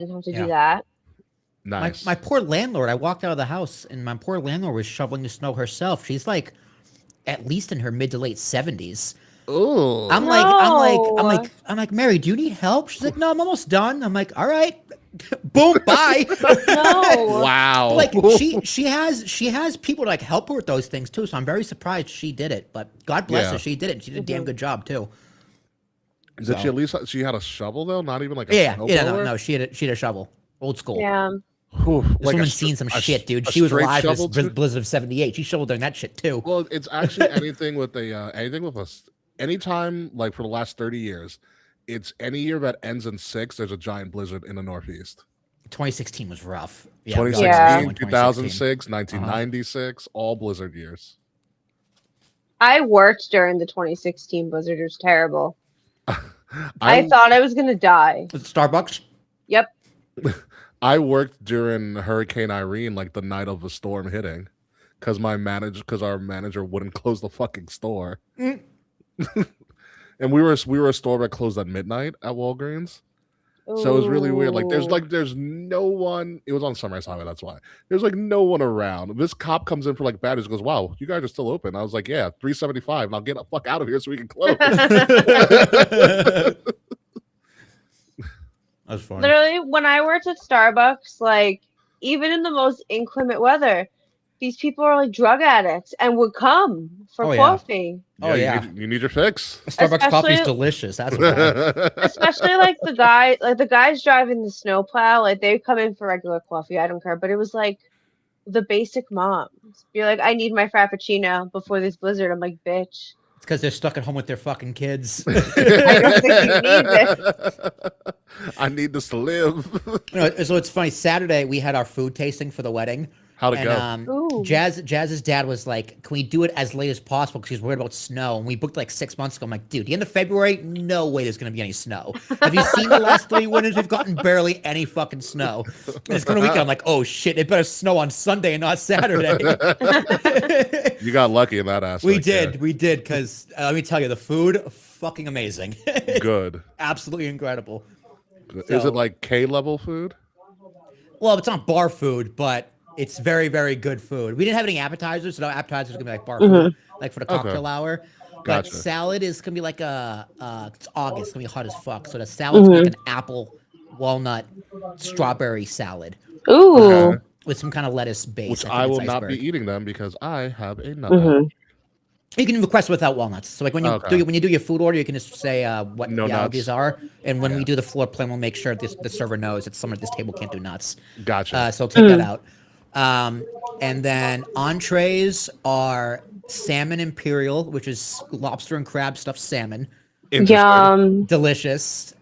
Didn't have to do Yeah. that. Nice. My poor landlord. I walked out of the house and my poor landlord was shoveling the snow herself. She's like at least in her mid to late 70s. Ooh. I'm No. like, Mary, do you need help? She's like, no, I'm almost done. I'm like, all right, boom, bye. No. Wow. Like she has people to like help her with those things too. So I'm very surprised she did it. But God bless Yeah. her, she did it. She did a damn good job too. Did she at least she had a shovel though? Not even like a Yeah, snowblower? no, she had a shovel, old school. Yeah. Whew, This like woman's seen some a shit, dude. a She was straight alive this shovel too? blizzard of '78. She shoveled during that shit too. Well, it's actually anything with anytime like for the last 30 years, it's any year that ends in 6, there's a giant blizzard in the Northeast. 2016 was rough. Yeah, 2016, 2016. 2006, 1996, all blizzard years. I worked during the 2016 blizzard. It was terrible. I thought I was gonna die. Starbucks. Yep. I worked during Hurricane Irene, like the night of the storm hitting, because our manager wouldn't close the fucking store, and we were a store that closed at midnight at Walgreens. So it was really weird. There's no one. It was on Sunrise Highway. That's why there's like no one around. This cop comes in for like badges. Goes, wow, you guys are still open. I was like, yeah, $3.75. And I'll get the fuck out of here so we can close. That's funny. Literally, when I worked at Starbucks, like even in the most inclement weather, these people are like drug addicts and would come for coffee. You need your fix. Starbucks coffee is delicious. That's why. Especially like the guys driving the snowplow, like they come in for regular coffee. I don't care, but it was like the basic moms. You're like, I need my frappuccino before this blizzard. I'm like, bitch. It's because they're stuck at home with their fucking kids. I don't think you need this. I need this to live. So it's funny. Saturday we had our food tasting for the wedding. How'd it go? Jazz's dad was like, "Can we do it as late as possible?" Because he's worried about snow. And we booked like 6 months ago. I'm like, "Dude, the end of February, no way there's gonna be any snow. Have you seen the last 3 winters? We've gotten barely any fucking snow. And it's gonna weekend. I'm like, oh shit, it better snow on Sunday and not Saturday." You got lucky in that aspect. We did. Because let me tell you, the food, fucking amazing. Good. Absolutely incredible. Is it like K-level food? Well, it's not bar food, but it's very, very good food. We didn't have any appetizers, so no appetizers are gonna be like bar food, like for the cocktail hour. But salad is gonna be like it's August, it's gonna be hot as fuck. So the salad's like an apple, walnut, strawberry salad. Ooh. With some kind of lettuce base. Which I will not be eating them because I have a nut. You can request without walnuts. So like when you do your food order, you can just say what the allergies are, and when we do the floor plan, we'll make sure the server knows that someone at this table can't do nuts. Gotcha. So take that out. And then entrees are salmon imperial, which is lobster and crab stuffed salmon. Yum. Delicious.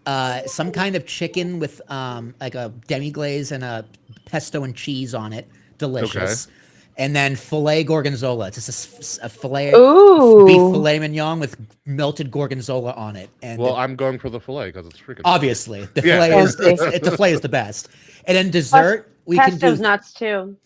Some kind of chicken with like a demi-glaze and a pesto and cheese on it. Delicious. Okay. And then filet gorgonzola. It's just a filet beef filet mignon with melted gorgonzola on it. And I'm going for the filet because it's freaking obviously the filet is the filet is the best. And then dessert, we can do nuts too.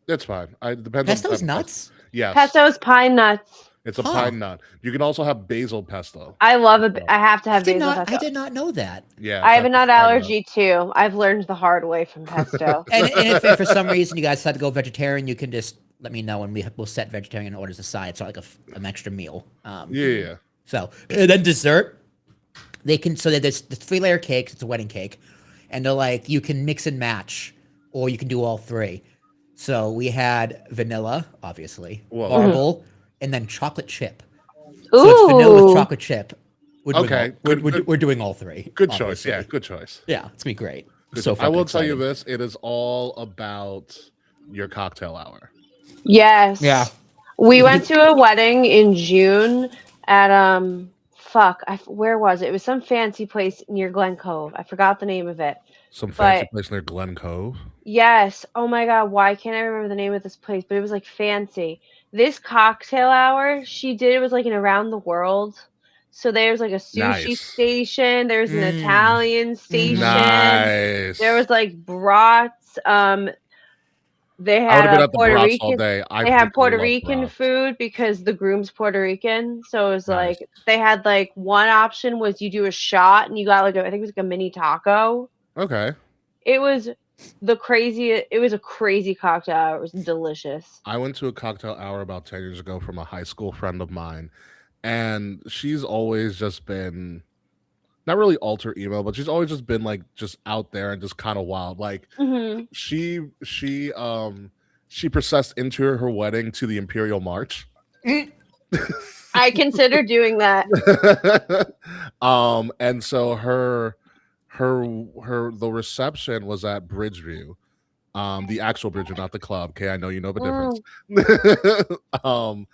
That's fine. Depends pesto's on nuts. Yes. Pesto's pine nuts. It's a pine nut. You can also have basil pesto. I love it. I have to have basil pesto. I did not know that. Yeah. I have a nut allergy too. I've learned the hard way from pesto. and if for some reason you guys decide to go vegetarian, you can just let me know and we'll set vegetarian orders aside. So like an extra meal. So and then dessert, there's the 3-layer cake. It's a wedding cake, and they're like you can mix and match, or you can do all 3. So we had vanilla, obviously, marble. And then chocolate chip. So it's vanilla with chocolate chip. We're doing all 3. Good choice. Yeah, good choice. Yeah, it's gonna be great. I will tell you this: it is all about your cocktail hour. Yes. Yeah. We went to a wedding in June at where was it? It was some fancy place near Glen Cove. I forgot the name of it. Some fancy place near Glen Cove. Yes. Oh my God, why can't I remember the name of this place? But it was like fancy. This cocktail hour she did, it was like an around the world. So there's like a sushi station, there's an Italian station. Nice. There was like brats. They had Puerto Rican. They had Puerto Rican food because the groom's Puerto Rican. So it was like they had like one option was you do a shot and you got like I think it was like a mini taco. Okay. It was the craziest. It was a crazy cocktail hour. It was delicious. I went to a cocktail hour about 10 years ago from a high school friend of mine, and she's always just been not really alter emo, but she's always just been like just out there and just kind of wild. Like she processed into her wedding to the Imperial March. I consider doing that. And so the reception was at Bridgeview. The actual Bridgeview, not the club. Okay, I know you know the difference.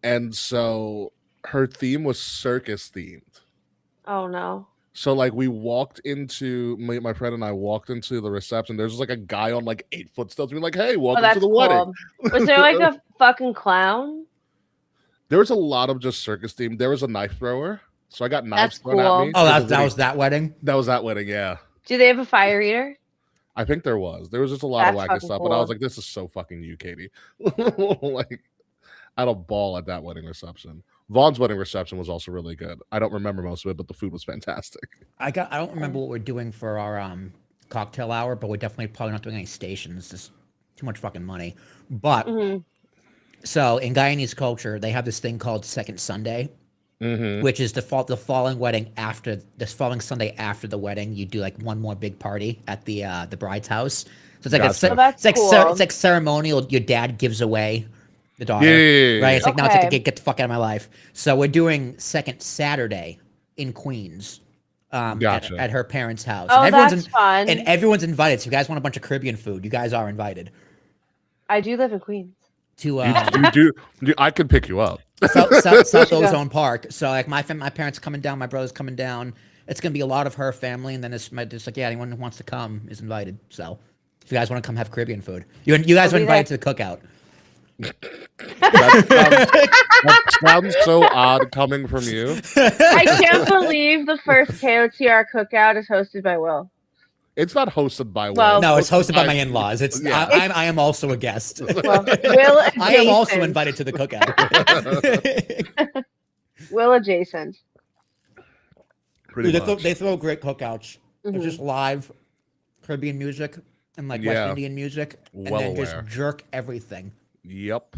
And so her theme was circus themed. Oh no. So like we walked into my friend and I walked into the reception. There's just like a guy on like 8-foot stilts being like, "Hey, welcome to the wedding." Was there like a fucking clown? There was a lot of just circus themed. There was a knife thrower, so I got knives thrown at me. Oh, that was that wedding. That was that wedding, yeah. Do they have a fire eater? I think there was. There was just a lot of wacky stuff, but I was like, "This is so fucking you, Katie." Like, I had a ball at that wedding reception. Vaughn's wedding reception was also really good. I don't remember most of it, but the food was fantastic. I don't remember what we're doing for our cocktail hour, but we're definitely probably not doing any stations. It's too much fucking money. But so in Guyanese culture, they have this thing called Second Sunday, which is the following wedding after this following Sunday after the wedding. You do like one more big party at the bride's house. So it's like it's like ceremonial. Your dad gives away the daughter, right? It's like now it's like get the fuck out of my life. So we're doing second Saturday in Queens, at her parents' house. Oh, and that's fun. And everyone's invited. So if you guys want a bunch of Caribbean food, you guys are invited. I do live in Queens. To you do. I could pick you up. South Ozone Park. So like my parents coming down, my brother's coming down. It's gonna be a lot of her family, and then it's like anyone who wants to come is invited. So if you guys want to come have Caribbean food, you guys are invited to the cookout. That sounds so odd coming from you. I can't believe the first KOTR cookout is hosted by Will. It's not hosted by Will. No, it's hosted by my in-laws. I am also a guest. Well, Will adjacent. I am also invited to the cookout. Will adjacent. They throw great cookouts. It's just live Caribbean music and like West Indian music, and then just jerk everything. Yep.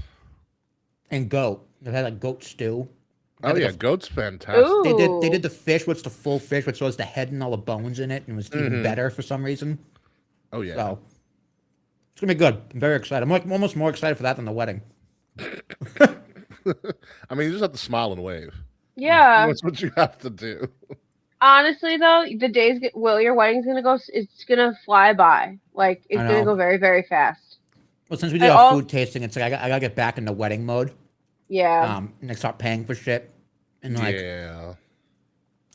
And goat. They had like goat stew. Oh yeah, goat's fantastic. They did the fish, which the full fish, which was the head and all the bones in it, and was even better for some reason. Oh yeah. So it's gonna be good. I'm very excited. I'm like almost more excited for that than the wedding. I mean, you just have to smile and wave. Yeah. That's what you have to do. Honestly, though, the days your wedding's gonna go. It's gonna fly by. Like it's gonna go very, very fast. Well, since we do our food tasting, it's like I gotta get back into wedding mode. Yeah. And I start paying for shit. And like,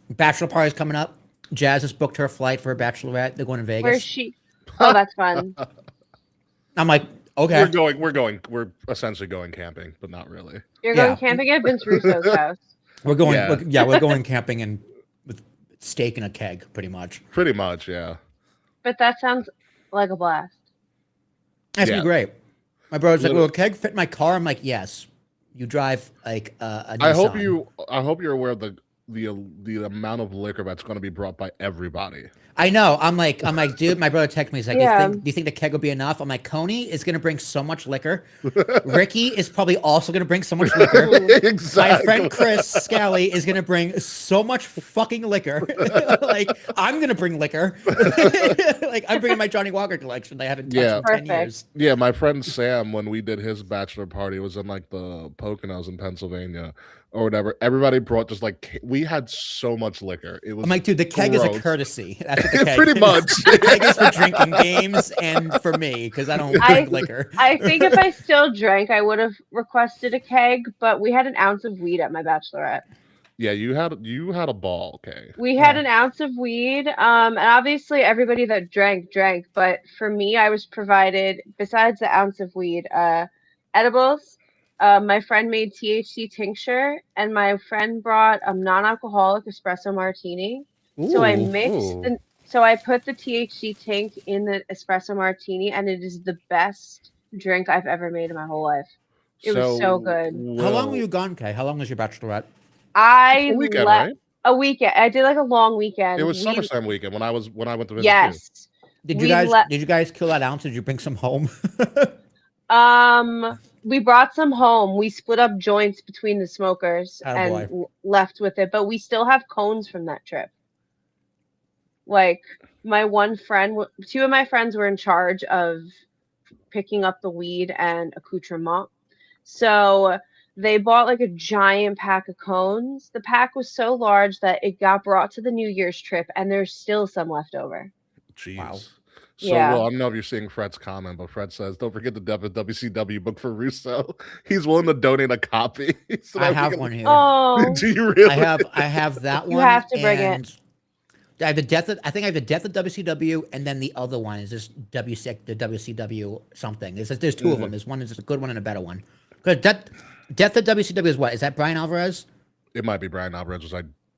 bachelor party's coming up. Jazz has booked her flight for her bachelorette. They're going to Vegas. Where's she? Oh, that's fun. I'm like, okay. We're essentially going camping, but not really. You're going camping at Vince Russo's house. We're going camping and with steak and a keg, pretty much. Pretty much, yeah. But that sounds like a blast. That's gonna be great. My brother's like, "Will a keg fit in my car?" I'm like, "Yes." You drive like a Nissan. I hope you're aware of the amount of liquor that's going to be brought by everybody. I know. I'm like, dude. My brother texted me. He's like, do you think the keg will be enough? I'm like, Coney is going to bring so much liquor. Ricky is probably also going to bring so much liquor. Exactly. My friend Chris Scally is going to bring so much fucking liquor. Like, I'm going to bring liquor. Like, I'm bringing my Johnny Walker collection that I haven't touched in 10 years. Yeah, my friend Sam, when we did his bachelor party, was in like the Poconos in Pennsylvania or whatever. Everybody brought just like we had so much liquor. It was. I'm like, dude, the keg is a courtesy. That's what the keg pretty is. much. The keg is for drinking games and for me because I don't drink liquor. I think if I still drank, I would have requested a keg, but we had an ounce of weed at my bachelorette. Yeah, you had a ball, okay. We had an ounce of weed, and obviously everybody that drank, but for me, I was provided, besides the ounce of weed, edibles. My friend made THC tincture, and my friend brought a non-alcoholic espresso martini. Ooh, so I mixed, so I put the THC tink in the espresso martini, and it is the best drink I've ever made in my whole life. It was so good. How long were you gone, Kay? How long was your bachelorette? A weekend. A weekend. I did like a long weekend. It was SummerSlam weekend when I went to visit. Yes. Did We you guys kill that ounce? Did you bring some home? we brought some home. We split up joints between the smokers Oh and boy. left with it, but we still have cones from that trip. Like my one friend, two of my friends were in charge of picking up the weed and accoutrement. So they bought like a giant pack of cones. The pack was so large that it got brought to the New Year's trip, and there's still some left over. Jeez. Wow. So, well, I don't know if you're seeing Fred's comment, but Fred says, don't forget the WCW book for Russo. He's willing to donate a copy. So I have one here. Oh, do you really? I have that one. You have to bring it. I have I think I have the death of WCW, and then the other one is just the WCW something. There's two of them. There's one is a good one and a better one. Because death of WCW is what? Is that Brian Alvarez? It might be Brian Alvarez.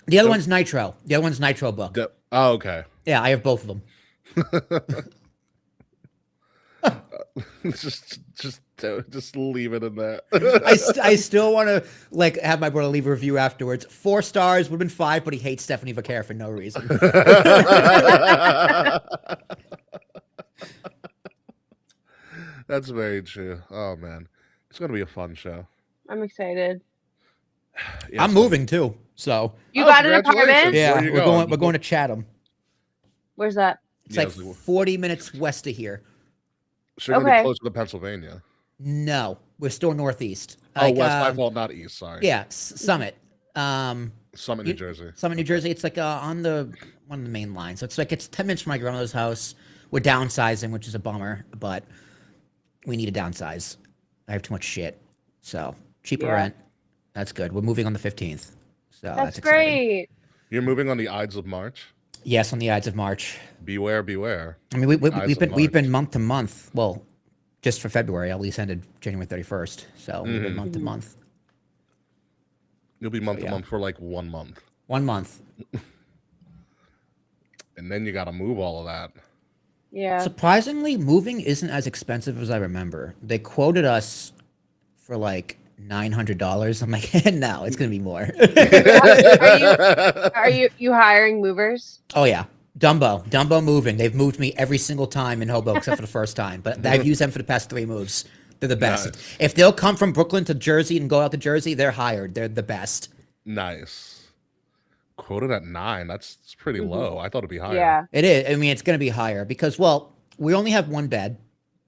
The other one's Nitro. The other one's Nitro book. Oh, okay. Yeah, I have both of them. just leave it in that. I still want to like have my brother leave a review afterwards. 4 stars would have been 5, but he hates Stephanie Vaquer for no reason. That's very true. Oh man, it's gonna be a fun show. I'm excited. Yeah, I'm moving too. So you got an apartment? Yeah, we're going to Chatham. Where's that? It's like 40 minutes west of here. So you're gonna be closer to Pennsylvania. No, we're still northeast. Oh, like, west, my fault, not east. Sorry. Yeah, Summit. Summit, New Jersey. Summit, New Jersey. It's like on one of the main lines. So it's 10 minutes from my grandmother's house. We're downsizing, which is a bummer, but we need to downsize. I have too much shit, so cheaper rent. That's good. We're moving on the 15th, so that's great. You're moving on the Ides of March. Yes, on the Ides of March. Beware, beware. I mean, we've been month to month. Well, just for February, at least ended January 31st. So we've been month to month. You'll be month to month for like 1 month. 1 month. And then you got to move all of that. Yeah. Surprisingly, moving isn't as expensive as I remember. They quoted us for like $900. I'm like, no, it's gonna be more. Are you hiring movers? Oh yeah, Dumbo moving. They've moved me every single time in Hobo except for the first time. But I've used them for the past 3 moves. They're the best. Nice. If they'll come from Brooklyn to Jersey and go out to Jersey, they're hired. They're the best. Nice. Quoted at 9. That's pretty low. I thought it'd be higher. Yeah, it is. I mean, it's gonna be higher because we only have 1 bed.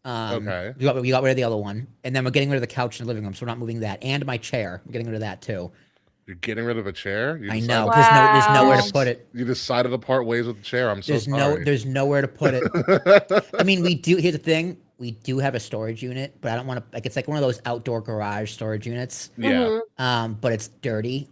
Okay. We got rid of the other one, and then we're getting rid of the couch in the living room, so we're not moving that. And my chair, we're getting rid of that too. You're getting rid of a chair? I know, because there's nowhere to put it. You decided to part ways with the chair. I'm so sorry. There's nowhere to put it. I mean, here's the thing. We do have a storage unit, but I don't want to, like, it's like one of those outdoor garage storage units. Yeah. But it's dirty.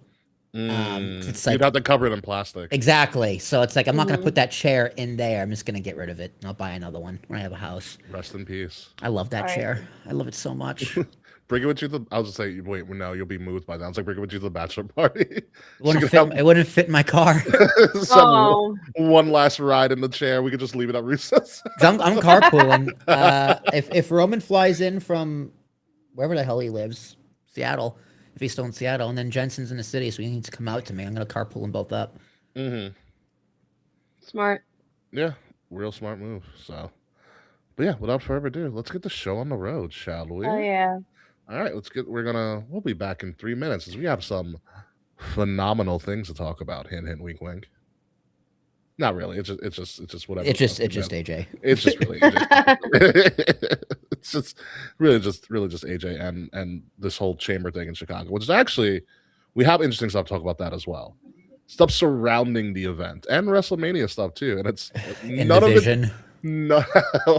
It's like, you'd have to cover it in plastic. Exactly. So it's like, I'm not going to put that chair in there. I'm just going to get rid of it. And I'll buy another one when I have a house. Rest in peace. I love that chair. I love it so much. Bring it with you to, I was just saying, wait, no, you'll be moved by then. I was like, bring it with you to the bachelor party. It wouldn't fit in my car. One last ride in the chair. We could just leave it at Russo's. I'm carpooling. If Roman flies in from wherever the hell he lives, Seattle, if he's still in Seattle, and then Jensen's in the city, so he needs to come out to me, I'm going to carpool them both up. Smart. Yeah, real smart move. So, but yeah, without further ado, let's get the show on the road, shall we? Oh, yeah. All right, we'll be back in 3 minutes as we have some phenomenal things to talk about. Hint, hint, wink, wink. Not really. It's just whatever. It's just AJ. It's just really AJ. It's just really just AJ and this whole chamber thing in Chicago, which is actually, we have interesting stuff to talk about that as well. Stuff surrounding the event and WrestleMania stuff too. And it's in none the of vision. It. No,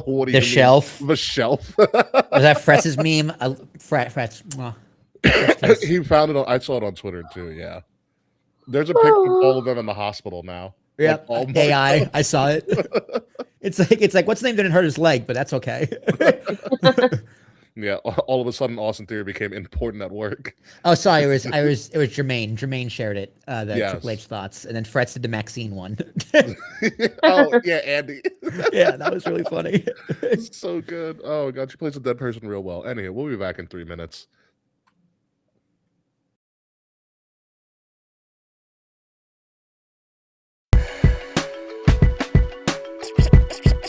what do you the shelf. The shelf. Was that Fretz's meme? Fretz. He found it. I saw it on Twitter too. Yeah, there's a picture of all of them in the hospital now. Yeah, like AI. I saw it. It's like what's the name didn't hurt his leg, but that's okay. Yeah, all of a sudden, Austin Theory became important at work. Oh, sorry, it was Jermaine. Jermaine shared it. Triple H thoughts, and then Fretz did the Maxine one. Oh yeah, Andy. Yeah, that was really funny. So good. Oh god, she plays a dead person real well. Anyway, we'll be back in 3 minutes.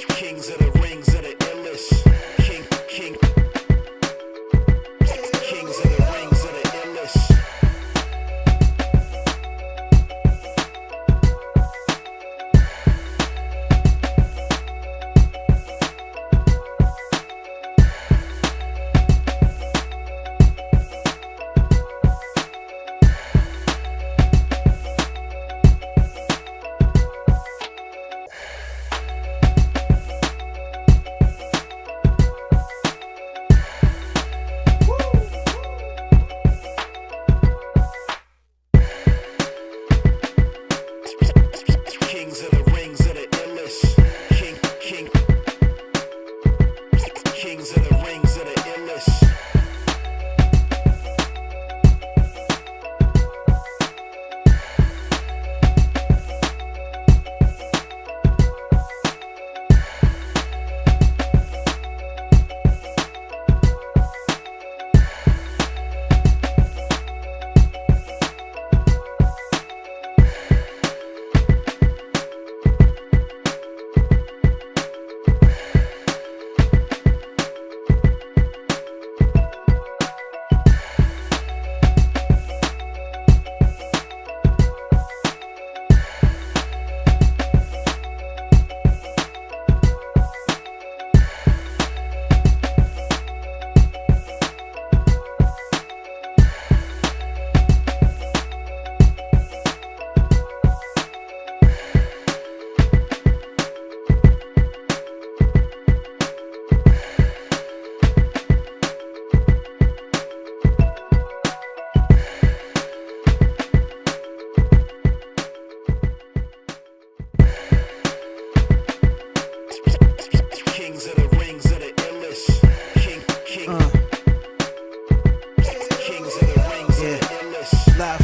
King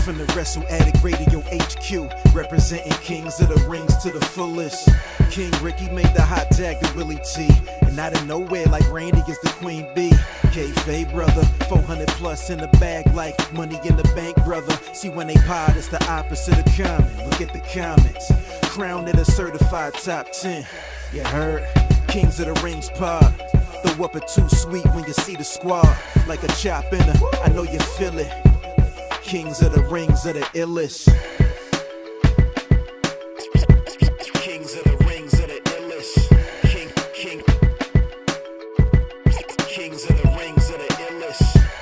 from the Wrestle Addict Radio HQ, representing Kings of the Rings to the fullest. King Ricky made the hot tag to Willie T, and out of nowhere like Randy is the Queen Bee. K-Fay brother, 400 plus in the bag like money in the bank brother. See when they pod, it's the opposite of common. Look at the comments, crowned it a certified top 10. You heard? Kings of the Rings pod. Throw up a too sweet when you see the squad. Like a chop in a, I know you feel it. Kings of the Rings are the illest. Kings of the Rings are the illest. Kings of the Rings are the illest.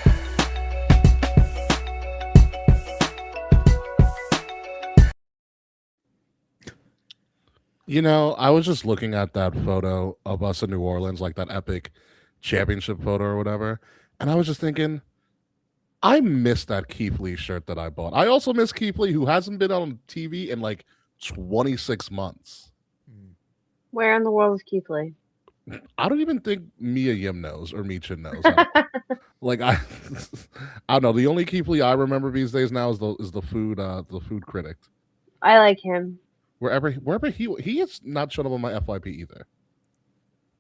You know, I was just looking at that photo of us in New Orleans, like that epic championship photo or whatever, and I was just thinking, I miss that Keith Lee shirt that I bought. I also miss Keith Lee, who hasn't been on TV in like 26 months. Where in the world is Keith Lee? I don't even think Mia Yim knows or Michin knows. Like I don't know. The only Keith Lee I remember these days now is the food critic. I like him. Wherever he is not shown up on my FYP either.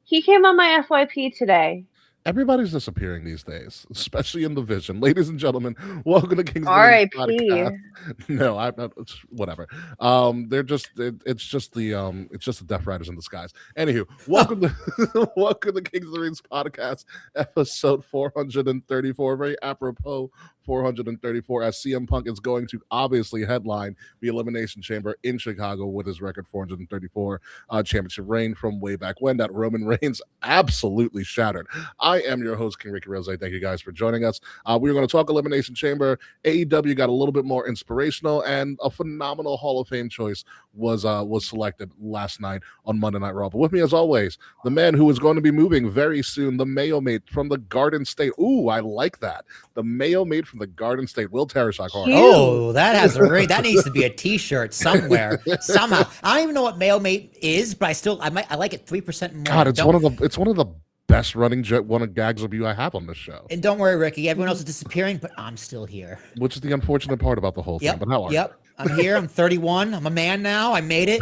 He came on my FYP today. Everybody's disappearing these days, especially in the Vision. Ladies and gentlemen, welcome to King's R.I.P. Podcast. No, I'm not. Whatever. It's just the Death Riders in disguise. Anywho, welcome to King's of the Rings podcast, episode 434. Very apropos 434, as CM Punk is going to obviously headline the Elimination Chamber in Chicago with his record 434 championship reign from way back when that Roman Reigns absolutely shattered. I am your host, King Ricky Rose. Thank you guys for joining us. We're going to talk Elimination Chamber. AEW got a little bit more inspirational, and a phenomenal Hall of Fame choice was selected last night on Monday Night Raw. But with me, as always, the man who is going to be moving very soon, the Mayo Mate from the Garden State. Ooh, I like that. The Mayo Mate from the Garden State, Will Tarashak. Oh, that has a ring. That needs to be a T-shirt somewhere, somehow. I don't even know what Mayo Mate is, but I like it 3% more. God, it's one of the best running gags of you I have on this show. And don't worry, Ricky, everyone else is disappearing, but I'm still here. Which is the unfortunate part about the whole thing. But how are you? I'm here. I'm 31. I'm a man now. I made it.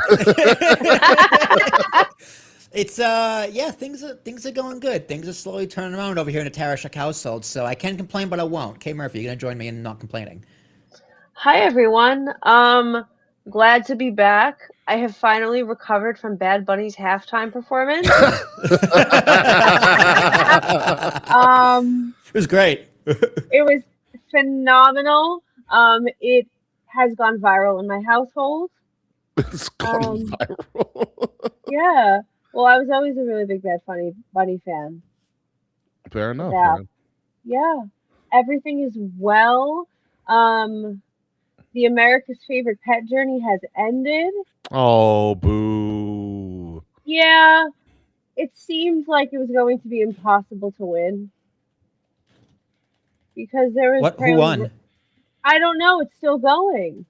It's things are going good. Things are slowly turning around over here in the Tarashak household. So I can complain, but I won't. Kay Murphy, you gonna join me in not complaining? Hi everyone. Glad to be back. I have finally recovered from Bad Bunny's halftime performance. It was great. It was phenomenal. It has gone viral in my household. It's gone viral. Yeah. Well, I was always a really big Bad Bunny fan. Fair enough. Yeah. Everything is well. The America's Favorite Pet journey has ended. Oh, boo. Yeah. It seemed like it was going to be impossible to win. Because there was... Who won? I don't know. It's still going.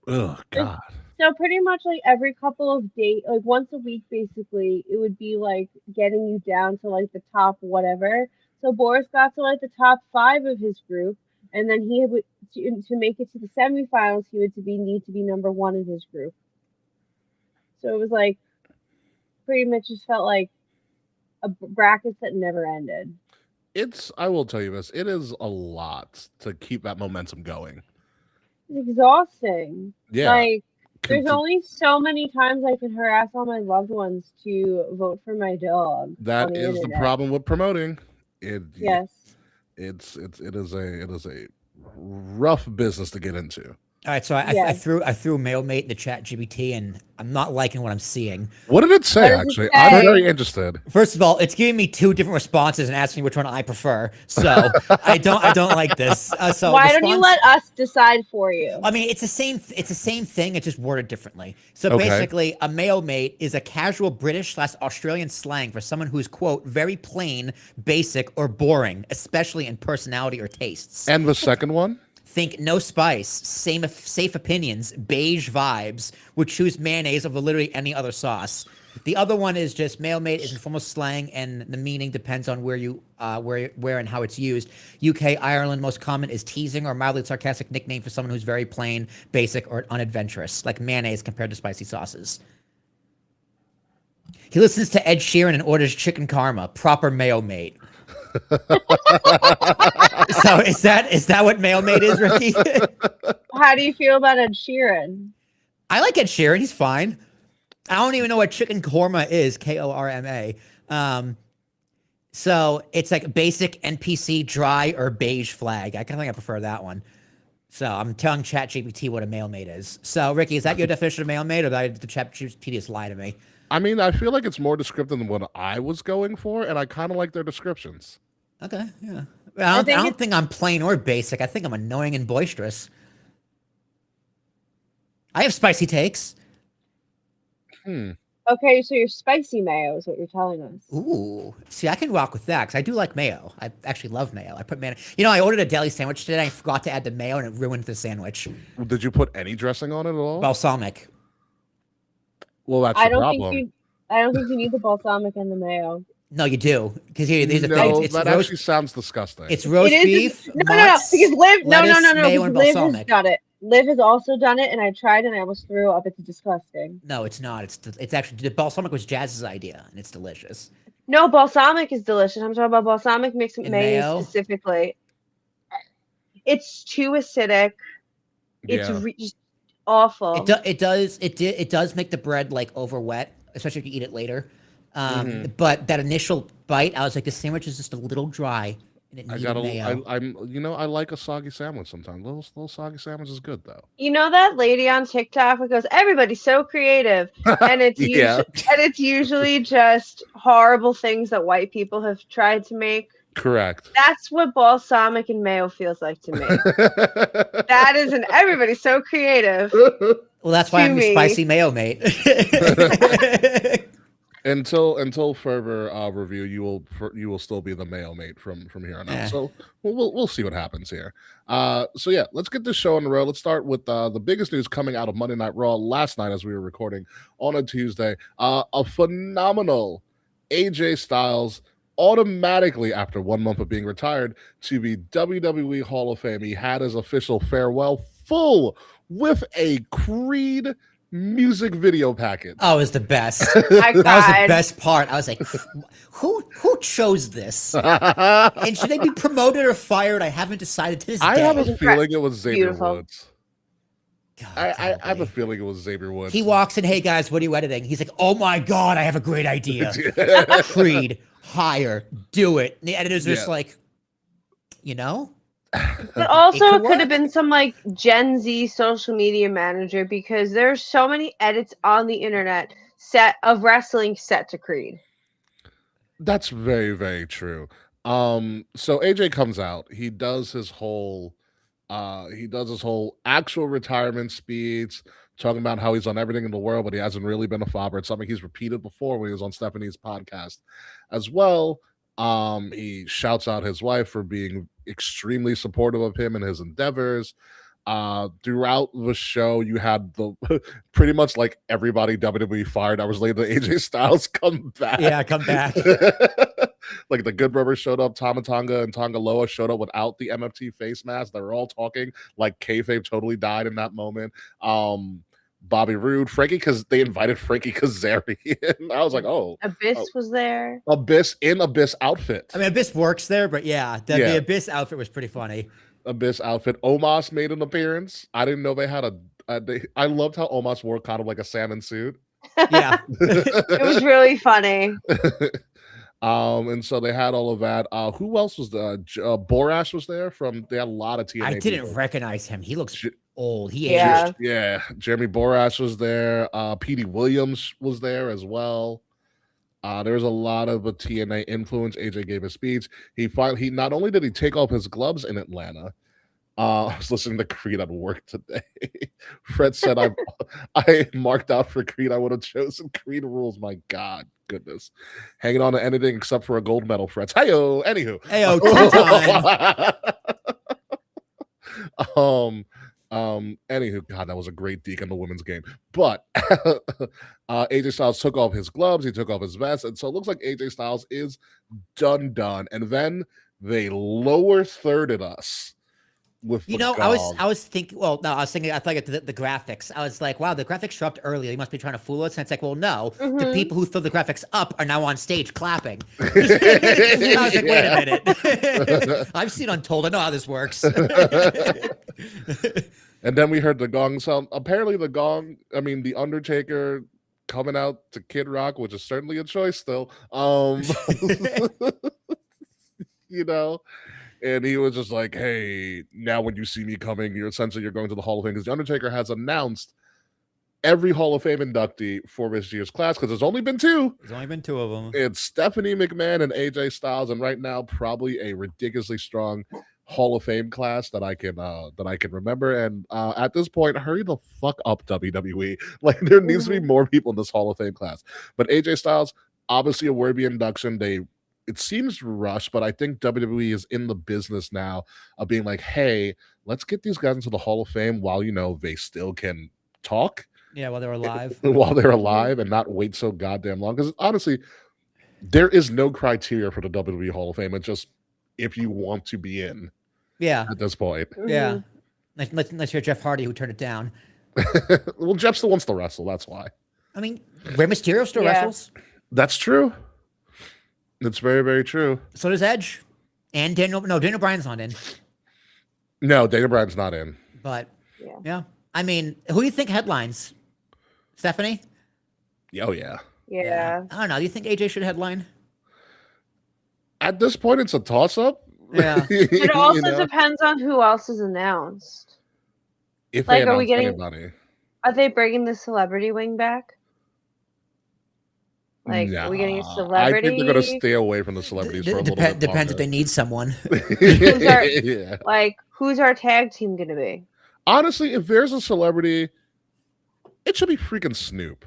Oh, God. So pretty much like every couple of days, like once a week, basically, it would be like getting you down to like the top whatever. So Boris got to like the top 5 of his group, and then he would to make it to the semifinals, he would need to be number 1 in his group. So it was like pretty much just felt like a bracket that never ended. I will tell you this, it is a lot to keep that momentum going. It's exhausting. Yeah. Like, there's only so many times I can harass all my loved ones to vote for my dog. That is the problem with promoting. Yes. It is a rough business to get into. All right, so I threw Mail Mate in the chat GBT, and I'm not liking what I'm seeing. What did it say, actually? I'm very interested. First of all, it's giving me 2 different responses and asking which one I prefer. So I don't like this. So why don't you let us decide for you? I mean, it's the same thing. It's just worded differently. So basically, a Mail Mate is a casual British/Australian slang for someone who's, quote, very plain, basic, or boring, especially in personality or tastes. And the second one? Think no spice, safe opinions, beige vibes, would choose mayonnaise over literally any other sauce. The other one is just male mate is informal slang, and the meaning depends on where and how it's used. UK, Ireland, most common is teasing or mildly sarcastic nickname for someone who's very plain, basic, or unadventurous, like mayonnaise compared to spicy sauces. He listens to Ed Sheeran and orders chicken karma, proper male mate. So is that what male mate is, Ricky? How do you feel about Ed Sheeran? I like Ed Sheeran. He's fine. I don't even know what chicken korma is. Korma. So it's like basic NPC dry or beige flag. I kind of think I prefer that one. So I'm telling ChatGPT what a male mate is. So Ricky, is that your definition of male mate, or did the ChatGPT just lie to me? I mean, I feel like it's more descriptive than what I was going for, and I kind of like their descriptions. Okay, yeah. I don't think I'm plain or basic. I think I'm annoying and boisterous. I have spicy takes. Okay, so you're spicy mayo is what you're telling us. Ooh, see, I can rock with that because I do like mayo. I actually love mayo. I put mayo. You know, I ordered a deli sandwich today. I forgot to add the mayo, and it ruined the sandwich. Did you put any dressing on it at all? Balsamic. Well, that's the problem. I don't think you need the balsamic and the mayo. No, you do, because these are no, things. That actually sounds disgusting. It's roast beef. No, because Liv, no, because Liv has done it. Liv has also done it, and I tried, and I almost threw up. It's disgusting. No, it's not. It's actually the balsamic was Jazz's idea, and it's delicious. No, balsamic is delicious. I'm talking about balsamic mixed with mayo specifically. It's too acidic. It's just awful. It does make the bread like over wet, especially if you eat it later. But that initial bite, I was like, the sandwich is just a little dry, and it needed mayo. I like a soggy sandwich sometimes. Little soggy sandwich is good though. You know that lady on TikTok who goes, "Everybody's so creative," and it's it's usually just horrible things that white people have tried to make. Correct. That's what balsamic and mayo feels like to me. That is everybody's so creative. Well, that's why I'm your spicy mayo mate. Until further review, you will still be the mayo mate from here on out. So we'll see what happens here. So yeah, let's get this show on the road. Let's start with the biggest news coming out of Monday Night Raw last night as we were recording on a Tuesday. A phenomenal AJ Styles automatically, after 1 month of being retired, to be WWE Hall of Fame. He had his official farewell full with a Creed music video package. Oh, it was the best. That was the best part. I was like, who chose this? And should they be promoted or fired? I haven't decided to this day. I have a feeling it was Xavier Woods. God, I have a feeling it was Xavier Woods. He walks in, "Hey guys, what are you editing?" He's like, "Oh my God, I have a great idea. Creed, hire, do it." And the editors are just like, you know? But also, it could have been some like Gen Z social media manager, because there's so many edits on the internet of wrestling set to Creed. That's very, very true. So AJ comes out. He does his whole actual retirement speech, talking about how he's on everything in the world, but he hasn't really been a father. It's something he's repeated before when he was on Stephanie's podcast as well. He shouts out his wife for being extremely supportive of him and his endeavors. Throughout the show, you had the pretty much like everybody WWE fired hours later, AJ Styles come back. Yeah, come back. Like the Good Brothers showed up, Tama Tonga and Tonga Loa showed up without the MFT face mask. They were all talking like kayfabe totally died in that moment. Bobby Roode, Frankie, because they invited Frankie Kazarian. I was like, oh. Abyss was there. Abyss in Abyss outfit. I mean, Abyss works there, but the Abyss outfit was pretty funny. Abyss outfit. Omos made an appearance. I didn't know they had I loved how Omos wore kind of like a salmon suit. Yeah. It was really funny. And so they had all of that. Who else was there? Borash was there they had a lot of TNA. I didn't recognize him. He looks old. Yeah. Jeremy Borash was there. Petey Williams was there as well. There was a lot of a TNA influence. AJ gave a speech. He not only did he take off his gloves in Atlanta. I was listening to Creed at work today. Fred said, I marked out for Creed. I would have chosen Creed rules. My God, goodness. Hanging on to anything except for a gold medal, Fred. Anywho. Heyo, time. Anywho, God, that was a great deke in the women's game. But AJ Styles took off his gloves, he took off his vest, and so it looks like AJ Styles is done. And then they lower thirded us with I was thinking. Well, no, I was thinking. I thought the graphics. I was like, wow, the graphics dropped earlier. He must be trying to fool us. And it's like, well, no, the people who throw the graphics up are now on stage clapping. I was like, wait a minute. I've seen Untold. I know how this works. And then we heard the gong sound. Apparently, the Undertaker coming out to Kid Rock, which is certainly a choice still. And he was just like, hey, now when you see me coming, you're going to the Hall of Fame. Because The Undertaker has announced every Hall of Fame inductee for this year's class, because there's only been two. There's only been two of them. It's Stephanie McMahon and AJ Styles, and right now, probably a ridiculously strong Hall of Fame class that I can remember. And at this point, hurry the fuck up, WWE. Like, there needs to be more people in this Hall of Fame class. But AJ Styles, obviously a worthy induction. It seems rushed, but I think WWE is in the business now of being like, hey, let's get these guys into the Hall of Fame while, they still can talk. Yeah, while they're alive. While they're alive, and not wait so goddamn long. Because honestly, there is no criteria for the WWE Hall of Fame. It's just if you want to be in. Yeah. At this point. Yeah. Unless you're Jeff Hardy, who turned it down. Well, Jeff still wants to wrestle. That's why. I mean, Rey Mysterio still wrestles. That's true. It's very, very true. So does Edge. And Daniel Bryan's not in. No, Daniel Bryan's not in. But, yeah. I mean, who do you think headlines? Stephanie? Oh, yeah. Yeah. I don't know. Do you think AJ should headline? At this point, it's a toss-up. Yeah. It also depends on who else is announced. If they announce anybody. Are they bringing the celebrity wing back? Like, nah, are we getting a celebrity? I think they're going to stay away from the celebrities for a little bit. Depends if they need someone. Like, who's our tag team going to be? Honestly, if there's a celebrity, it should be freaking Snoop.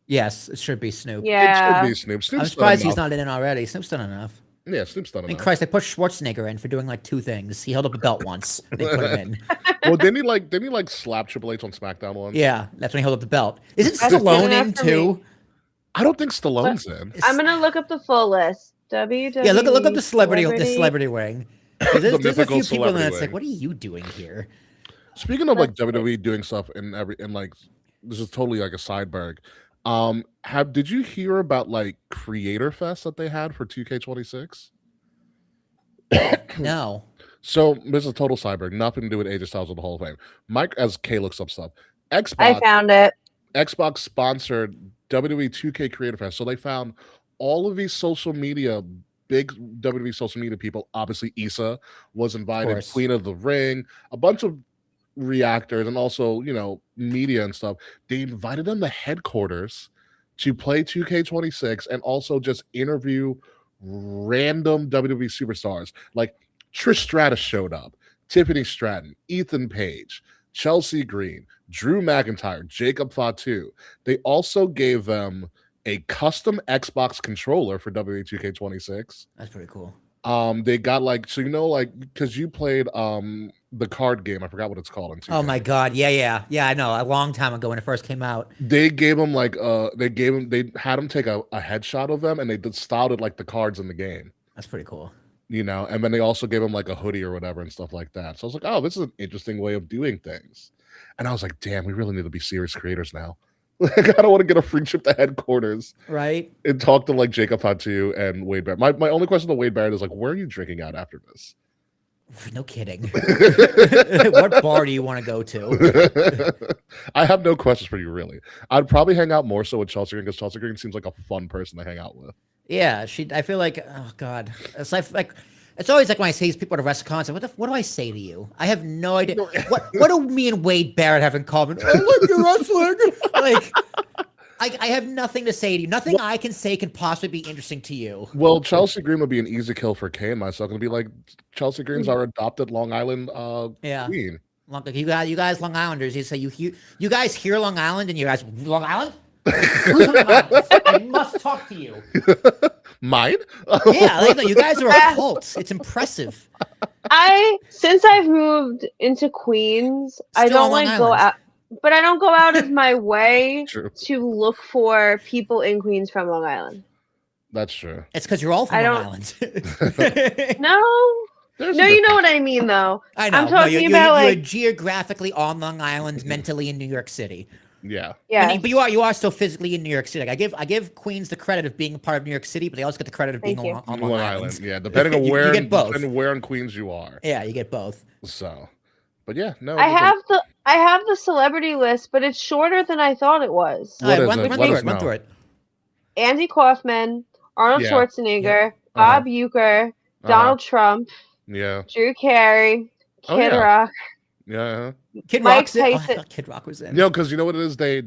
Yes, it should be Snoop. Yeah. It should be Snoop. Snoop's I'm surprised he's not in already. Snoop's done enough. Yeah, Snoop's done enough. I mean, Christ, they put Schwarzenegger in for doing like two things. He held up a belt once. They put him in. Well, didn't he slap Triple H on SmackDown once? Yeah, that's when he held up the belt. Isn't Stallone in too? I don't think Stallone's in. I'm gonna look up the full list. WWE. Yeah, look up the celebrity wing. There's a few people in there that's wing. like, what are you doing here? Speaking of like WWE doing stuff in like this is totally like a sideberg. Did you hear about like Creator Fest that they had for 2K26? No. So this is a total sideberg, nothing to do with AJ Styles or the Hall of Fame. Mike, as Kay looks up stuff, Xbox. I found it. Xbox sponsored WWE 2K Creator Fest, so they found all of these big WWE social media people. Obviously, Issa was invited, Queen of the Ring, a bunch of reactors, and also media and stuff. They invited them to headquarters to play 2K26 and also just interview random WWE superstars. Like Trish Stratus showed up, Tiffany Stratton, Ethan Page, Chelsea Green, Drew McIntyre, Jacob Fatu. They also gave them a custom Xbox controller for WWE 2K26. That's pretty cool. They got because you played the card game. I forgot what it's called. Oh my god, yeah. I know. A long time ago when it first came out, they gave him they had him take a headshot of them, and they styled it like the cards in the game. That's pretty cool. And then they also gave him like a hoodie or whatever and stuff like that. So I was like, oh, this is an interesting way of doing things. And I was like, damn, we really need to be serious creators now. I don't want to get a free trip to headquarters, right? And talk to like Jacob Fatu and Wade Barrett. My only question to Wade Barrett is like, where are you drinking at after this? No kidding. What bar do you want to go to? I have no questions for you, really. I'd probably hang out more so with Chelsea Green because Chelsea Green seems like a fun person to hang out with. Yeah, I feel like, oh god, it's like it's always like when I see these people at a restaurant. What do I say to you? I have no idea. What do me and Wade Barrett have in common? I like your wrestling. Like, I have nothing to say to you. Nothing I can say can possibly be interesting to you. Well, Chelsea Green would be an easy kill for Kay and myself. It'd be like Chelsea Green's our adopted Long Island queen. Like you guys, Long Islanders. You say you guys hear Long Island, and you guys Long Island. I must talk to you. Mine? Yeah, you guys are a cult. It's impressive. Since I've moved into Queens, I Still on don't Long like go Island. out, but I don't go out of my way True. to look for people in Queens from Long Island. That's true. It's because you're all from I Long don't. Island. No, There's no, a you know difference. what I mean, though. I know. I'm No, talking about you're like, geographically on Long Island, mentally in New York City. Yeah. yeah. But you are still physically in New York City. Like, I give Queens the credit of being a part of New York City, but they also get the credit of being Thank you. on Long Island. Yeah, depending on you get both. depending where in Queens you are. Yeah, you get both. So, but yeah, no. I have the celebrity list, but it's shorter than I thought it was. What is run it? through Let us it. Run know. through it. Andy Kaufman, Arnold Yeah. Schwarzenegger, Yep. Bob Uecker, Donald Trump, Yeah. Drew Carey, Oh, Kid yeah. Rock, Yeah. Kid Mike Rock's in. Oh, I Tyson. thought Kid Rock was in. No, because you know what it is? They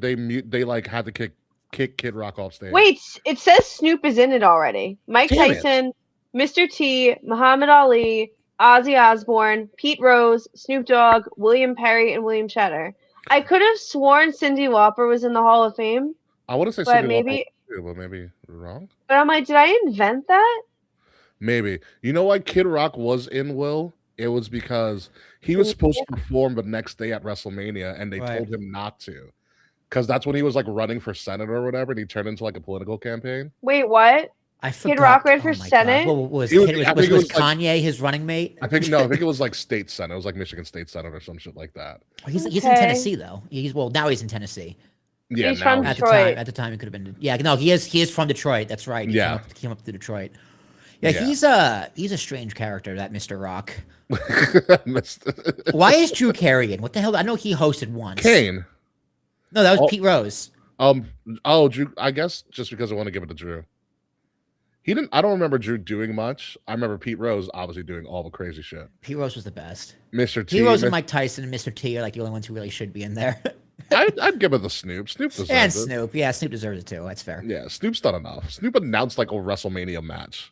like had to kick Kid Rock off stage. Wait, it says Snoop is in it already. Mike Damn it. Tyson, Mr. T, Muhammad Ali, Ozzy Osbourne, Pete Rose, Snoop Dogg, William Perry, and William Cheddar. I could have sworn Cyndi Lauper was in the Hall of Fame, I want to say but Cyndi Lauper, maybe. too, but maybe wrong. But I'm like, did I invent that? Maybe. You know why Kid Rock was in Will? It was because he was supposed to perform the next day at WrestleMania, and they told him not to. Because that's when he was like running for Senate or whatever, and he turned into like a political campaign. Wait, what? I forgot. Kid Rock ran for my Senate? God. What was It was- Kid, I was think it was like- Kanye his running mate? I think it was like state Senate. It was like Michigan State Senate or some shit like that. He's in Okay. Tennessee though. Now he's in Tennessee. Yeah, He's now from At Detroit. the time he could have been. Yeah, no, he is from Detroit. That's right. He Yeah. came up to Detroit. Yeah, Yeah. he's a strange character, that Mr. Rock. Missed Why is Drew Carey in? What the hell? I know he hosted once. Kane. No, that was Oh. Pete Rose. Drew. I guess just because I want to give it to Drew. He didn't. I don't remember Drew doing much. I remember Pete Rose obviously doing all the crazy shit. Pete Rose was the best. Mr. T. Pete Rose and Mike Tyson and Mr. T are like the only ones who really should be in there. I'd give it to Snoop. Snoop deserves And it. Snoop. Yeah, Snoop deserves it too. That's fair. Yeah, Snoop's done enough. Snoop announced like a WrestleMania match.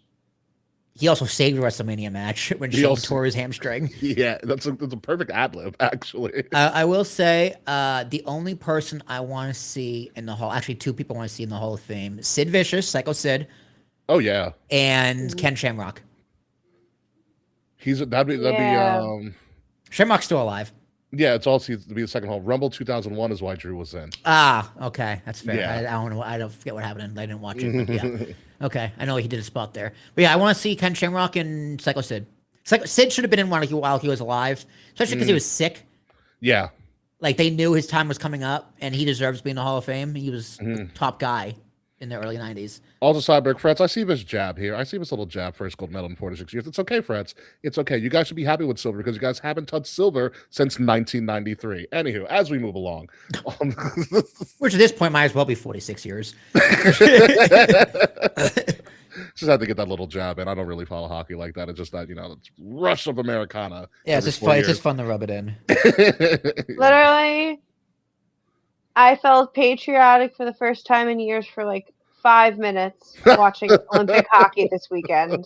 He also saved a WrestleMania match when He Shane also- tore his hamstring. Yeah, that's a perfect ad lib actually. I will say the only person I want to see in the Hall, actually two people I want to see in the Hall of Fame, Sid Vicious, Psycho Sid, Oh yeah, and Ken Shamrock. that'd be Yeah. Shamrock's still alive. yeah. It's also to be the second Hall. Rumble 2001 is why Drew was in. Ah, okay, that's fair. Yeah. I don't know. I don't forget what happened. I didn't watch it. But yeah, okay. I know he did a spot there. But yeah, I want to see Ken Shamrock and Psycho Sid. Sid should have been in while he was alive, especially because he was sick. Yeah, Like they knew his time was coming up, and he deserves to be in the Hall of Fame. He was the top guy in the early '90s. Also, Cyberg, Frets, I see this jab here. I see this little jab, first gold medal in 46 years. It's okay, Frets. It's okay. You guys should be happy with silver because you guys haven't touched silver since 1993. Anywho, as we move along. Which at this point might as well be 46 years. Just had to get that little jab in. I don't really follow hockey like that. It's just that, it's rush of Americana. Yeah, it's every just 4 fun. It's years. just fun to rub it in. Literally, I felt patriotic for the first time in years for like 5 minutes watching Olympic hockey this weekend.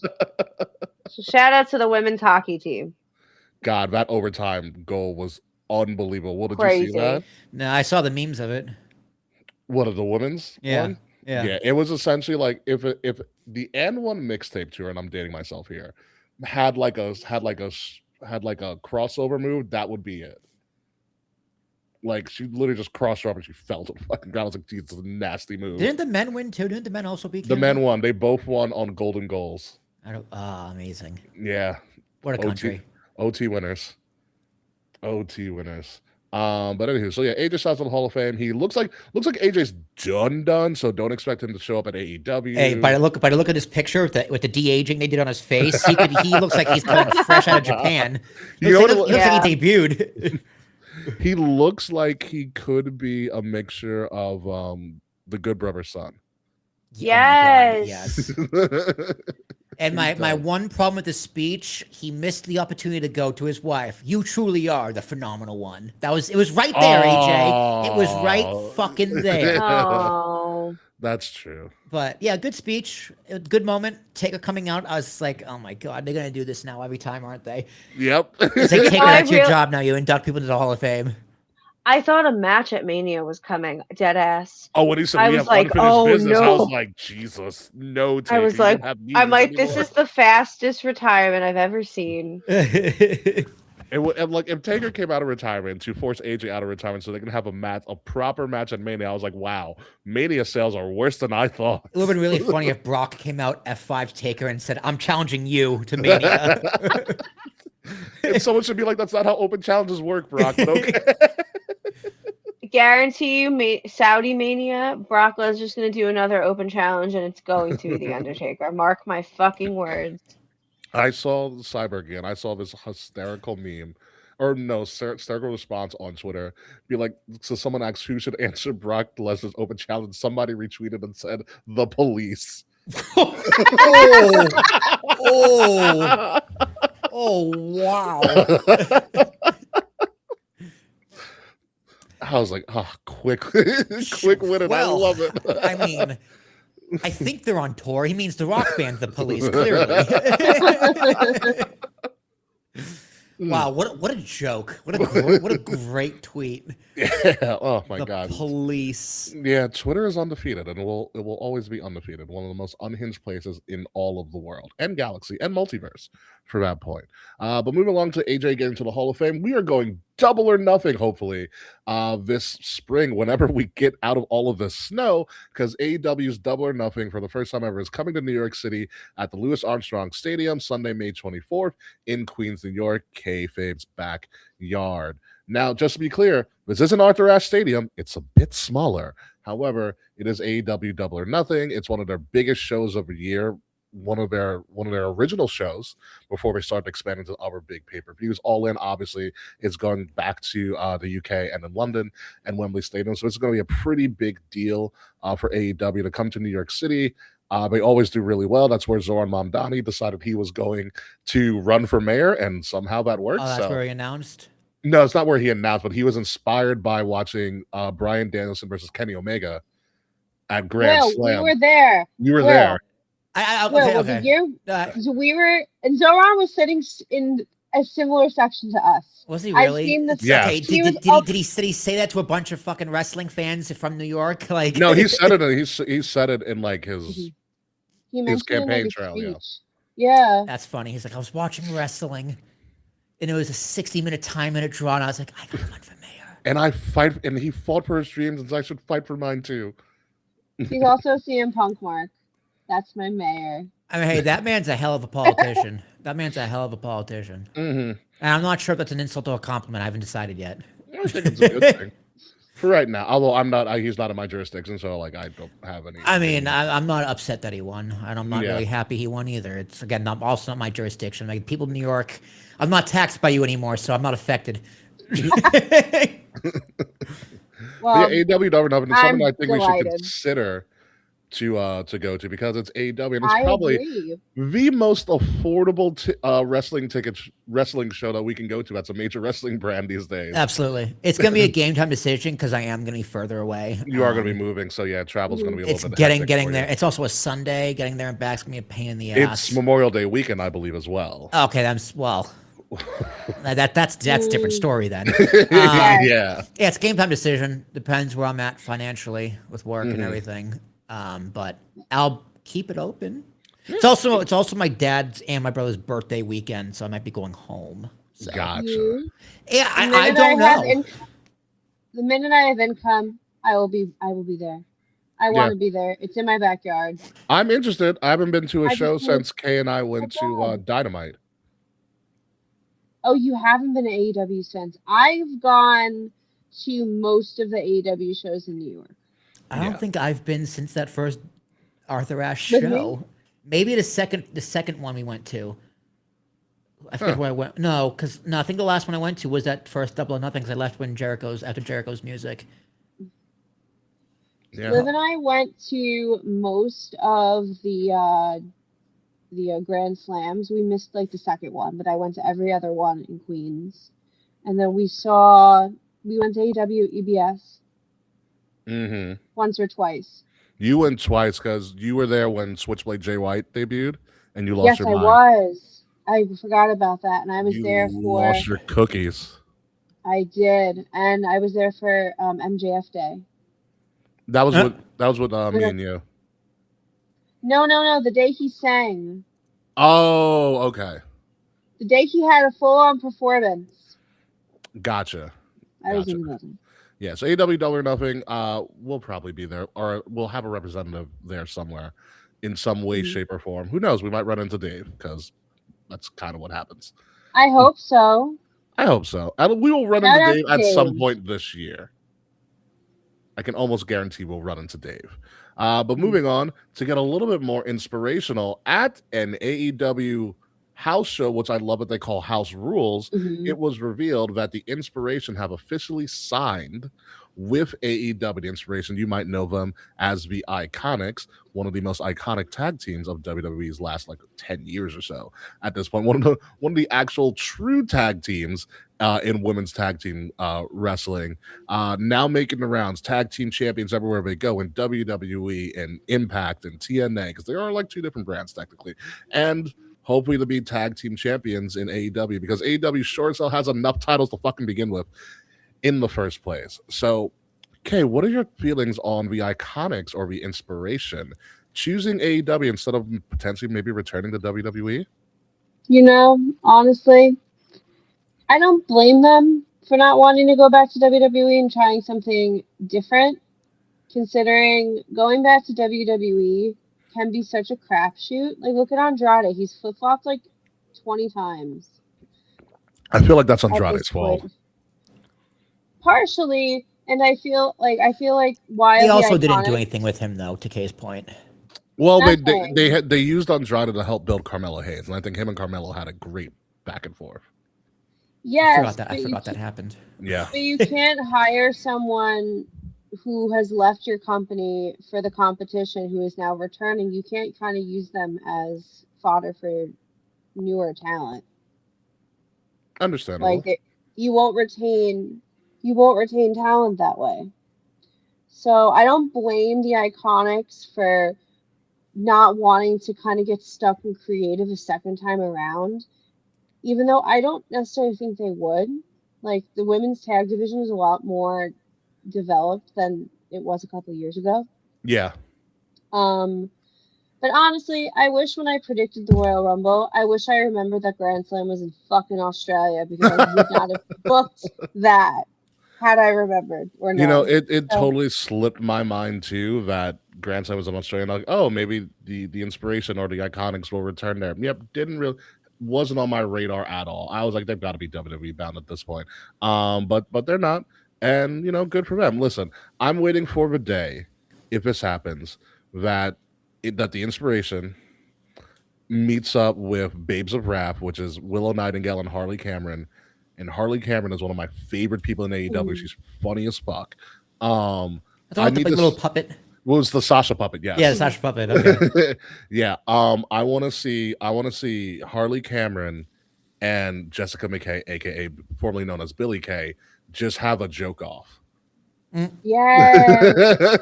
So shout out to the women's hockey team. God, that overtime goal was unbelievable. What did you Crazy. see that? No, I saw the memes of it. What, of the women's Yeah. one? Yeah. Yeah, it was essentially like if the N1 mixtape tour, and I'm dating myself here, had like a crossover move, that would be it. Like she literally just crossed her up and she fell to the fucking ground. I was like, geez, it's a nasty move. Didn't the men win too? Didn't the men also beat The Canada? men won. They both won on golden goals. Amazing. Yeah. What a country. OT winners. OT winners. But anywho, so yeah, AJ Styles in the Hall of Fame. He looks like AJ's done, so don't expect him to show up at AEW. Hey, by the look of this picture with the de-aging they did on his face, he looks like he's coming fresh out of Japan. He looks like he debuted. He looks like he could be a mixture of the Good Brother's son. Yes. Oh my God, yes. And my one problem with the speech, he missed the opportunity to go to his wife. You truly are the phenomenal one. It was right there, AJ. It was right fucking there. Oh. That's true. But yeah, good speech, good moment. Taker coming out, I was just like, oh my God, they're gonna do this now every time, aren't they? Yep. It's like, Taker, I that's your real- job now. You induct people into the Hall of Fame. I thought a match at Mania was coming, dead ass. Oh, when he said I we was have like, unfinished oh business, I was no. like, Jesus, no, I was Taker, you like, don't have I'm knees like, this anymore. is the fastest retirement I've ever seen. And like if Taker came out of retirement to force AJ out of retirement so they can have a proper match at Mania, I was like, wow, Mania sales are worse than I thought. It would have been really funny if Brock came out F5 Taker and said, I'm challenging you to Mania. And someone should be like, that's not how open challenges work, Brock, but okay. Guarantee you, Saudi Mania, Brock Lesnar's going to do another open challenge, and it's going to be The Undertaker. Mark my fucking words. I saw Cyber again. I saw this hysterical meme, or no, hysterical response on Twitter. Be like, so someone asked who should answer Brock Lesnar's open challenge. Somebody retweeted and said, the police. Oh, wow. I was like, oh, quick win, and I love it. I mean, I think they're on tour. He means the Rock band's the police, clearly. Wow, what a joke. What a great tweet. Yeah. Oh my God. Police. Yeah, Twitter is undefeated, and it will always be undefeated. One of the most unhinged places in all of the world, and galaxy, and multiverse, for that point. But moving along to AJ getting to the Hall of Fame, we are going double or nothing, hopefully, this spring, whenever we get out of all of this snow, because AEW's Double or Nothing, for the first time ever, is coming to New York City at the Louis Armstrong Stadium, Sunday, May 24th, in Queens, New York, kayfabe's backyard. Now, just to be clear, this isn't Arthur Ashe Stadium. It's a bit smaller. However, it is AEW Double or Nothing. It's one of their biggest shows of the year, one of their original shows before they started expanding to other big pay-per-views. All In, obviously, is going back to the UK and in London and Wembley Stadium. So it's going to be a pretty big deal for AEW to come to New York City. They always do really well. That's where Zoran Mamdani decided he was going to run for mayor, and somehow that worked. Oh, that's where he announced? No, it's not where he announced, but he was inspired by watching Bryan Danielson versus Kenny Omega at Grand Slam. We were there. You were there. Okay. So we were, and Zoran was sitting in a similar section to us. Was he really? I've seen the Okay. Did he say that to a bunch of fucking wrestling fans from New York? Like, no, he said it. He said it in like his campaign trail. Yeah. That's funny. He's like, I was watching wrestling, and it was a 60-minute time limit draw, and I was like, I gotta run for mayor. And he fought for his dreams, and so I should fight for mine too. He's also CM Punk, Mark. That's my mayor. I mean, hey, that man's a hell of a politician. Mm-hmm. And I'm not sure if that's an insult or a compliment. I haven't decided yet. I think it's a good thing. For right now, although he's not in my jurisdiction, so like I don't have any. I mean, I'm not upset that he won, and I'm not really happy he won either. It's again also not my jurisdiction. Like people in New York, I'm not taxed by you anymore, so I'm not affected. Well, AEW Double or Nothing is something I think we should consider to go to, because it's AEW, and it's probably the most affordable wrestling show that we can go to. That's a major wrestling brand these days. Absolutely. It's going to be a game time decision because I am going to be further away. You are going to be moving, so yeah, travel's going to be a little bit getting there. It's also a Sunday. Getting there and back's going to be a pain in the ass. It's Memorial Day weekend, I believe, as well. Okay, that's a different story then. Yeah, it's game time decision. Depends where I'm at financially with work and everything. But I'll keep it open. It's also my dad's and my brother's birthday weekend, so I might be going home. So. Gotcha. Yeah, I don't know. The minute I have income, I will be there. I want to be there. It's in my backyard. I'm interested. I haven't been to a show since Kay and I went to Dynamite. Oh, you haven't been to AEW since? I've gone to most of the AEW shows in New York. I don't think I've been since that first Arthur Ashe show. Maybe the second one we went to. I forget where I went. No, I think the last one I went to was that first Double or Nothing, because I left after Jericho's music. Yeah. Liv and I went to most of the Grand Slams. We missed like the second one, but I went to every other one in Queens. And then we went to AEW EBS. Mm-hmm. Once or twice. You went twice because you were there when Switchblade Jay White debuted, and you lost your mind. Yes, I was. I forgot about that, and I was there for. Lost your cookies. I did, and I was there for MJF Day. That was with me and you. No. The day he sang. Oh, okay. The day he had a full-on performance. Gotcha. I was in the building. Yeah, so AEW Double or Nothing, we'll probably be there, or we'll have a representative there somewhere, in some way, shape, or form. Who knows? We might run into Dave because that's kind of what happens. I hope so. I hope so. We will run into Dave at some point this year. I can almost guarantee we'll run into Dave. But moving on to get a little bit more inspirational, at an AEW house show, which I love what they call House Rules, it was revealed that the Inspiration have officially signed with AEW. The Inspiration, you might know them as the Iconics, one of the most iconic tag teams of WWE's last 10 years or so. At this point, one of the actual true tag teams in women's tag team wrestling, now making the rounds, tag team champions everywhere they go, in WWE and Impact and TNA, because they are like two different brands technically, and hopefully to be tag team champions in AEW, because AEW sure as hell has enough titles to fucking begin with in the first place. So, Kay, what are your feelings on the Iconics or the Inspiration choosing AEW instead of potentially maybe returning to WWE? Honestly, I don't blame them for not wanting to go back to WWE and trying something different, considering going back to WWE can be such a crapshoot. Look at Andrade. He's flip-flopped 20 times. I feel like that's Andrade's fault. Partially, and I feel like why they also didn't do anything with him, though, to Kay's point. Well, they used Andrade to help build Carmelo Hayes, and I think him and Carmelo had a great back and forth. Yes, I forgot that happened. Yeah. But you can't hire someone who has left your company for the competition who is now returning. You can't kind of use them as fodder for newer talent. Understandable. You won't retain talent that way. So I don't blame the Iconics for not wanting to kind of get stuck in creative a second time around, even though I don't necessarily think they would. The women's tag division is a lot more developed than it was a couple of years ago. Yeah. But honestly, I wish when I predicted the Royal Rumble, I wish I remembered that Grand Slam was in fucking Australia, because I would not have booked that had I remembered or not. It totally slipped my mind too that Grand Slam was in Australia. Maybe the Inspiration or the Iconics will return there. Yep, wasn't on my radar at all. I was like, they've got to be WWE bound at this point. But they're not, and good for them. Listen, I'm waiting for the day, if this happens, that the Inspiration meets up with Babes of Wrath, which is Willow Nightingale and Harley Cameron. And Harley Cameron is one of my favorite people in AEW. She's funny as fuck. I need the little puppet. Well, it's the Sasha puppet, yes. Yeah, the Sasha puppet. Okay. Yeah. I want to see Harley Cameron and Jessica McKay, aka formerly known as Billie Kay, just have a joke off. Yeah.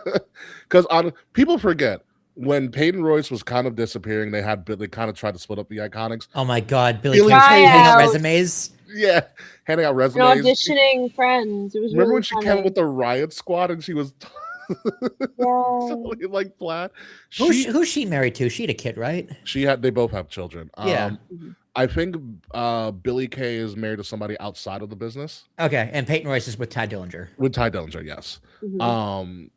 Because people forget, when Peyton Royce was kind of disappearing, they kind of tried to split up the Iconics. Oh my God, Billie Kay handing out resumes. Yeah, handing out resumes. Auditioning friends. It was remember really when she funny. came with the Riot Squad and she was totally flat. Who's she married to? She had a kid, right? They both have children. Yeah. I think Billie Kay is married to somebody outside of the business. Okay, and Peyton Royce is with Ty Dillinger. With Ty Dillinger, yes. Mm-hmm.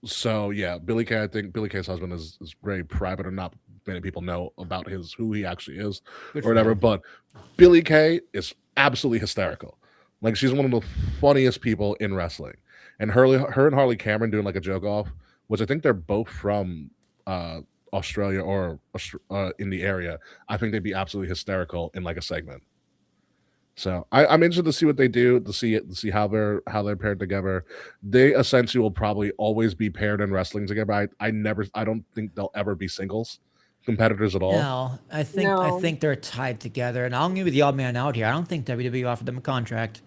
So yeah, Billie Kay. I think Billie Kay's husband is very private, or not many people know about who he actually is, or whatever. But Billie Kay is absolutely hysterical. She's one of the funniest people in wrestling. And her and Harley Cameron doing a joke off, which I think they're both from Australia or in the area. I think they'd be absolutely hysterical in a segment. So I'm interested to see what they do, to see how they're paired together. They essentially will probably always be paired in wrestling together. I don't think they'll ever be singles competitors at all. No, I think they're tied together. And I'll give you the odd man out here. I don't think WWE offered them a contract.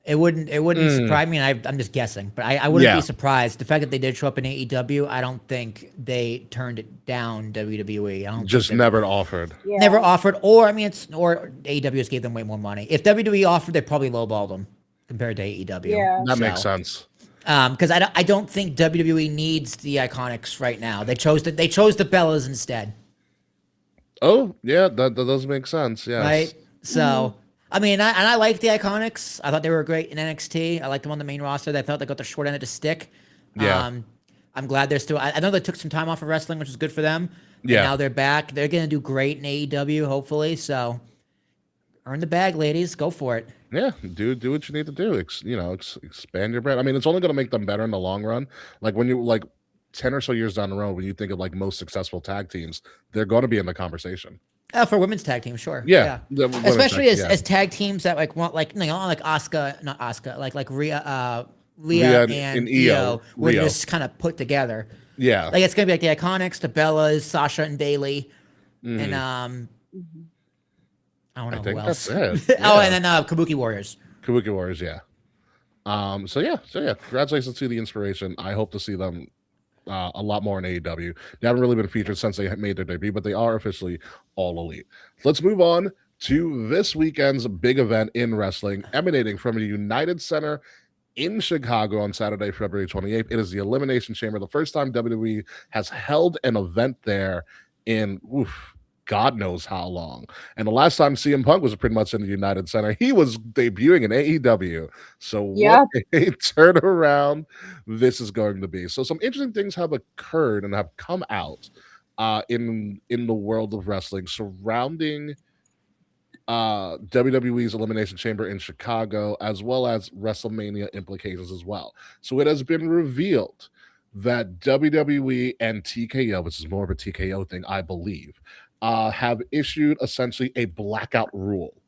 It wouldn't surprise me, and I'm just guessing, but I wouldn't be surprised. The fact that they did show up in AEW, I don't think they turned it down. WWE, I don't just never offered. Yeah. Never offered, or I mean, or AEW just gave them way more money. If WWE offered, they probably lowballed them compared to AEW. Yeah. That makes sense. Because I don't think WWE needs the Iconics right now. They chose the Bellas instead. Oh yeah, that does make sense. Yeah. Right. So. I mean, I like the Iconics. I thought they were great in NXT. I liked them on the main roster. I felt they got the short end of the stick. Yeah. I'm glad they're still. I know they took some time off of wrestling, which is good for them. Yeah. And now they're back. They're gonna do great in AEW, hopefully. So, earn the bag, ladies. Go for it. Yeah, do what you need to do. Expand your brand. I mean, it's only gonna make them better in the long run. Like when you 10 or so years down the road, when you think of like most successful tag teams, they're going to be in the conversation. For women's tag team, sure. Yeah. Especially as tag teams that want like Asuka, not Asuka, like Rhea and Io, where they're just kind of put together. Yeah. Like it's gonna be like the Iconics, the Bellas, Sasha and Bailey, and I don't know who else. That's it. Oh, and then Kabuki Warriors. Kabuki Warriors, yeah. So yeah. Congratulations to the Inspiration. I hope to see them a lot more in AEW. They haven't really been featured since they made their debut, but they are officially All Elite. Let's move on to this weekend's big event in wrestling, emanating from the United Center in Chicago on Saturday, February 28th. It is the Elimination Chamber, the first time WWE has held an event there in God knows how long. And the last time CM Punk was pretty much in the United Center, he was debuting in AEW. So what a turnaround this is going to be. So some interesting things have occurred and have come out in the world of wrestling surrounding WWE's Elimination Chamber in Chicago, as well as WrestleMania implications as well. So it has been revealed that WWE and TKO, which is more of a TKO thing, I believe, have issued essentially a blackout rule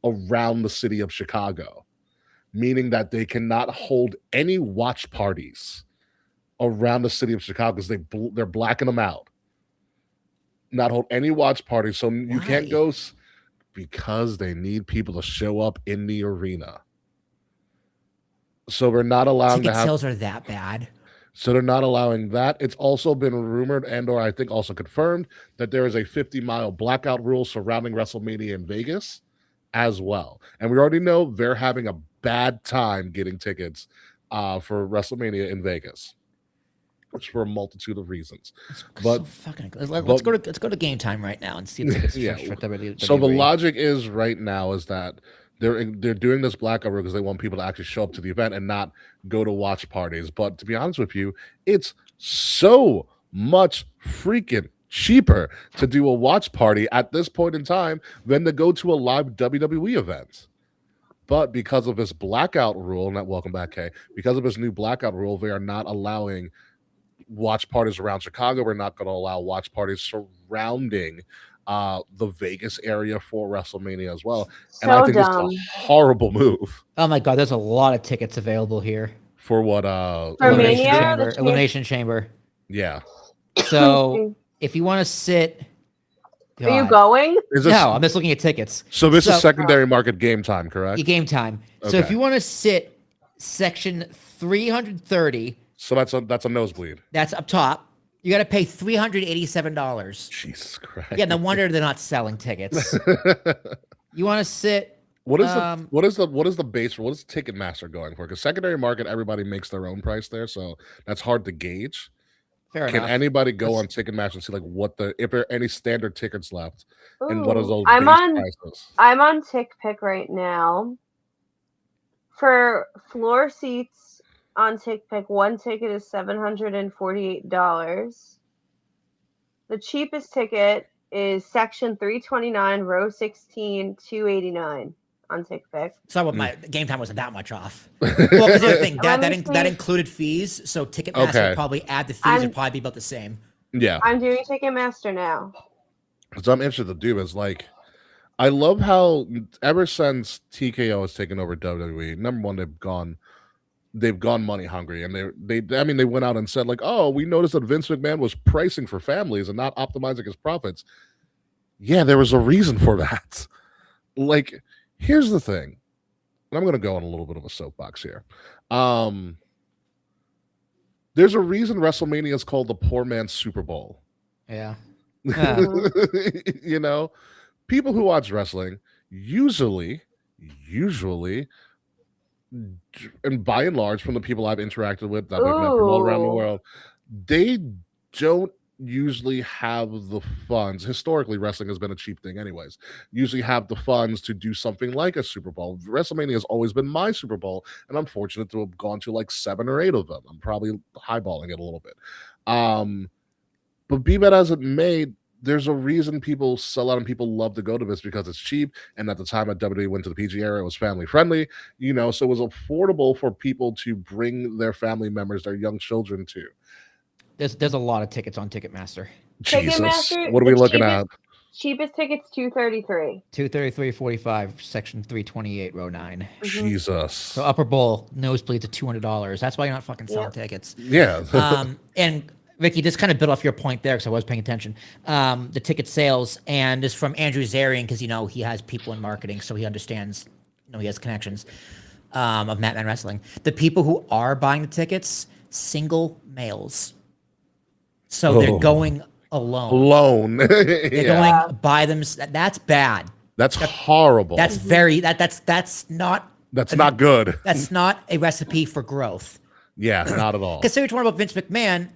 around the city of Chicago, meaning that they cannot hold any watch parties around the city of Chicago because they're blacking them out. Not hold any watch parties, so you can't go because they need people to show up in the arena. So we're not allowing ticket sales are that bad. So they're not allowing that. It's also been rumored or I think also confirmed that there is a 50-mile blackout rule surrounding WrestleMania in Vegas as well. And we already know they're having a bad time getting tickets for WrestleMania in Vegas. Which for a multitude of reasons. But let's go to Game Time right now and see if tickets for WWE. So the logic is right now is that they're doing this blackout rule because they want people to actually show up to the event and not go to watch parties. But to be honest with you, it's so much freaking cheaper to do a watch party at this point in time than to go to a live WWE event. But because of this blackout rule, welcome back, Kay. Because of this new blackout rule, they are not allowing watch parties around Chicago. We're not going to allow watch parties surrounding the Vegas area for WrestleMania as well. And I think dumb. It's a horrible move. Oh my God, there's a lot of tickets available here. For what? Elimination Chamber. Yeah. So if you want to sit... God. Are you going? No, I'm just looking at tickets. So this is secondary market Game Time, correct? Game Time. Okay. So if you want to sit section 330... So that's a nosebleed. That's up top. You got to pay $387. Jesus Christ! Yeah, no wonder they're not selling tickets. You want to sit? What is the base? What is Ticketmaster going for? Because secondary market, everybody makes their own price there, so that's hard to gauge. Fair Can enough. anybody go on Ticketmaster and see if there are any standard tickets left? Ooh, and what is those prices? I'm on TickPick right now. For floor seats on TickPick, one ticket is $748. The cheapest ticket is section 329, row 16, $289 on TickPick. So what my Game Time wasn't that much off. Well, because the other thing that included fees, so Ticketmaster would probably add the fees and probably be about the same. Yeah, I'm doing Ticketmaster now. So I'm interested to do is I love how ever since TKO has taken over WWE, number one, they've gone money hungry, and they went out and said oh, we noticed that Vince McMahon was pricing for families and not optimizing his profits. Yeah, there was a reason for that. Here's the thing. and I'm going to go on a little bit of a soapbox here. There's a reason WrestleMania is called the poor man's Super Bowl. Yeah. You know, people who watch wrestling usually, and by and large, from the people I've interacted with that we've met from all around the world, they don't usually have the funds. Historically, wrestling has been a cheap thing anyways. Usually have the funds to do something like a Super Bowl. WrestleMania has always been my Super Bowl, and I'm fortunate to have gone to like 7 or 8 of them. I'm probably highballing it a little bit. But be that as it may, there's a reason people sell out and people love to go to this because it's cheap. And at the time that WWE went to the PG era, it was family friendly, so it was affordable for people to bring their family members, their young children to. There's a lot of tickets on Ticketmaster. Jesus, what are we looking at? Cheapest tickets, $233. $233.45, section 328, row 9. Jesus. So upper bowl, nosebleeds at $200. That's why you're not fucking selling tickets. Yeah. And Ricky, just kind of build off your point there because I was paying attention. The ticket sales, and is from Andrew Zarian because he has people in marketing, so he understands. He has connections of Madman Wrestling. The people who are buying the tickets, single males. So they're going alone. They're going by them. That's bad. That's horrible. That's that's not. That's not good. That's not a recipe for growth. Yeah, not at all. Because say what you want about Vince McMahon,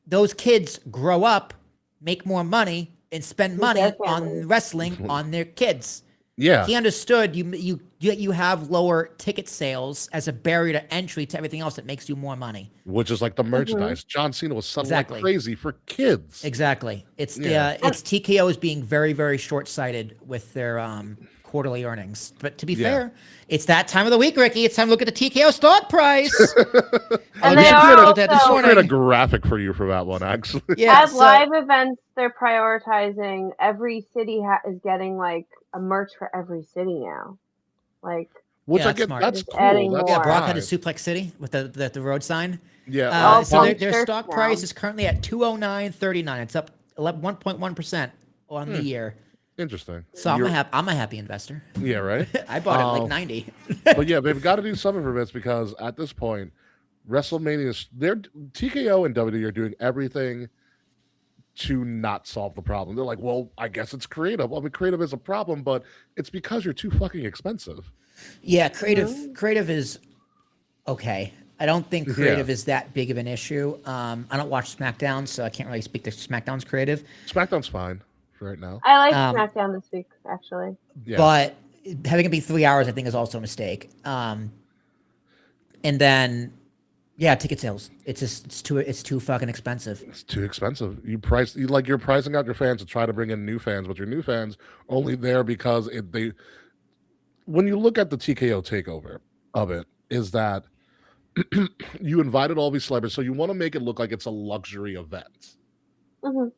those kids grow up, make more money, and spend money on wrestling on their kids. Yeah, he understood you have lower ticket sales as a barrier to entry to everything else that makes you more money. Which is like the merchandise. John Cena was selling like crazy for kids. Exactly. It's it's TKO is being very, very short-sighted with their quarterly earnings. But to be fair, it's that time of the week, Ricky. It's time to look at the TKO stock price. And they are also create a graphic for you for that one, actually. Yeah, at live events, they're prioritizing. Every city is getting like a merch for every city now. Like, which I get, that's cool. Brock had a Suplex City with the road sign. Yeah. So their stock price is currently at $209.39. It's up 1.1% on the year. Interesting. So I'm a happy investor. Yeah, right. I bought it like 90. But yeah, they've got to do something for this because at this point, WrestleMania, TKO and WWE are doing everything to not solve the problem. They're like, well, I guess it's creative. Well, I mean, creative is a problem, but it's because you're too fucking expensive. Yeah, creative is okay. I don't think creative is that big of an issue. I don't watch SmackDown, so I can't really speak to SmackDown's creative. SmackDown's fine right now. I like SmackDown this week, actually. Yeah. But having it be 3 hours, I think, is also a mistake. And then, ticket sales. It's too fucking expensive. It's too expensive. You're pricing out your fans to try to bring in new fans, but your new fans are only there because when you look at the TKO takeover of it, is that you invited all these celebrities, so you want to make it look like it's a luxury event. Mm-hmm.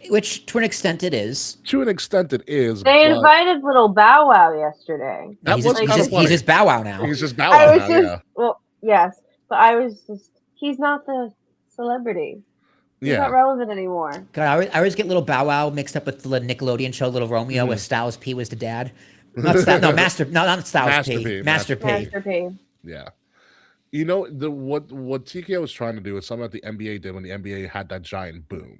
Which to an extent it is. To an extent it is. They invited little Bow Wow yesterday. He's just Bow Wow now. He's just Bow Wow now, yeah. Well, yes, but I was just, he's not the celebrity. He's not relevant anymore. God, I always get little Bow Wow mixed up with the Nickelodeon show Little Romeo, where Styles P was the dad. Not Styles P. Master P. Yeah. You know, what TKO was trying to do is something that the NBA did when the NBA had that giant boom.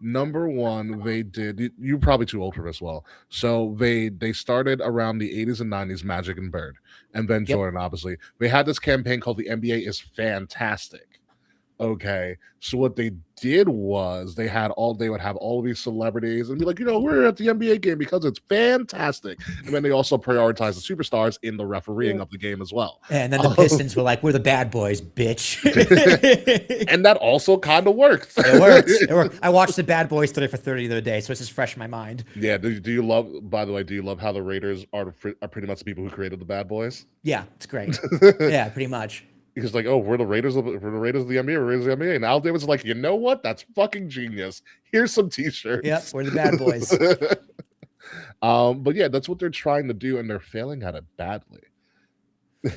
Number one, they did. You're probably too old for this. Well, so they started around the 80s and 90s, Magic and Bird, and then Jordan. Obviously, they had this campaign called "The NBA is Fantastic." Okay, so what they did was they would have all of these celebrities and be like, we're at the NBA game because it's fantastic. And then they also prioritize the superstars in the refereeing of the game as well. And then the Pistons were like, we're the bad boys, bitch. And that also kind of worked. It worked. I watched the Bad Boys 30 for 30 the other day, so it's just fresh in my mind. Yeah. Do you love how the Raiders are pretty much the people who created the Bad Boys? Yeah, it's great. Yeah, pretty much. Because we're the Raiders of the NBA, we're Raiders of the NBA. And Al Davis is like, you know what? That's fucking genius. Here's some t-shirts. Yep, we're the Bad Boys. But yeah, that's what they're trying to do, and they're failing at it badly.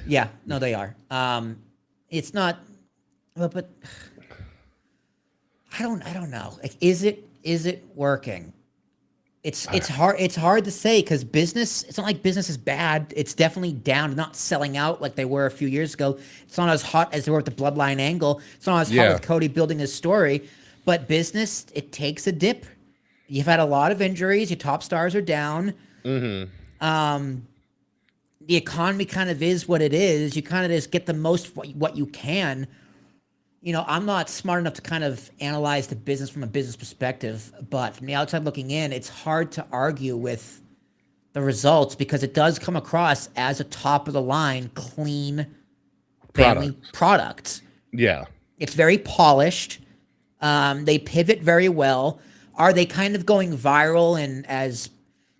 Yeah, no, they are. It's not, but I don't know. Like, is it working? It's hard. It's hard to say because business. It's not like business is bad. It's definitely down. They're not selling out like they were a few years ago. It's not as hot as they were with the Bloodline angle. It's not as hot with Cody building his story. But business, it takes a dip. You've had a lot of injuries. Your top stars are down. The economy kind of is what it is. You kind of just get the most what you can. You know, I'm not smart enough to kind of analyze the business from a business perspective, but from the outside looking in, it's hard to argue with the results because it does come across as a top of the line, clean family product. Yeah. It's very polished. They pivot very well. Are they kind of going viral and as,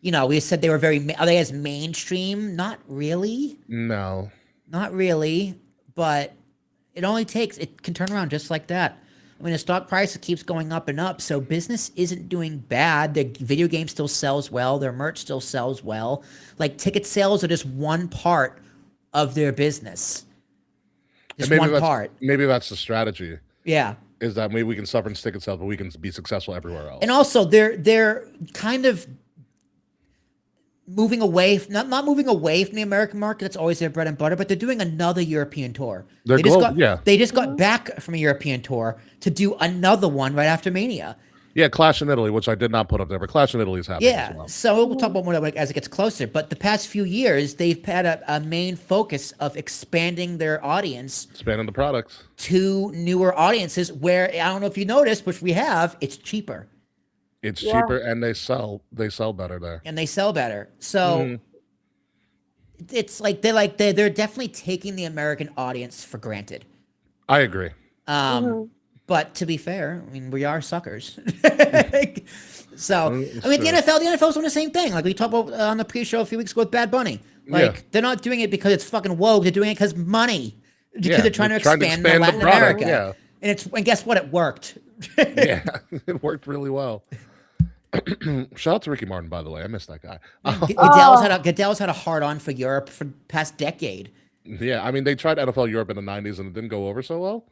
you know, we said they were are they as mainstream? Not really. No. Not really, but it can turn around just like that. I mean, the stock price keeps going up and up, so business isn't doing bad. The video game still sells well. Their merch still sells well. Like, ticket sales are just one part of their business. Just one part. Maybe that's the strategy. Yeah. Is that maybe we can suffer in ticket sales, but we can be successful everywhere else. And also, they're kind of moving away, not moving away from the American market. That's always their bread and butter, but they're doing another European tour. They just got back from a European tour to do another one right after Mania. Yeah, Clash in Italy, which I did not put up there, but Clash in Italy is happening as well. So we'll talk about more as it gets closer. But the past few years, they've had a main focus of expanding their audience. Expanding the products. To newer audiences where, I don't know if you noticed, which we have, it's cheaper. It's cheaper and they sell better there. And they sell better. So it's like they're definitely taking the American audience for granted. I agree. But to be fair, I mean, we are suckers. So, I mean, the NFL's doing the same thing. Like we talked about on the pre-show a few weeks ago with Bad Bunny. Like, they're not doing it because it's fucking woke. They're doing it because money. Because they're trying to expand Latin America. Yeah. And guess what? It worked. Yeah, it worked really well. Shout out to Ricky Martin, by the way. I missed that guy. Goodell's had a hard on for Europe for the past decade. Yeah, I mean, they tried NFL Europe in the 90s and it didn't go over so well.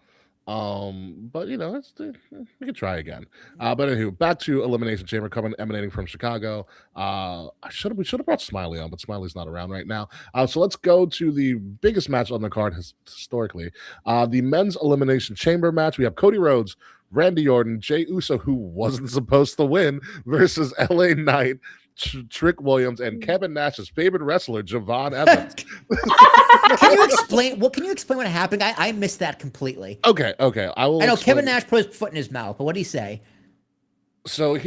But you know, we could try again. But anywho, back to Elimination Chamber emanating from Chicago. We should have brought Smiley on, but Smiley's not around right now. So let's go to the biggest match on the card historically. The men's Elimination Chamber match. We have Cody Rhodes, Randy Orton, Jey Uso, who wasn't supposed to win, versus LA Knight, Trick Williams, and Kevin Nash's favorite wrestler, Javon Evans. Can you explain what happened? I missed that completely. Okay. I know Kevin Nash put his foot in his mouth, but what did he say? So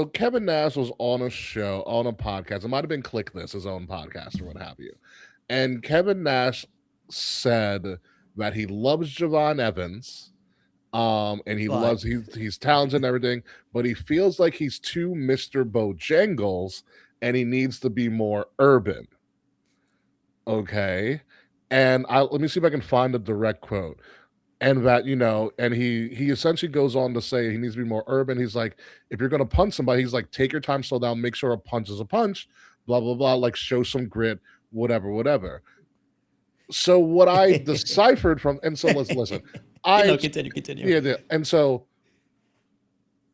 Kevin Nash was on a podcast. It might have been Click This, his own podcast or what have you. And Kevin Nash said that he loves Javon Evans. And he's talented and everything, but he feels like he's too Mr. Bojangles and he needs to be more urban. Okay. And let me see if I can find a direct quote. And that, you know, and he essentially goes on to say he needs to be more urban. He's like, if you're going to punch somebody, he's like, take your time, slow down, make sure a punch is a punch, blah, blah, blah, like show some grit, whatever. So what I deciphered from, and so let's listen. Continue. Yeah. And so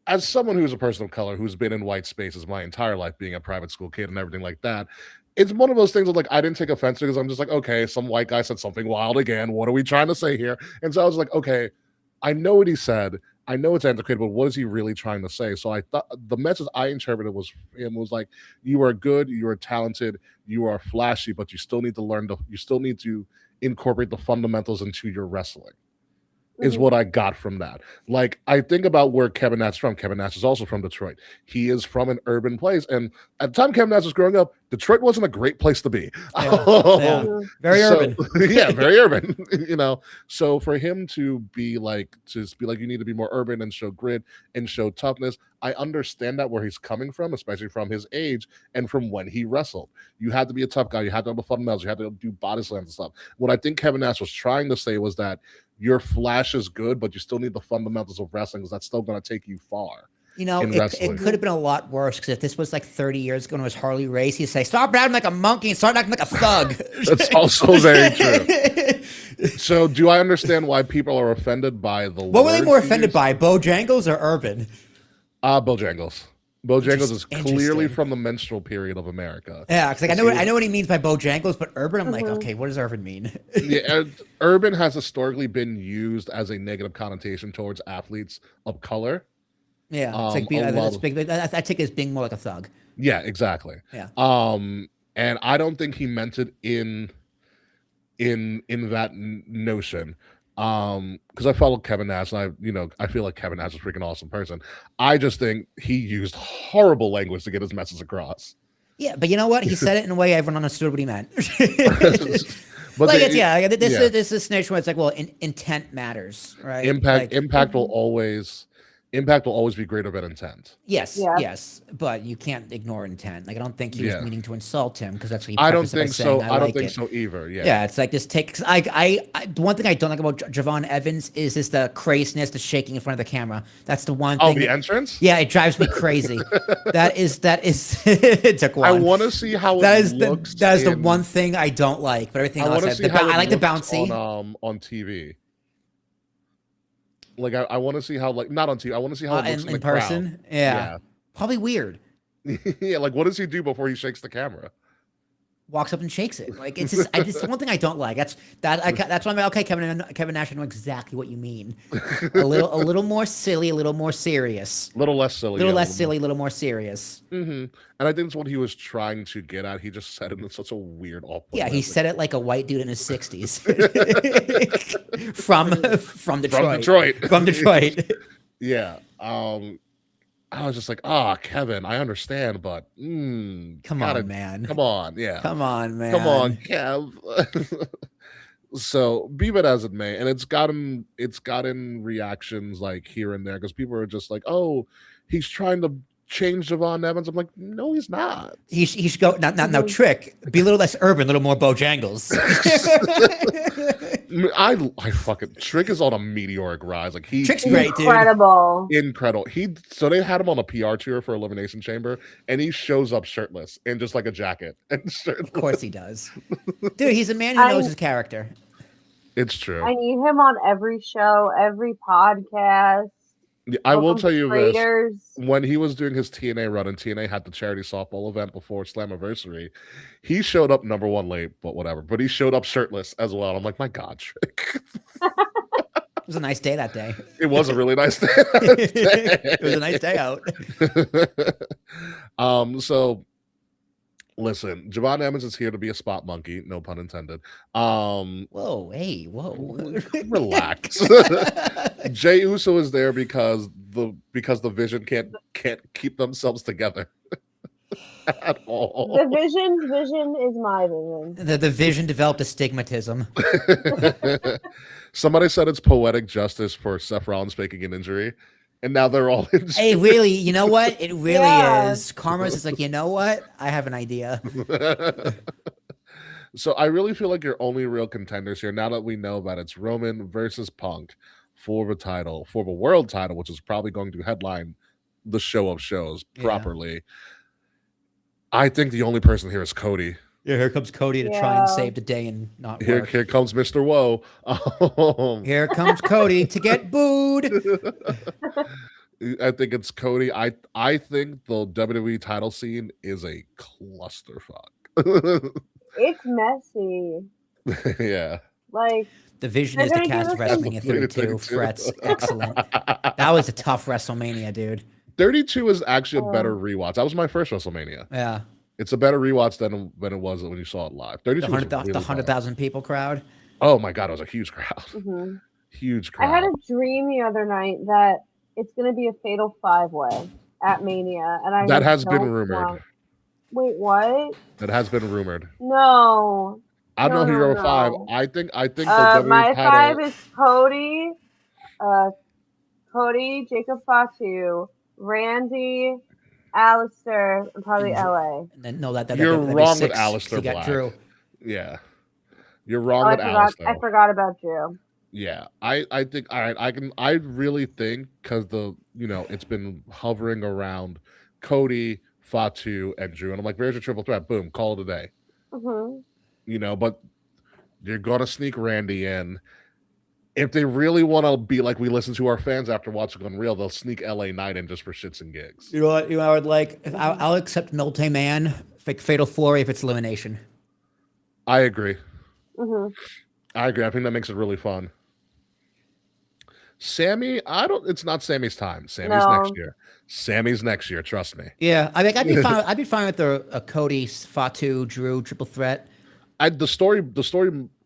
as someone who's a person of color, who's been in white spaces my entire life, being a private school kid and everything like that, it's one of those things that, like, I didn't take offense to because I'm just like, okay, some white guy said something wild again. What are we trying to say here? And so I was like, okay, I know what he said. I know it's antiquated, but what is he really trying to say? So I thought the message I interpreted was like, you are good, you are talented, you are flashy, but you still need to incorporate the fundamentals into your wrestling. Is what I got from that. Like, I think about where Kevin Nash is from. Kevin Nash is also from Detroit. He is from an urban place. And at the time Kevin Nash was growing up, Detroit wasn't a great place to be. Very urban. Yeah, very urban. You know, so for him to be like, you need to be more urban and show grit and show toughness, I understand that where he's coming from, especially from his age and from when he wrestled. You had to be a tough guy. You had to have the fundamentals. You had to do body slams and stuff. What I think Kevin Nash was trying to say was that your flash is good, but you still need the fundamentals of wrestling because that's still going to take you far. You know, it could have been a lot worse because if this was like 30 years ago and it was Harley Race, he'd say, stop acting like a monkey and start acting like a thug. That's also very true. So do I understand why people are offended by the What were they more offended by, Bojangles or urban? Bojangles. Bojangles is clearly from the menstrual period of America. Yeah, because like, I know what he means by Bojangles, but urban, I'm like, okay, what does urban mean? Yeah, urban has historically been used as a negative connotation towards athletes of color. Yeah, it's like I take it as being more like a thug. Yeah, exactly. Yeah. And I don't think he meant it in that notion. Because I follow Kevin Nash, and I feel like Kevin Nash is a freaking awesome person. I just think he used horrible language to get his message across. Yeah, but you know what? He said it in a way everyone understood what he meant. But like this is nation where it's like, well, intent matters, right? Impact will always be greater than intent. Yes, but you can't ignore intent. Like I don't think he was meaning to insult him because that's what he. I don't think so. I don't think so either. Yeah, it's like this take. I the one thing I don't like about Javon Evans is just the craziness, the shaking in front of the camera. That's the one thing. Oh, the entrance. Yeah, it drives me crazy. that is. It took one. I want to see how that is the one thing I don't like. But everything else, I like the bouncy on TV. Like I want to see how not on TV. I want to see how it looks in person. Crowd. Yeah, probably weird. Yeah, like what does he do before he shakes the camera? Walks up and shakes it. Like it's just one thing I don't like. That's why I'm like, okay, Kevin Nash, I know exactly what you mean. a little more silly, a little more serious. A little less silly. A little more serious. Mm-hmm. And I think it's what he was trying to get at. He just said it in such a weird off. Yeah, he said it like a white dude in his 60s. from Detroit. From Detroit. Yeah. I was just like, Kevin, I understand, but come on, man. Come on, yeah. Come on, man. Come on, Kev. So be that as it may, and it's gotten reactions like here and there because people are just like, oh, he's trying to change Javon Evans. I'm like, no, he's not. He should go now. Trick, be a little less urban, a little more Bojangles. I fucking Trick is on a meteoric rise. Like Trick's great, incredible. So they had him on a PR tour for Elimination Chamber, and he shows up shirtless in just like a jacket and shirtless. Of course he does, dude. He's a man who knows his character. It's true. I need him on every show, every podcast. I will tell you this: when he was doing his TNA run and TNA had the charity softball event before Slammiversary, he showed up number one late, but whatever. But he showed up shirtless as well. I'm like, my God, Trick. It was a nice day that day. It was a really nice day. It was a nice day out. So listen, Javon Evans is here to be a spot monkey, no pun intended. Whoa. Relax. Jey Uso is there because the Vision can't keep themselves together at all. The vision is my vision. The Vision developed astigmatism. Somebody said it's poetic justice for Seth Rollins faking an injury. And now they're all injured. Hey, really, you know what? It really is. Karma's is like, you know what? I have an idea. So I really feel like your only real contenders here, now that we know that it's Roman versus Punk for the world title, which is probably going to headline the show of shows properly. I think the only person here is Cody. Yeah, here comes Cody to try and save the day and not work. Here comes Mr. Woe. Here comes Cody to get booed. I think it's Cody. I think the WWE title scene is a clusterfuck. It's messy. Yeah. Like the Vision is the cast of WrestleMania 32. Frets, excellent. That was a tough WrestleMania, dude. 32 is actually a better rewatch. That was my first WrestleMania. Yeah. It's a better rewatch than it was when you saw it live. 32 the 100,000 people crowd. Oh my God, it was a huge crowd. Mm-hmm. Huge crowd. I had a dream the other night that it's going to be a fatal 5-way at Mania, and that has been rumored. Wait, what? That has been rumored. No. I don't know who your 5. I think the my 5 is Cody, Jacob Fatu, Randy, Alistair, and probably LA. You're wrong with Alistair Black. Drew. Yeah. You're wrong with Alistair. I forgot about Drew. Yeah. I think I really think because it's been hovering around Cody, Fatu, and Drew. And I'm like, there's your triple threat. Boom, call it a day. Mm-hmm. But you're gonna sneak Randy in. If they really want to be like we listen to our fans after watching Unreal, they'll sneak LA Knight in just for shits and gigs. You know what? I would like. I'll accept multi-man, Fatal Fury if it's elimination. I agree. Mm-hmm. I agree. I think that makes it really fun. Sammy, it's not Sammy's time. Sammy's next year. Sammy's next year. Trust me. Yeah, I mean, I'd be fine with a Cody, Fatu, Drew triple threat. The story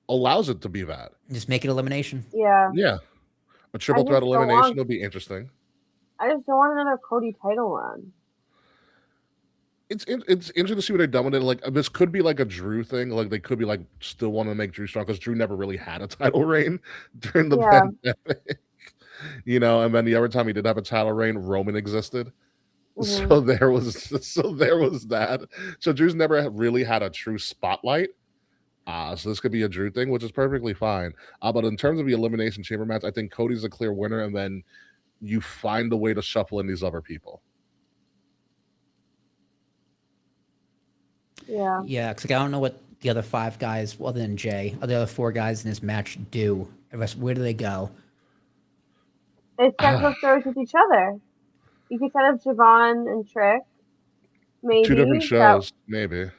allows it to be that. Just make it elimination. Yeah. Yeah. A triple threat elimination will be interesting. I just don't want another Cody title run. It's interesting to see what they've done with it. Like this could be like a Drew thing. Like they could be like still want to make Drew strong because Drew never really had a title reign during the pandemic. You know, and then the other time he did have a title reign, Roman existed. Mm-hmm. So there was that. So Drew's never really had a true spotlight. So this could be a Drew thing, which is perfectly fine. But in terms of the Elimination Chamber match, I think Cody's a clear winner, and then you find a way to shuffle in these other people. Yeah. Yeah, because I don't know what the other 5 guys, other than Jay, the other 4 guys in this match do. Where do they go? They set up stories with each other. You could set up Javon and Trick. Maybe 2 different shows, maybe.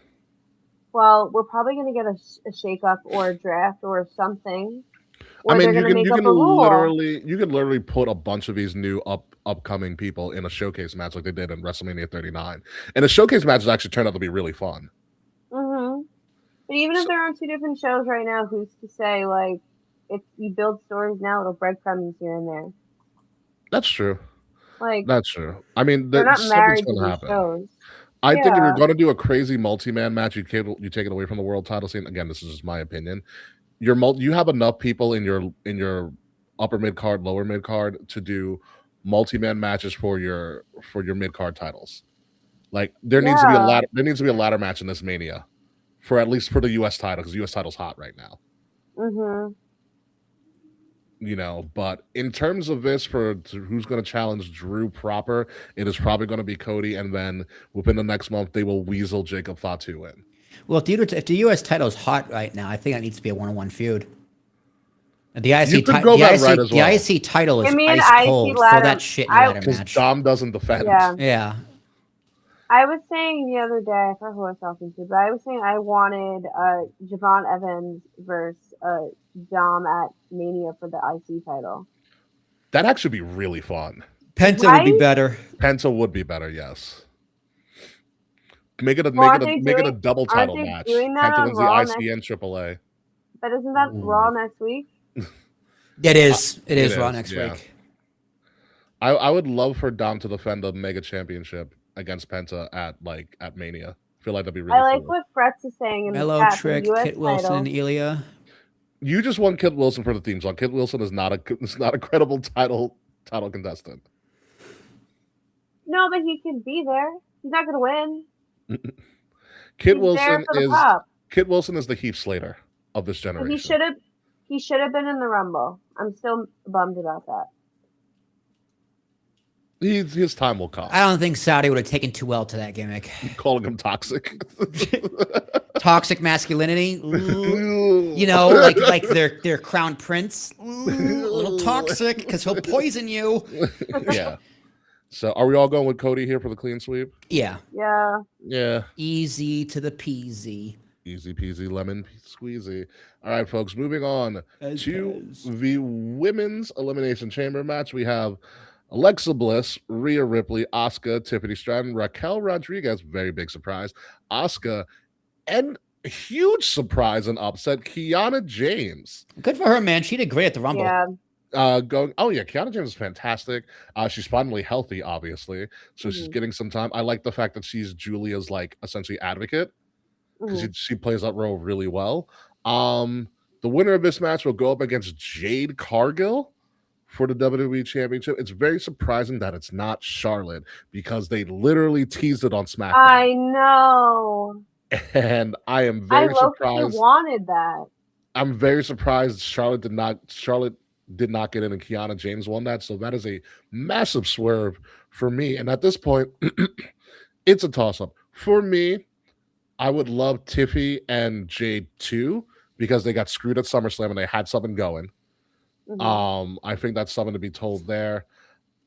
Well, we're probably going to get a shake-up or a draft or something. I mean, you can literally put a bunch of these new upcoming people in a showcase match like they did in WrestleMania 39, and the showcase matches actually turned out to be really fun. Mm-hmm. But even if they're on 2 different shows right now, who's to say? Like, if you build stories now, little breadcrumbs here and there. That's true. Like, that's true. I mean, they're not married to these shows. I think if you're going to do a crazy multi-man match, you take it away from the world title scene. Again, this is just my opinion. You have enough people in your upper mid card, lower mid card to do multi-man matches for your mid card titles. Like there needs to be a ladder match in this Mania, at least for the U.S. title, because the U.S. title's hot right now. Mm-hmm. You know, but in terms of this, for who's going to challenge Drew proper, it is probably going to be Cody, and then within the next month they will weasel Jacob Fatu in. Well, if the U.S. title is hot right now, I think that needs to be a 1-on-1 feud. The IC title is ice cold. Throw that shit in a ladder match. Dom doesn't defend. Yeah. I was saying the other day, I forgot who I was talking to, but I was saying I wanted Javon Evans versus Dom at Mania for the IC title. That'd actually be really fun. Penta would be better. Penta would be better, yes. Make it a double title match. Penta wins the IC and AAA. But isn't that Raw next week? It is. It is Raw next week. I would love for Dom to defend a Mega Championship against Penta at Mania. I feel like that'd be really cool. I like what Fretz is saying in Mellow the chat. Trick, Kit Wilson, and Ilya. You just want Kit Wilson for the theme song. Kit Wilson is not a credible title contestant. No, but he could be there. He's not going to win. Kit Wilson is the Heath Slater of this generation. He should have been in the Rumble. I'm still bummed about that. His time will come. I don't think Saudi would have taken too well to that gimmick. Calling him toxic. Toxic masculinity. Ooh. You know, like their crown prince. Ooh, a little toxic because he'll poison you. Yeah. So are we all going with Cody here for the clean sweep? Yeah. Yeah. Yeah. Easy to the peasy. Easy peasy lemon squeezy. All right, folks, moving on to the women's elimination chamber match. We have Alexa Bliss, Rhea Ripley, Asuka, Tiffany Stratton, Raquel Rodriguez, very big surprise, Asuka, and huge surprise and upset, Kiana James. Good for her, man. She did great at the Rumble. Yeah. Kiana James is fantastic. She's finally healthy, obviously, so she's getting some time. I like the fact that she's Julia's essentially advocate because she plays that role really well. The winner of this match will go up against Jade Cargill for the WWE Championship. It's very surprising that it's not Charlotte because they literally teased it on SmackDown. I know. And I am very surprised. I wanted that. I'm very surprised Charlotte did not get in and Kiana James won that. So that is a massive swerve for me. And at this point, it's a toss-up. For me, I would love Tiffy and Jade too because they got screwed at SummerSlam and they had something going. I think that's something to be told there.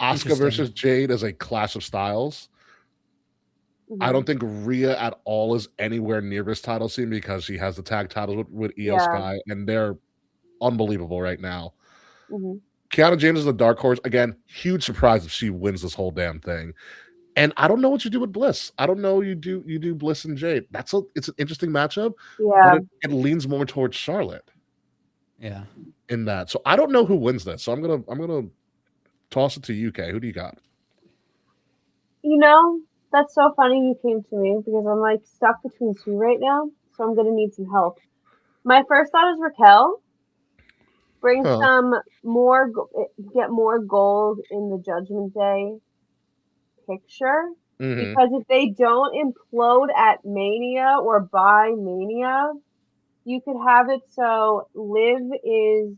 Asuka versus Jade is a clash of styles. I don't think Rhea at all is anywhere near this title scene because she has the tag titles with Io Sky, and they're unbelievable right now. Kiana James is the dark horse. Again, huge surprise if she wins this whole damn thing. And I don't know what you do with Bliss. I don't know you do Bliss and Jade. It's an interesting matchup, but it leans more towards Charlotte. Yeah. In that. So I don't know who wins this. So I'm gonna toss it to you, Kay. Who do you got? You know, that's so funny you came to me because I'm like stuck between two right now, so I'm gonna need some help. My first thought is Raquel. Bring some more, get more gold in the Judgment Day picture. Because if they don't implode at Mania or by Mania, you could have it so Liv is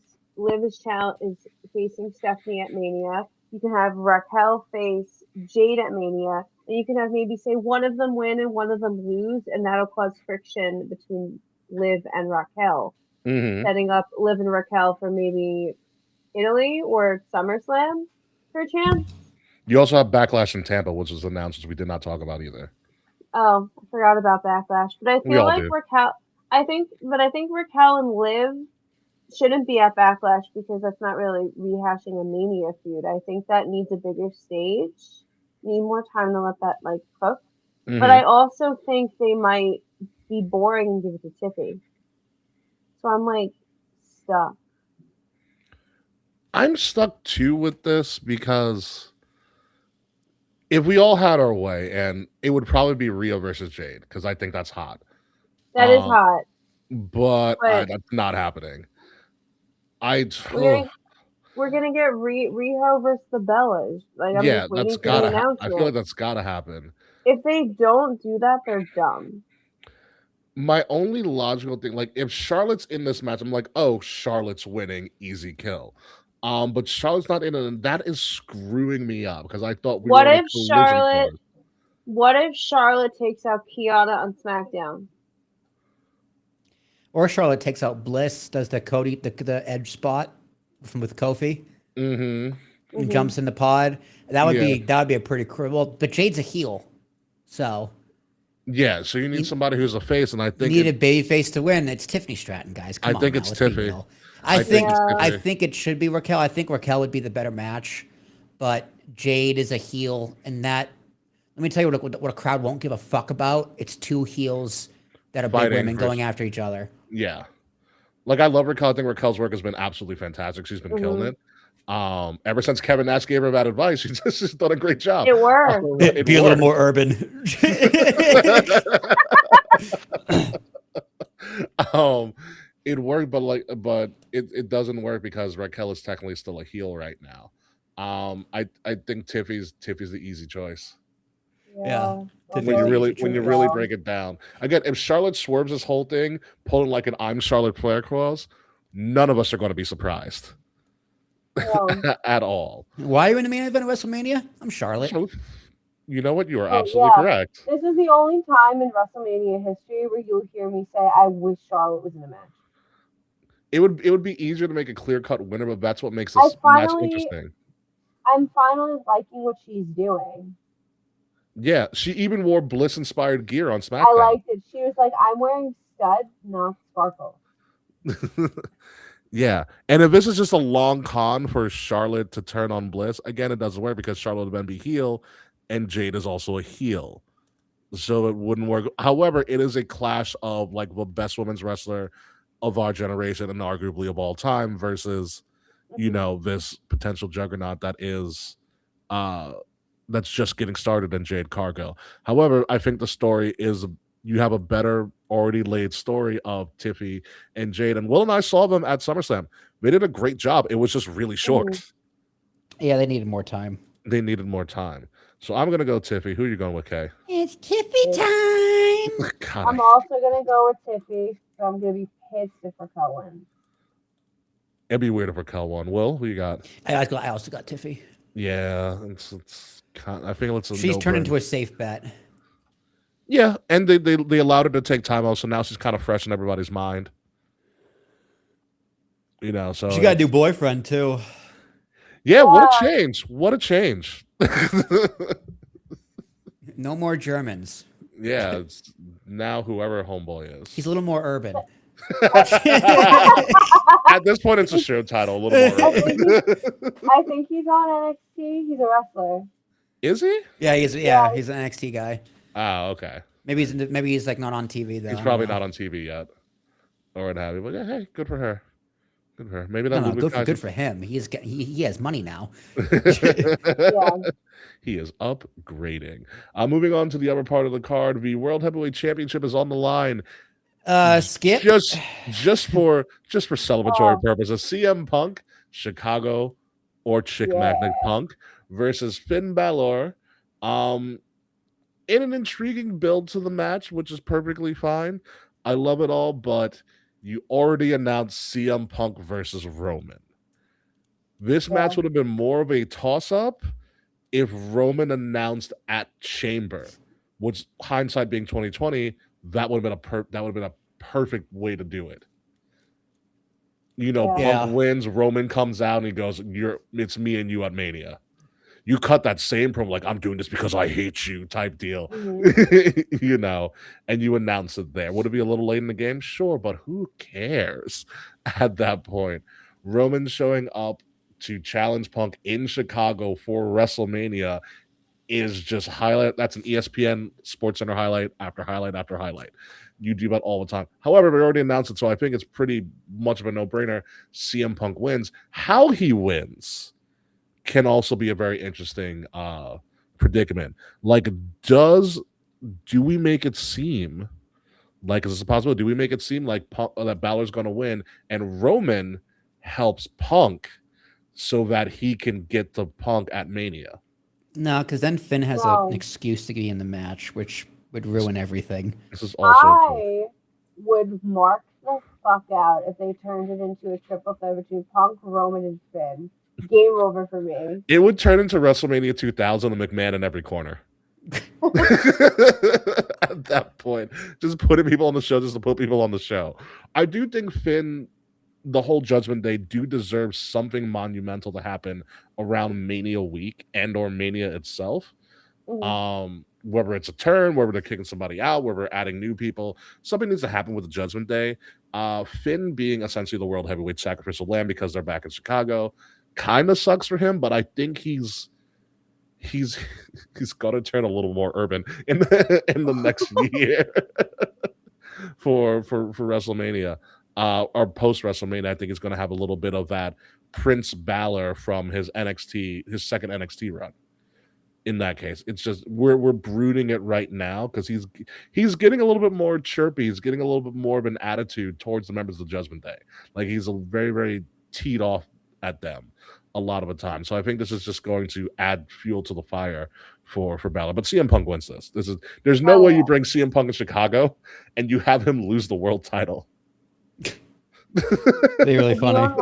facing Stephanie at Mania. You can have Raquel face Jade at Mania, and you can have maybe say one of them win and one of them lose, and that'll cause friction between Liv and Raquel, setting up Liv and Raquel for maybe Italy or SummerSlam for a chance. You also have Backlash in Tampa, which was announced, which we did not talk about either. Oh, I forgot about Backlash, but I feel like Raquel. I think Raquel and Liv shouldn't be at Backlash because that's not really rehashing a Mania feud. I think that needs a bigger stage. Need more time to let that like cook. But I also think they might be boring and give it to Tiffy. So I'm like stuck. I'm stuck too with this because if we all had our way, and it would probably be Rio versus Jade because I think that's hot. That is hot. But that's not happening. We're gonna get Riho versus the Bellas. Like I'm just waiting for the announcement. I feel like that's gotta happen. If they don't do that, they're dumb. My only logical thing, like if Charlotte's in this match, I'm like, oh, Charlotte's winning, easy kill. But Charlotte's not in it, and that is screwing me up because I thought What if Charlotte takes out Kiana on SmackDown? Or Charlotte takes out Bliss, does the edge spot with Kofi, and jumps in the pod. That would be a pretty cool. Well, but Jade's a heel, so yeah. So you need somebody who's a face, and I think you need a baby face to win. It's Tiffany Stratton, guys. Come on, it's Tiffany. I think it should be Raquel. I think Raquel would be the better match, but Jade is a heel, and that. Let me tell you what a crowd won't give a fuck about. It's two heels that are big women going after each other. Yeah. Like, I love Raquel. I think Raquel's work has been absolutely fantastic. She's been killing it. Ever since Kevin Nash gave her that advice, she's just done a great job. It worked. Be a little more urban. It worked, but it doesn't work because Raquel is technically still a heel right now. I think Tiffy's the easy choice. Yeah. When you really break it down. Again, if Charlotte swerves this whole thing, pulling like an I'm Charlotte Flair clause, none of us are going to be surprised. At all. Why are you in the main event of WrestleMania? I'm Charlotte. You know what? You are absolutely correct. This is the only time in WrestleMania history where you'll hear me say, I wish Charlotte was in a match. It would be easier to make a clear-cut winner, but that's what makes this match interesting. I'm finally liking what she's doing. Yeah, she even wore Bliss-inspired gear on SmackDown. I liked it. She was like, I'm wearing studs, not sparkle. Yeah, and if this is just a long con for Charlotte to turn on Bliss, again, it doesn't work because Charlotte would then be heel, and Jade is also a heel. So it wouldn't work. However, it is a clash of like the best women's wrestler of our generation and arguably of all time versus, this potential juggernaut that is that's just getting started in Jade Cargill. However, I think the story is you have a better already laid story of Tiffy and Jade. And Will and I saw them at SummerSlam. They did a great job. It was just really short. Yeah, they needed more time. So I'm going to go Tiffy. Who are you going with, Kay? It's Tiffy time. God, I'm also going to go with Tiffy. So I'm going to be pissed if Raquel wins. It'd be weird if Raquel won. Will, who you got? I also got Tiffy. Yeah, I feel it's she's turned into a safe bet. Yeah, and they allowed her to take time out, so now she's kind of fresh in everybody's mind. So she got a new boyfriend too. Yeah, what a change! What a change! No more Germans. Yeah, it's now whoever homeboy is. He's a little more urban. At this point, it's a show title, a little more urban. I think he's on NXT. He's a wrestler. Is he? Yeah, he's an NXT guy. Oh, okay. Maybe he's like not on TV though. He's probably not on TV yet, or what have you. But yeah, hey, good for her. Good for her. Maybe that. No, good for him. He has money now. Yeah. He is upgrading. Moving on to the other part of the card, the World Heavyweight Championship is on the line. Skip. Just for celebratory purposes. CM Punk, Chicago, or Chick Magnet Punk versus Finn Balor. In an intriguing build to the match, which is perfectly fine. I love it all, but you already announced CM Punk versus Roman. This match would have been more of a toss-up if Roman announced at Chamber, which hindsight being 2020, that would have been a perfect way to do it. Punk wins, Roman comes out and he goes, "It's me and you at Mania." You cut that same promo like, "I'm doing this because I hate you" type deal, and you announce it there. Would it be a little late in the game? Sure, but who cares at that point? Roman showing up to challenge Punk in Chicago for WrestleMania is just highlight. That's an ESPN SportsCenter highlight after highlight after highlight. You do that all the time. However, we already announced it, so I think it's pretty much of a no-brainer. CM Punk wins. How he wins can also be a very interesting predicament. Like, do we make it seem like, is this possible? Do we make it seem like that Balor's going to win and Roman helps Punk so that he can get to Punk at Mania? No, because then Finn has an excuse to be in the match, which would ruin everything. This is also I would mark the fuck out if they turned it into a triple threat between Punk, Roman, and Finn. Game over for me. It would turn into WrestleMania 2000 and McMahon in every corner. At that point, just putting people on the show just to put people on the show. I do think Finn, the whole Judgment Day, do deserve something monumental to happen around Mania week and or Mania itself. Whether it's a turn, whether they're kicking somebody out, whether they're adding new people, something needs to happen with the Judgment Day. Finn being essentially the World Heavyweight Sacrificial Lamb because they're back in Chicago kind of sucks for him, but I think he's got to turn a little more urban in the next year for WrestleMania or post WrestleMania. I think he's going to have a little bit of that Prince Balor from his second NXT run. In that case, it's just we're brooding it right now because he's getting a little bit more chirpy. He's getting a little bit more of an attitude towards the members of the Judgment Day. Like, he's a very, very teed off at them a lot of the time. So I think this is just going to add fuel to the fire for Balor. But CM Punk wins this. There's no way you bring CM Punk in Chicago and you have him lose the world title. They're really funny.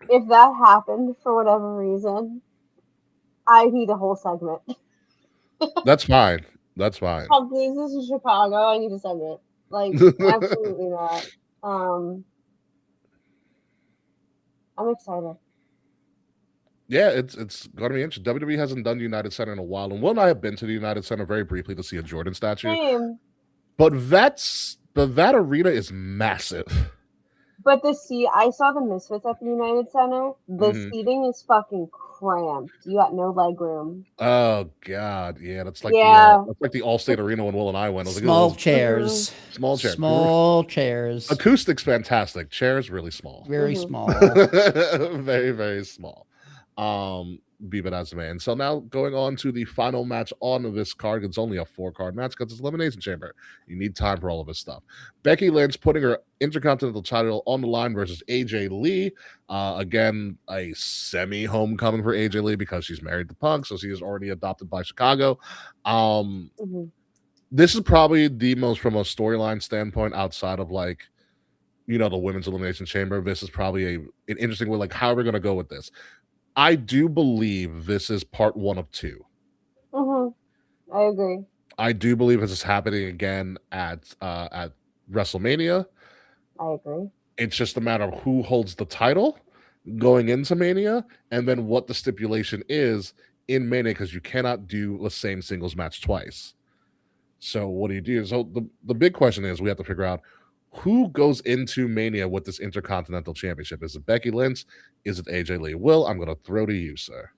If that happened for whatever reason, I need a whole segment. That's fine. Punk loses in Chicago. I need a segment. Like, absolutely not. I'm excited. Yeah, it's going to be interesting. WWE hasn't done the United Center in a while, and Will and I have been to the United Center very briefly to see a Jordan statue. Same. But that arena is massive. But I saw the Misfits at the United Center. The seating is fucking cramped. You got no leg room. Oh God, yeah, that's like the Allstate Arena when Will and I went. Small chairs. Small chairs. Acoustics fantastic. Chairs really small. Very small. Very, very small. Be it as man. So now going on to the final match on this card. It's only a 4-card match because it's Elimination Chamber. You need time for all of this stuff. Becky Lynch putting her Intercontinental title on the line versus AJ Lee. Again, a semi-homecoming for AJ Lee because she's married to Punk, so she is already adopted by Chicago. This is probably the most, from a storyline standpoint, outside of the Women's Elimination Chamber. This is probably an interesting way. Like, how are we going to go with this? I do believe this is part 1 of 2. I agree. I do believe this is happening again at WrestleMania. I agree. It's just a matter of who holds the title going into Mania, and then what the stipulation is in Mania, because you cannot do the same singles match twice. So what do? So the big question is, we have to figure out who goes into Mania with this Intercontinental Championship. Is it Becky Lynch? Is it AJ Lee? Will, I'm going to throw to you, sir.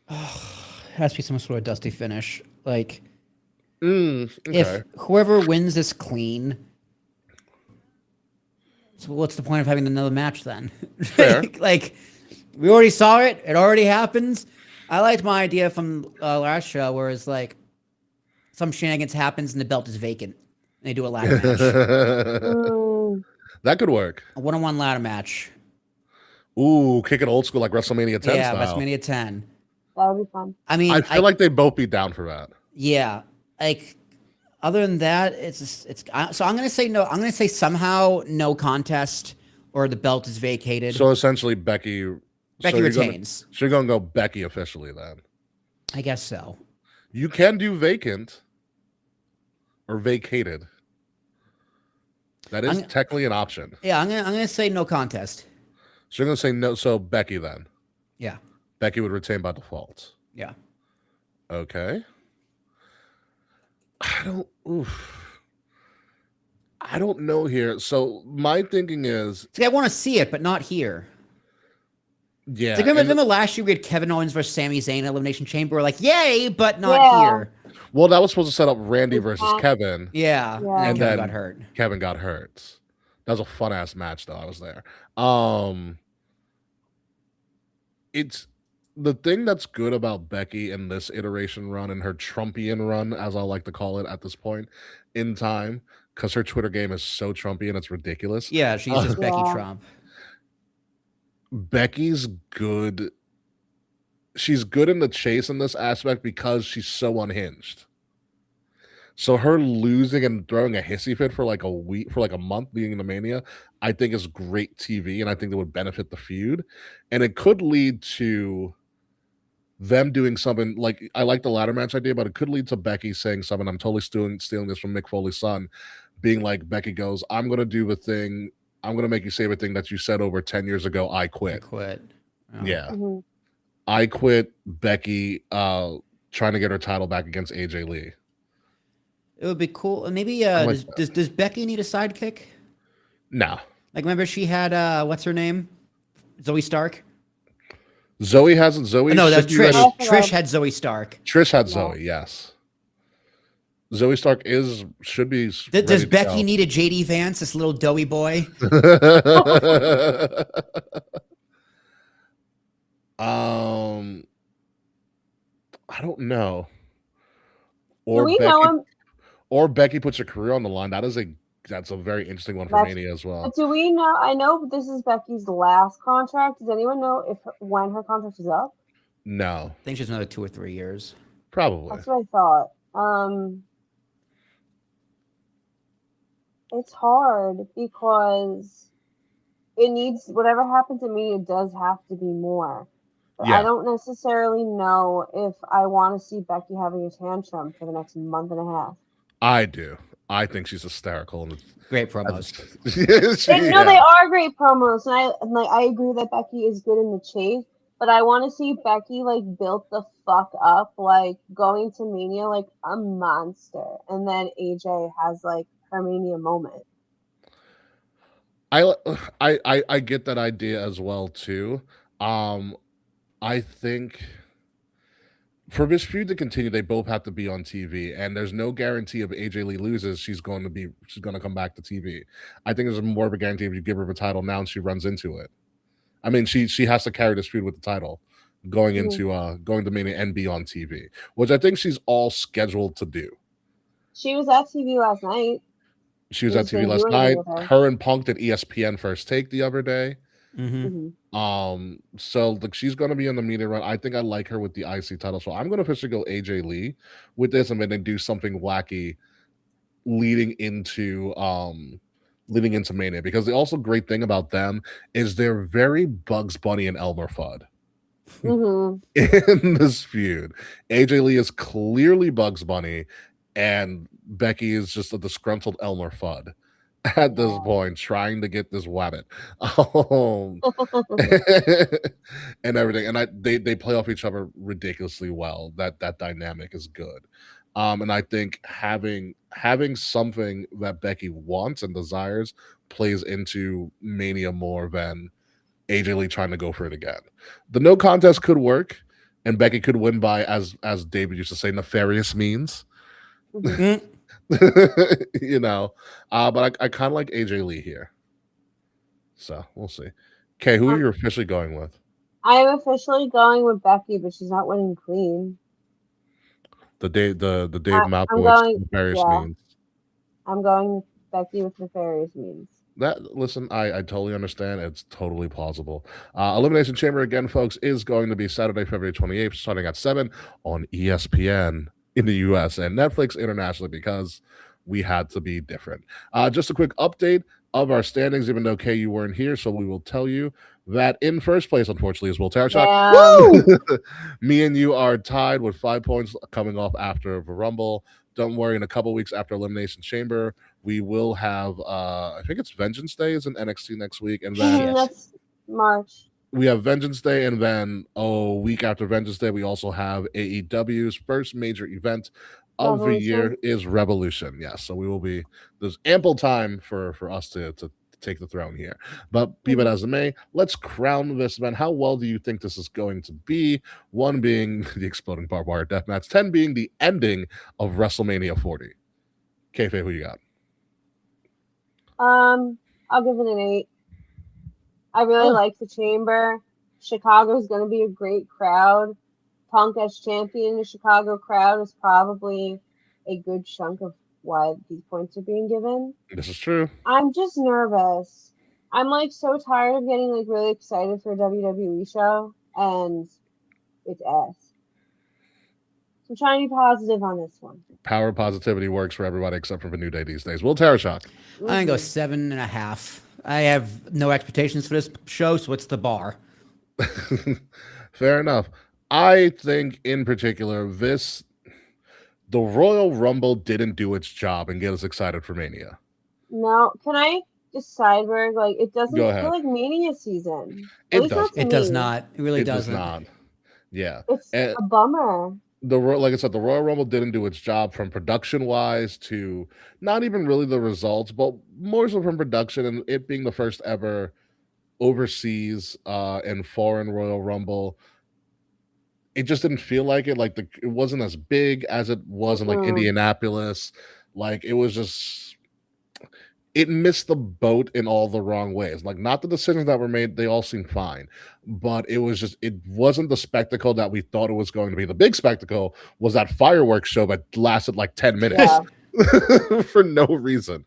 It has to be some sort of dusty finish. Like, okay. if whoever wins this clean, so what's the point of having another match then? Fair. Like, we already saw it. It already happens. I liked my idea from last show where it's like some shenanigans happens and the belt is vacant. And they do a ladder match. That could work. A one-on-one ladder match. Ooh, kick it old school like WrestleMania 10 yeah, style. WrestleMania 10. That would be fun. I mean, I feel like they'd both be down for that. Yeah. Like, other than that, so I'm going to say no. I'm going to say somehow no contest or the belt is vacated. So essentially Becky retains. So you're going to go Becky officially then. I guess so. You can do vacant or vacated. That is technically an option. Yeah, I'm gonna say no contest. So you're going to say no. So Becky then. Yeah. Becky would retain by default. Yeah. Okay. I don't know here. So my thinking is, I want to see it, but not here. Yeah. It's like remember last year we had Kevin Owens versus Sami Zayn Elimination Chamber. We're like, yay, but not here. Well, that was supposed to set up Randy versus Kevin. Yeah. And then Kevin got hurt. Kevin got hurt. That was a fun ass match, though. I was there. It's the thing that's good about Becky in this iteration run and her Trumpian run, as I like to call it at this point in time, because her Twitter game is so Trumpy and it's ridiculous. Yeah, she's just Becky Trump. Becky's good. She's good in the chase in this aspect because she's so unhinged. So her losing and throwing a hissy fit for like a week, for like a month being in the Mania, I think is great TV, and I think that would benefit the feud. And it could lead to them doing something like, I like the ladder match idea, but it could lead to Becky saying something. I'm totally stealing this from Mick Foley's son, being like, Becky goes, I'm going to do the thing. I'm going to make you say the thing that you said over 10 years ago. I quit. Oh. Yeah. Mm-hmm. I quit. Becky trying to get her title back against AJ Lee. It would be cool. Maybe does Becky need a sidekick? No. Like, remember she had what's her name? Zoe Stark. Zoe hasn't. Zoe. No, that's Trish. Trish had Zoe Stark. Trish had Zoe. Yes. Zoe Stark should be. Does Becky need a JD Vance, this little doughy boy? I don't know. Or Becky puts her career on the line. That's a very interesting one for Mania as well. But do we know? I know this is Becky's last contract. Does anyone know when her contract is up? No. I think she's another 2 or 3 years. Probably. That's what I thought. It's hard because it needs, whatever happens to me, it does have to be more. But I don't necessarily know if I want to see Becky having a tantrum for the next month and a half. I do. I think she's hysterical. And great promos. No, they are great promos, and I agree that Becky is good in the chase. But I want to see Becky like built the fuck up, like going to Mania like a monster, and then AJ has like her Mania moment. I get that idea as well too. I think for this feud to continue, they both have to be on TV, and there's no guarantee if AJ Lee loses, she's going to come back to TV. I think there's more of a guarantee if you give her the title now and she runs into it. I mean, she has to carry this feud with the title going to Mania and be on TV, which I think she's all scheduled to do. She was at TV last night. She was at TV last night. Her and Punk did ESPN First Take the other day. Mm-hmm. So like she's gonna be in the Mania run. I think I like her with the IC title, so I'm gonna officially go AJ Lee with this, and then do something wacky leading into Mania, because the also great thing about them is they're very Bugs Bunny and Elmer Fudd in this feud. AJ Lee is clearly Bugs Bunny, and Becky is just a disgruntled Elmer Fudd at this point, trying to get this wabbit and everything. And they play off each other ridiculously well. That dynamic is good. And I think having something that Becky wants and desires plays into Mania more than AJ Lee trying to go for it again. The no contest could work, and Becky could win by, as David used to say, nefarious means. Mhm. You know, but I kind of like AJ Lee here. So we'll see. Okay, who are you officially going with? I'm officially going with Becky, but she's not winning clean. The Dave I'm Malkowitz going, nefarious yeah, means. I'm going with Becky with nefarious means. That listen, I totally understand. It's totally plausible. Elimination Chamber again, folks, is going to be Saturday, February 28th, starting at 7 on ESPN in the US and Netflix internationally because we had to be different. Just a quick update of our standings, even though Kay, you weren't here, so we will tell you that in first place, unfortunately, is Will Tarashak. Me and you are tied with 5 points coming off after the Rumble. Don't worry, in a couple weeks after Elimination Chamber, we will have I think it's Vengeance Day is in NXT next week, and then That's March. We have Vengeance Day, and then a week after Vengeance Day, we also have AEW's first major event of the year is Revolution. Yes, so we will be there's ample time for us to take the throne here. But be that as it may, let's crown this event. How well do you think this is going to be? 1 being the exploding barbed wire death match, 10 being the ending of WrestleMania 40. Kayfabe, who you got? I'll give it an 8. I really like the Chamber. Chicago's going to be a great crowd. Punk as champion, the Chicago crowd is probably a good chunk of why these points are being given. This is true. I'm just nervous. I'm like so tired of getting like really excited for a WWE show, and it's ass. So I'm trying to be positive on this one. Power positivity works for everybody except for the New Day these days. Will Tarashak. I'm going to go 7.5. I have no expectations for this show, so what's the bar? Fair enough. I think in particular, the Royal Rumble didn't do its job and get us excited for Mania. No, can I just sideberg? Like, it doesn't feel like Mania season. It does. It does not. It really doesn't. Does not. Yeah. It's a bummer. Like I said, the Royal Rumble didn't do its job from production wise to not even really the results, but more so from production and it being the first ever overseas and foreign Royal Rumble. It just didn't feel like it. Like it wasn't as big as it was in like Indianapolis. Like it was just it missed the boat in all the wrong ways. Like not the decisions that were made, they all seemed fine, but it wasn't the spectacle that we thought it was going to be. The big spectacle was that fireworks show that lasted like 10 minutes for no reason.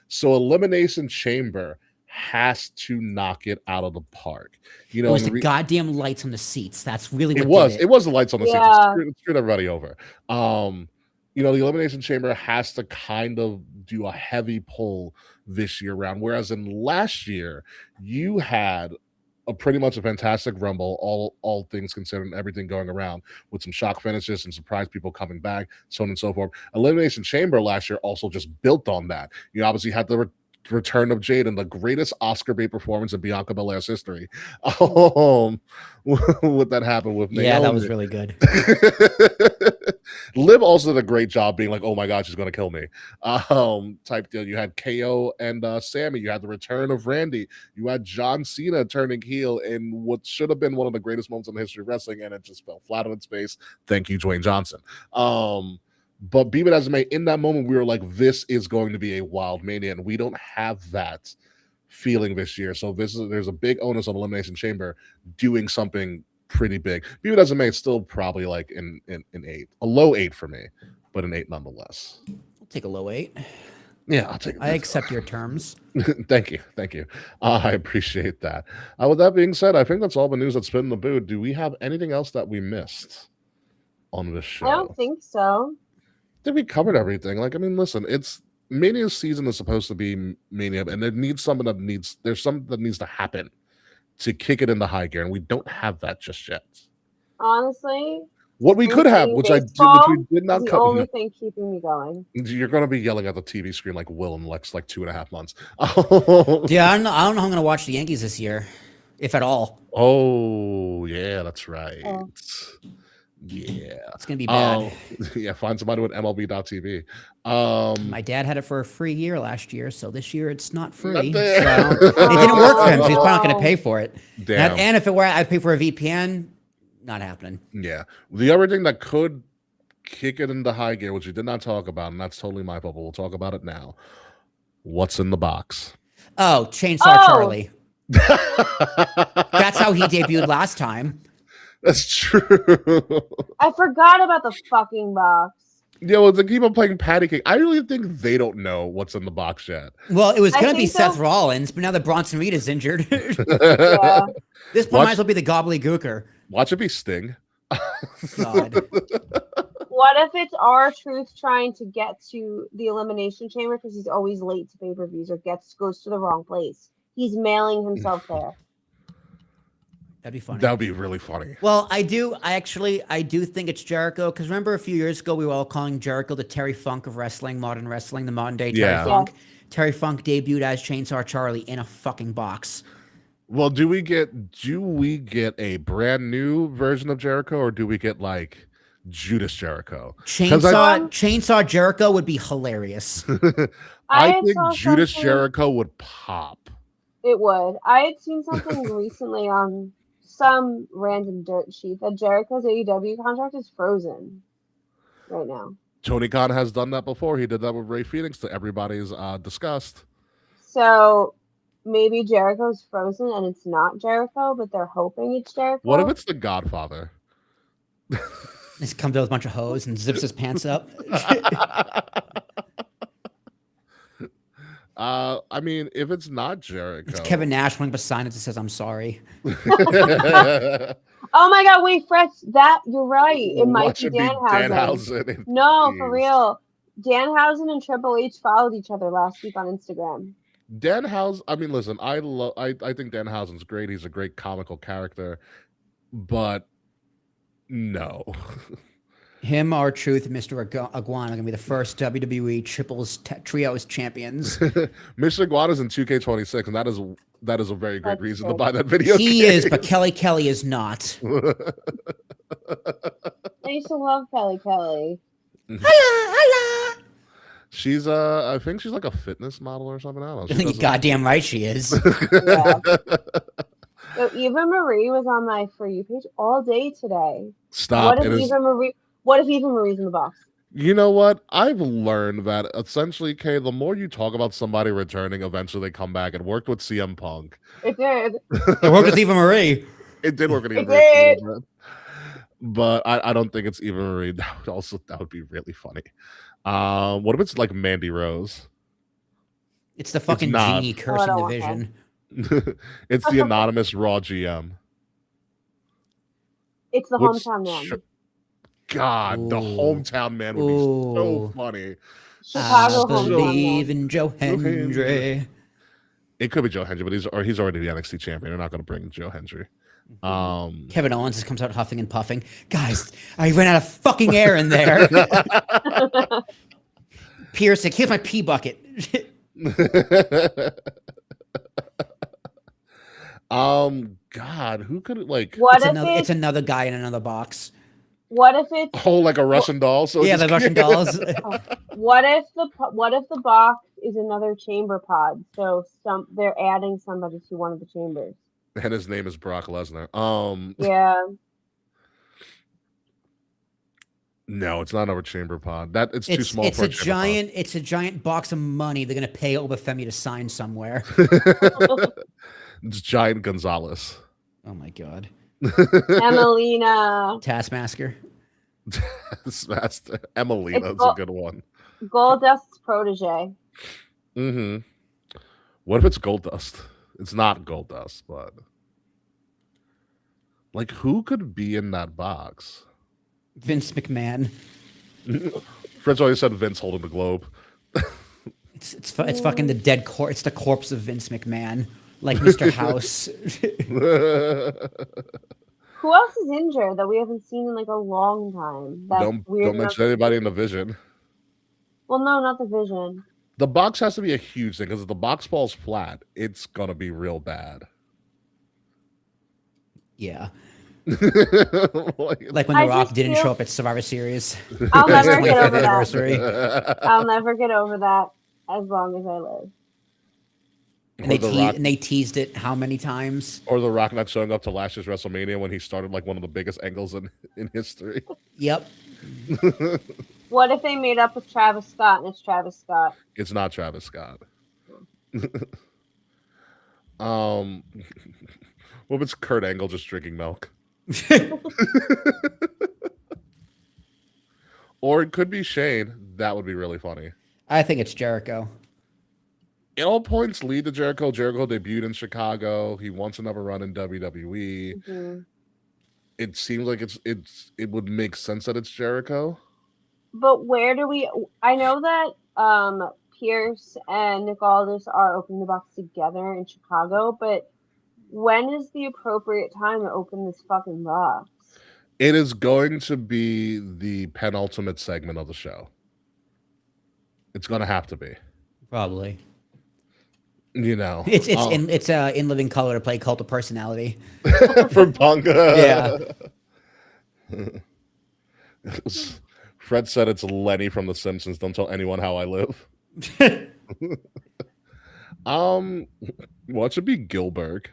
So Elimination Chamber has to knock it out of the park. You know, it was the goddamn lights on the seats. That's really what it was the lights on the seats. It screwed everybody over. You know, the Elimination Chamber has to kind of do a heavy pull this year round. Whereas in last year, you had pretty much a fantastic Rumble, all things considered, and everything going around with some shock finishes and surprise people coming back, so on and so forth. Elimination Chamber last year also just built on that. You obviously had the return of Jade and the greatest Oscar bait performance in Bianca Belair's history. Would that happen with Naomi? Yeah, that was really good. Liv also did a great job being like, oh my god, she's gonna kill me type deal. You had KO and Sammy. You had the return of Randy. You had John Cena turning heel in what should have been one of the greatest moments in the history of wrestling, and it just fell flat on its face. Thank you, Dwayne Johnson. But be it as it may, in that moment, we were like, this is going to be a wild Mania, and we don't have that feeling this year. So there's a big onus on Elimination Chamber doing something pretty big. Be it as it may, it's still probably like an 8. A low 8 for me, but an 8 nonetheless. I'll take a low 8. Yeah, I'll take it. I accept your terms. Thank you. I appreciate that. With that being said, I think that's all the news that's been in the booth. Do we have anything else that we missed on this show? I don't think so. I think we covered everything. Like, I mean, listen, it's Mania season is supposed to be Mania, and there's something that needs to happen to kick it into high gear, and we don't have that just yet. Honestly, What we could have, which we did not the cover. only thing keeping me going. You're going to be yelling at the TV screen like Will in like 2.5 months. Yeah, I don't know how I'm going to watch the Yankees this year, if at all. Oh, yeah, that's right. Oh. Yeah. It's going to be bad. Yeah, find somebody with MLB.TV. My dad had it for a free year last year, so this year it's not free. Not So it didn't work for him, so he's probably not going to pay for it. Damn. And if it were, I'd pay for a VPN. Not happening. Yeah. The other thing that could kick it into high gear, which we did not talk about, and that's totally my fault, but we'll talk about it now. What's in the box? Oh, Chainsaw Charlie. That's how he debuted last time. That's true. I forgot about the fucking box. Yeah, well, they keep on playing patty cake. I really think they don't know what's in the box yet. Well, it was going to be Seth Rollins, but now that Bronson Reed is injured. Yeah. This one might as well be the gobbledygooker. Watch it be Sting. God. What if it's R-Truth trying to get to the Elimination Chamber because he's always late to pay-per-views or goes to the wrong place? He's mailing himself there. That'd be funny. That would be really funny. Well, I do think it's Jericho, because remember a few years ago we were all calling Jericho the Terry Funk of wrestling, modern wrestling, the modern day Terry Funk. Yeah. Terry Funk debuted as Chainsaw Charlie in a fucking box. Well, do we get a brand new version of Jericho, or do we get like Judas Jericho? Chainsaw Jericho would be hilarious. I think Judas Jericho would pop. It would. I had seen something recently on some random dirt sheet that Jericho's AEW contract is frozen right now. Tony Khan has done that before. He did that with Ray Phoenix to everybody's disgust. So maybe Jericho's frozen and it's not Jericho, but they're hoping it's Jericho. What if it's the Godfather? He comes out with a bunch of hoes and zips his pants up. I mean, if it's not Jericho, it's Kevin Nash holding up a sign that says "I'm sorry." Oh my God! Wait, Fretz, you're right. It might be Danhausen. No, for real. Danhausen and Triple H followed each other last week on Instagram. Danhausen. I mean, listen, I think Danhausen's great. He's a great comical character, but no. Him, R-Truth, and Mr. Iguana are going to be the first WWE trios champions. Mr. Iguana's in 2K26, and that is a very great reason to buy that video game. He is, but Kelly is not. I used to love Kelly. Holla. She's I think she's like a fitness model or something. I don't know. I think you're goddamn right she is. Yeah. So Eva Marie was on my For You page all day today. Stop. What if Eva Marie's in the box? You know what? I've learned that essentially, Kay, the more you talk about somebody returning, eventually they come back. It worked with CM Punk. It did. It worked with Eva Marie. It did work with Eva Marie. But I don't think it's Eva Marie. That would be really funny. What if it's like Mandy Rose? It's the fucking genie cursing the vision. It's the anonymous Raw GM. It's the hometown man. God, the hometown man would be so funny. Chicago I believe in Joe Hendry. It could be Joe Hendry, but he's already the NXT champion. They're not going to bring Joe Hendry. Kevin Owens just comes out huffing and puffing. Guys, I ran out of fucking air in there. Pierce, like, here's my pee bucket. God, who could like? It's another guy in another box. What if it's like a Russian doll? So yeah, the Russian dolls. What if the box is another chamber pod? So they're adding somebody to one of the chambers. And his name is Brock Lesnar. Yeah. No, it's not another chamber pod. It's too small. It's a giant box of money. They're gonna pay Obafemi to sign somewhere. It's Giant Gonzalez. Oh my God. Emelina. Taskmaster. Emelina's a good one. Goldust's protege. Mm-hmm. What if it's Goldust? It's not Goldust, but like who could be in that box? Vince McMahon. Fritz always said Vince holding the globe. It's fucking the dead corpse. It's the corpse of Vince McMahon. Like Mr. House. Who else is injured that we haven't seen in like a long time? That's weird. Don't mention anybody in the Vision. Well, no, not the Vision. The box has to be a huge thing because if the box falls flat, it's gonna be real bad. Yeah. Like when The Rock didn't show up at Survivor Series. I'll never get over that. I'll never get over that as long as I live. And they teased it how many times? Or The Rock not showing up to last year's WrestleMania when he started like one of the biggest angles in history. Yep. What if they made up with Travis Scott and it's Travis Scott? It's not Travis Scott. What if it's Kurt Angle just drinking milk? Or it could be Shane. That would be really funny. I think it's Jericho. It all points lead to Jericho. Jericho debuted in Chicago. He wants another run in WWE. Mm-hmm. It seems like it would make sense that it's Jericho. But where do we? I know that Pierce and Nick Aldis are opening the box together in Chicago, but when is the appropriate time to open this fucking box? It is going to be the penultimate segment of the show. It's going to have to be. Probably. You know, it's in living color to play Cult of Personality for Punk. Yeah. Fred said it's Lenny from The Simpsons. Don't tell anyone how I live. What should be Gilbert?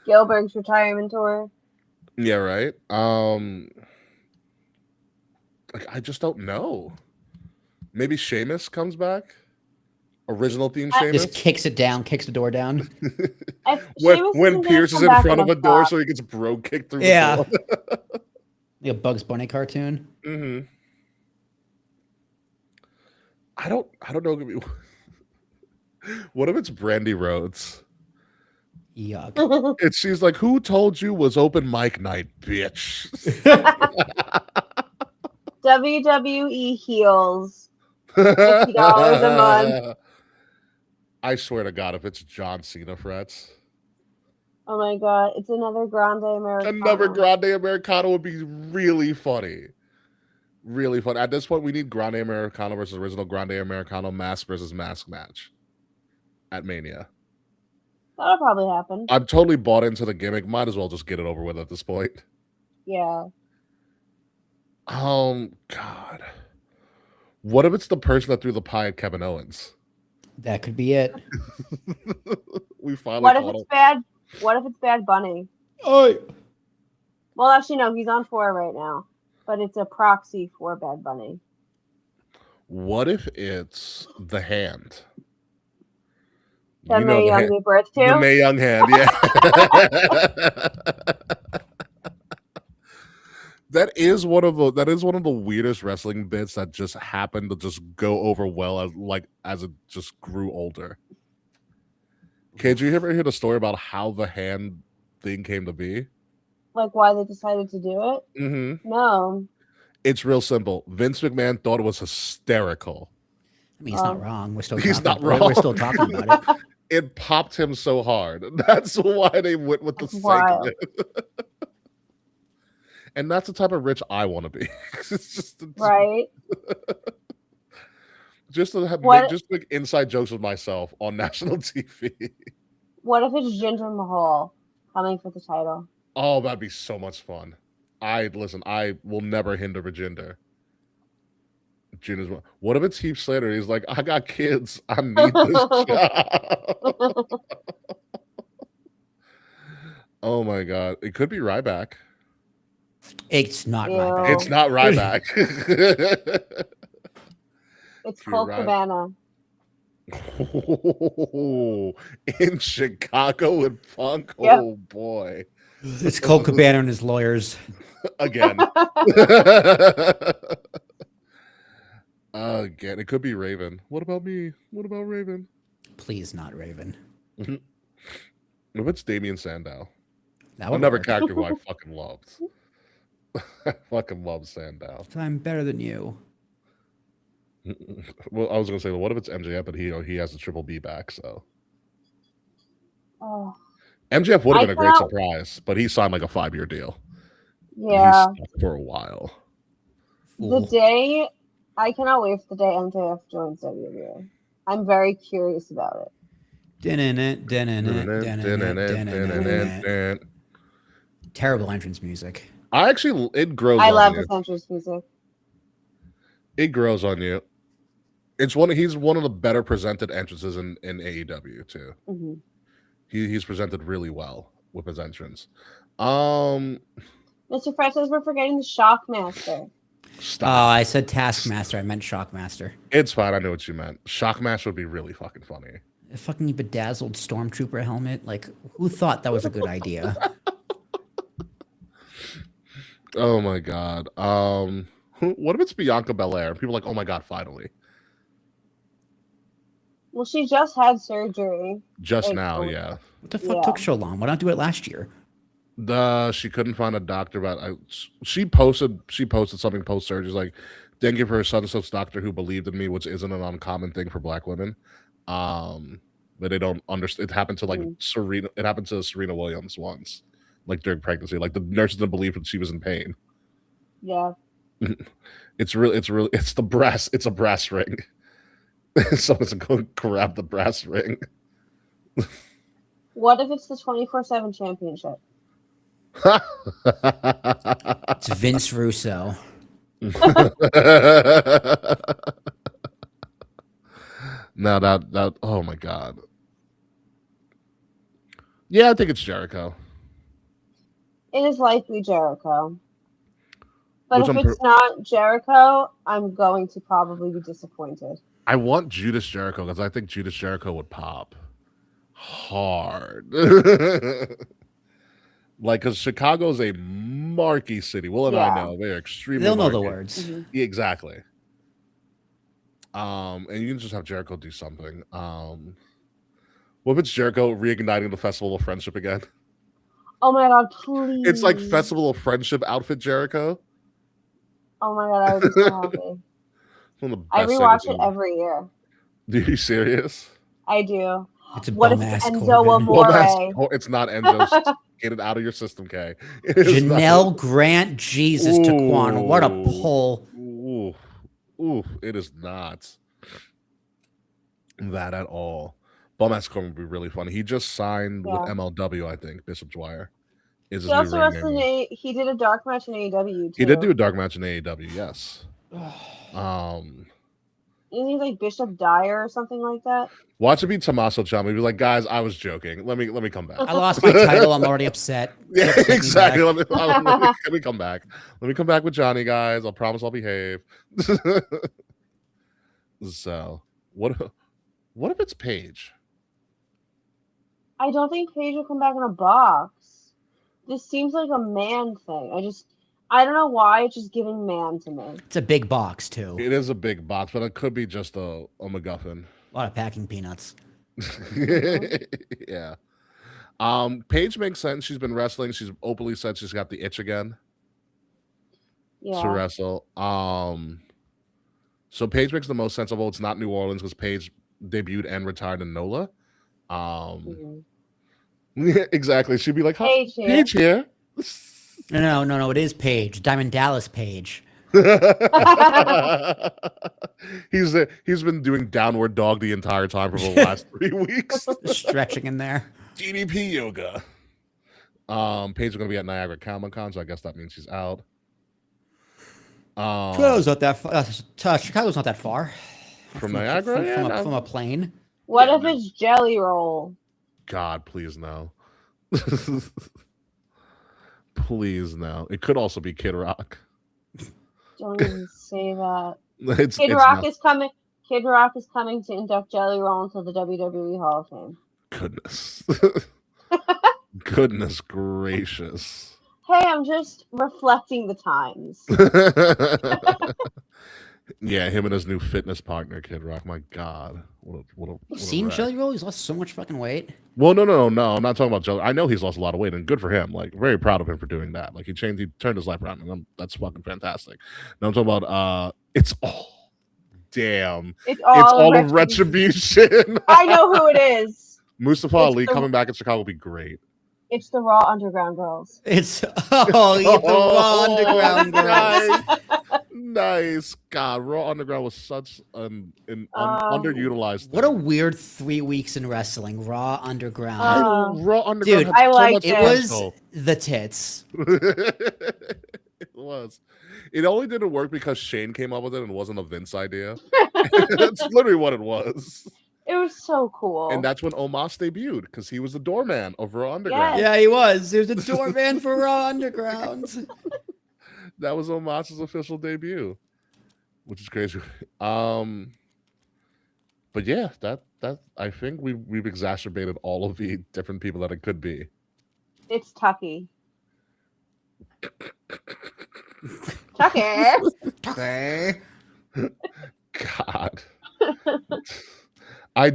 Gilbert's retirement tour. Yeah, right. I just don't know. Maybe Sheamus comes back. Original theme Sheamus just kicks it down, kicks the door down. when Pierce is in front of a door, so he gets bro kicked through. Yeah, the door. Like a Bugs Bunny cartoon. Mm-hmm. I don't know. What if it's Brandy Rhodes? Yuck. She's like, who told you was open mic night, bitch? WWE heels. $50 a month. I swear to God, if it's John Cena frets. Oh my God, it's another Grande Americano. Another Grande Americano would be really funny. Really fun. At this point, we need Grande Americano versus original Grande Americano mask versus mask match at Mania. That'll probably happen. I'm totally bought into the gimmick. Might as well just get it over with at this point. Yeah. God. What if it's the person that threw the pie at Kevin Owens? That could be it. We finally. What if it's bad? What if it's Bad Bunny? Oh. Well, actually, no. He's on 4 right now, but it's a proxy for Bad Bunny. What if it's the hand? That Mae Young gave birth to? The Mae Young hand, yeah. That is one of the weirdest wrestling bits that just happened to just go over well as it just grew older. Okay, did you ever hear the story about how the hand thing came to be? Like why they decided to do it? Mm-hmm. No. It's real simple. Vince McMahon thought it was hysterical. I mean, he's not wrong. We're still talking about it. It popped him so hard. That's why they went with the segment. And that's the type of rich I want to be. It's just right. Just to make inside jokes with myself on national TV. What if it's Jinder Mahal coming for the title? Oh, that'd be so much fun. I will never hinder Jinder. What if it's Heath Slater? He's like, I got kids. I need this job. Oh my God. It could be Ryback. It's not Ryback. It's not Ryback. It's Colt Cabana. Oh, in Chicago with Punk? Yep. Oh boy. It's Colt Cabana and his lawyers. Again. Again. It could be Raven. What about me? What about Raven? Please not Raven. If it's Damian Sandow. Another character who I fucking loved. I fucking love Sandow. I'm better than you. Well, I was gonna say, what if it's MJF, but he has the Triple B back, so. Oh. MJF would have been a great surprise, but he signed like a 5-year deal. Yeah. He's stuck for a while. I cannot wait for the day MJF joins WWE. I'm very curious about it. Terrible entrance music. It grows. I love this entrance music. It grows on you. He's one of the better presented entrances in AEW too. Mm-hmm. He's presented really well with his entrance. Mr. Fred says we're forgetting the Shockmaster. Stop. Oh, I said Taskmaster. I meant Shockmaster. It's fine. I know what you meant. Shockmaster would be really fucking funny. A fucking bedazzled stormtrooper helmet. Like, who thought that was a good idea? Oh my god. What if it's Bianca Belair? People are like, oh my god, finally. Well, she just had surgery. Just now, yeah. What the fuck took so long? Why not do it last year? She couldn't find a doctor, but she posted something post surgery like, didn't give her a son-in-law's doctor who believed in me, which isn't an uncommon thing for Black women. But they don't understand. It happened to like Serena. It happened to Serena Williams once, like during pregnancy. Like the nurses didn't believe that she was in pain. Yeah. It's the brass. It's a brass ring. Someone's going to grab the brass ring. What if it's the 24/7 championship? It's Vince Russo. Now that oh my god. Yeah, I think it's Jericho. It is likely Jericho. But if it's not Jericho, I'm going to probably be disappointed. I want Judas Jericho because I think Judas Jericho would pop hard. Like, because Chicago's a marquee city. Will and I know they're extremely. They'll know the words. Mm-hmm. Yeah, exactly. And you can just have Jericho do something. What if it's Jericho reigniting the Festival of Friendship again? Oh my god, please! It's like Festival of Friendship outfit Jericho. Oh my god, I would be so happy. One of the I best rewatch it every year. Are you serious? I do. It's a what if Enzo Amore? It's not Enzo. Get it out of your system, Kay. Janelle Grant, Jesus, Taquan. What a pull. Ooh, it is not that at all. Bum-ass Corbin would be really funny. He just signed with MLW, I think. Bishop Dwyer is his new ring name. He did a dark match in AEW, too. He did do a dark match in AEW, yes. Isn't he like Bishop Dyer or something like that? Watch it be Tommaso Ciampa. He'd be like, guys, I was joking. Let me come back. I lost my title. I'm already upset. Yeah, exactly. Let me come back. Let me come back with Johnny, guys. I promise I'll behave. So, what if it's Paige? I don't think Paige will come back in a box. This seems like a man thing. I don't know why it's just giving man to me. It's a big box too. It is a big box, but it could be just a MacGuffin. A lot of packing peanuts. Yeah. Paige makes sense. She's been wrestling. She's openly said she's got the itch again to wrestle. So Paige makes the most sense of all. It's not New Orleans because Paige debuted and retired in NOLA. Exactly. She'd be like, Paige here. No. It is Paige. Diamond Dallas Page. He's been doing downward dog the entire time for the last 3 weeks. Stretching in there. DDP yoga. Paige is going to be at Niagara Comic-Con, so I guess that means she's out. Chicago's not that far. Chicago's not that far. From Niagara? From a plane. What if it's Jelly Roll? God, please no. Please no. It could also be Kid Rock. Don't even say that. Kid Rock is coming. Kid Rock is coming to induct Jelly Roll into the WWE Hall of Fame. Goodness. Goodness gracious. Hey, I'm just reflecting the times. Yeah, him and his new fitness partner, Kid Rock. My God. What a seen Jelly Roll? He's lost so much fucking weight. Well, no. I'm not talking about Jelly. I know he's lost a lot of weight, and good for him. Like, very proud of him for doing that. Like, he turned his life around, and that's fucking fantastic. Now I'm talking about it's all retribution. I know who it is. Mustafa Ali coming back in Chicago will be great. It's the Raw Underground Girls. It's the Raw Underground Girls. Nice. God, Raw Underground was such an underutilized thing. What a weird 3 weeks in wrestling. Raw Underground. Raw Underground dude, had so much it was the tits. It was. It only didn't work because Shane came up with it and it wasn't a Vince idea. That's literally what it was. It was so cool. And that's when Omos debuted, because he was the doorman of Raw Underground. Yes. Yeah, he was. He was the doorman for Raw Underground. That was Omos's official debut, which is crazy. But yeah, that I think we've exacerbated all of the different people that it could be. It's Tucky. Tucky. God. I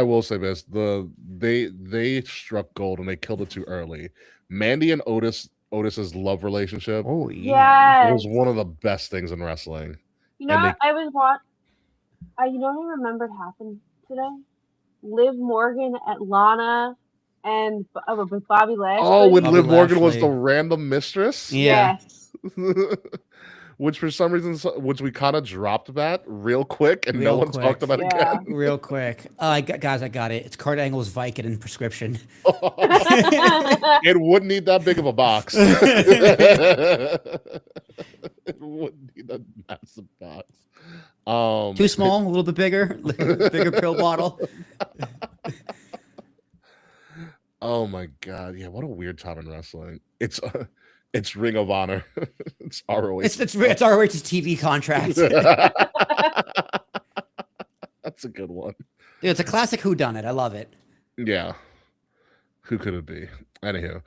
will say this. They struck gold and they killed it too early. Mandy and Otis's love relationship. Oh yeah. Yes. It was one of the best things in wrestling. You know what? You know what I remembered happened today? Liv Morgan at Lana and with Bobby Lashley. Oh, when Liv Morgan was the random mistress? Yeah. Yes. Which for some reason, we kind of dropped that real quick, and no one talked about it again. Real quick. Guys, I got it. It's Kurt Angle's Vicodin prescription. It wouldn't need that big of a box. It wouldn't need a massive box. Too small, a little bit bigger, bigger pill bottle. Oh my God! Yeah, what a weird time in wrestling. It's Ring of Honor. It's ROH. It's ROH's TV contract. That's a good one. Dude, it's a classic whodunit. I love it. Yeah. Who could it be? Anywho,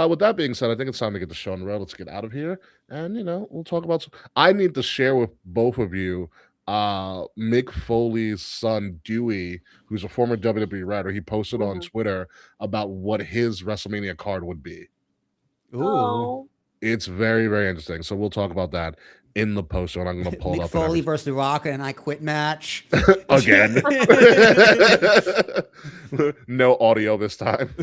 with that being said, I think it's time to get the show on the road. Let's get out of here, and we'll talk about. I need to share with both of you Mick Foley's son Dewey, who's a former WWE writer. He posted on Twitter about what his WrestleMania card would be. Ooh. Oh. It's very, very interesting. So we'll talk about that in the post. And I'm going to pull it up. Mick Foley versus The Rock and I Quit match. Again. No audio this time.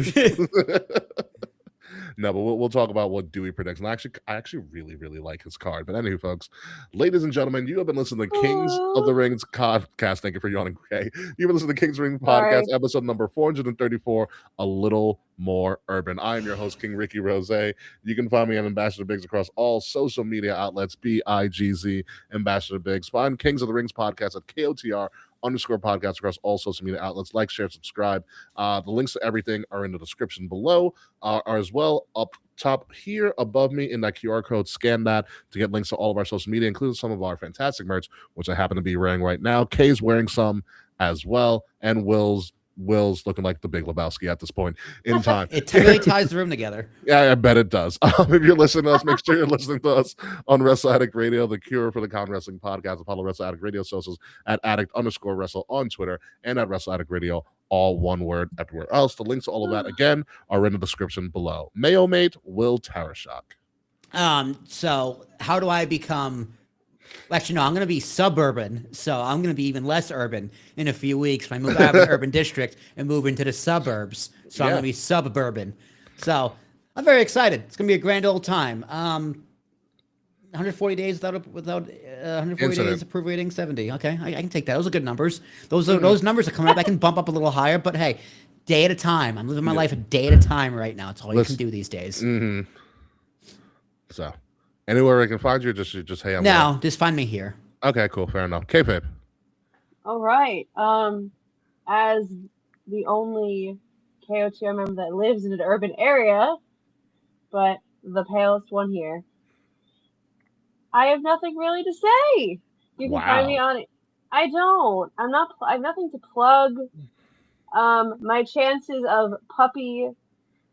No, but we'll talk about what Dewey predicts. And I actually really, really like his card. But anyway, folks, ladies and gentlemen, you have been listening to Kings of the Rings podcast. Thank you for yawning, okay? You've been listening to Kings of the Rings podcast, episode number 434, A Little More Urban. I am your host, King Ricky Rose. You can find me on Ambassador Biggs across all social media outlets, BIGZ, Ambassador Biggs. Find Kings of the Rings podcast at KOTR_podcast across all social media outlets. Like, share, subscribe. The links to everything are in the description below, are as well up top here above me in that QR code. Scan that to get links to all of our social media, including some of our fantastic merch, which I happen to be wearing right now. Kay's wearing some as well, and Will's looking like the Big Lebowski at this point in time. It really ties the room together. Yeah, I bet it does. If you're listening to us, make sure you're listening to us on Wrestle Addict Radio, the cure for the common wrestling podcast. Follow Wrestle Addict Radio socials at addict_wrestle on Twitter and at Wrestle Addict Radio, all one word, everywhere else. The links to all of that, again, are in the description below. Mayo Mate Will Tarashak. So how do I become... Actually, no, I'm going to be suburban, so I'm going to be even less urban in a few weeks when I move out of an urban district and move into the suburbs. So I'm going to be suburban. So I'm very excited. It's going to be a grand old time. 140 days without 140 days approved rating 70. Okay, I can take that. Those are good numbers. Those numbers are coming up. I can bump up a little higher, but hey, day at a time. I'm living my life a day at a time right now. It's all you can do these days. Mm-hmm. So. Anywhere I can find you, just hey, I'm no, just find me here. Okay, cool, fair enough. K-Pape. All right. As the only KOTR member that lives in an urban area, but the palest one here, I have nothing really to say. You can find me on it. I have nothing to plug. My chances of puppy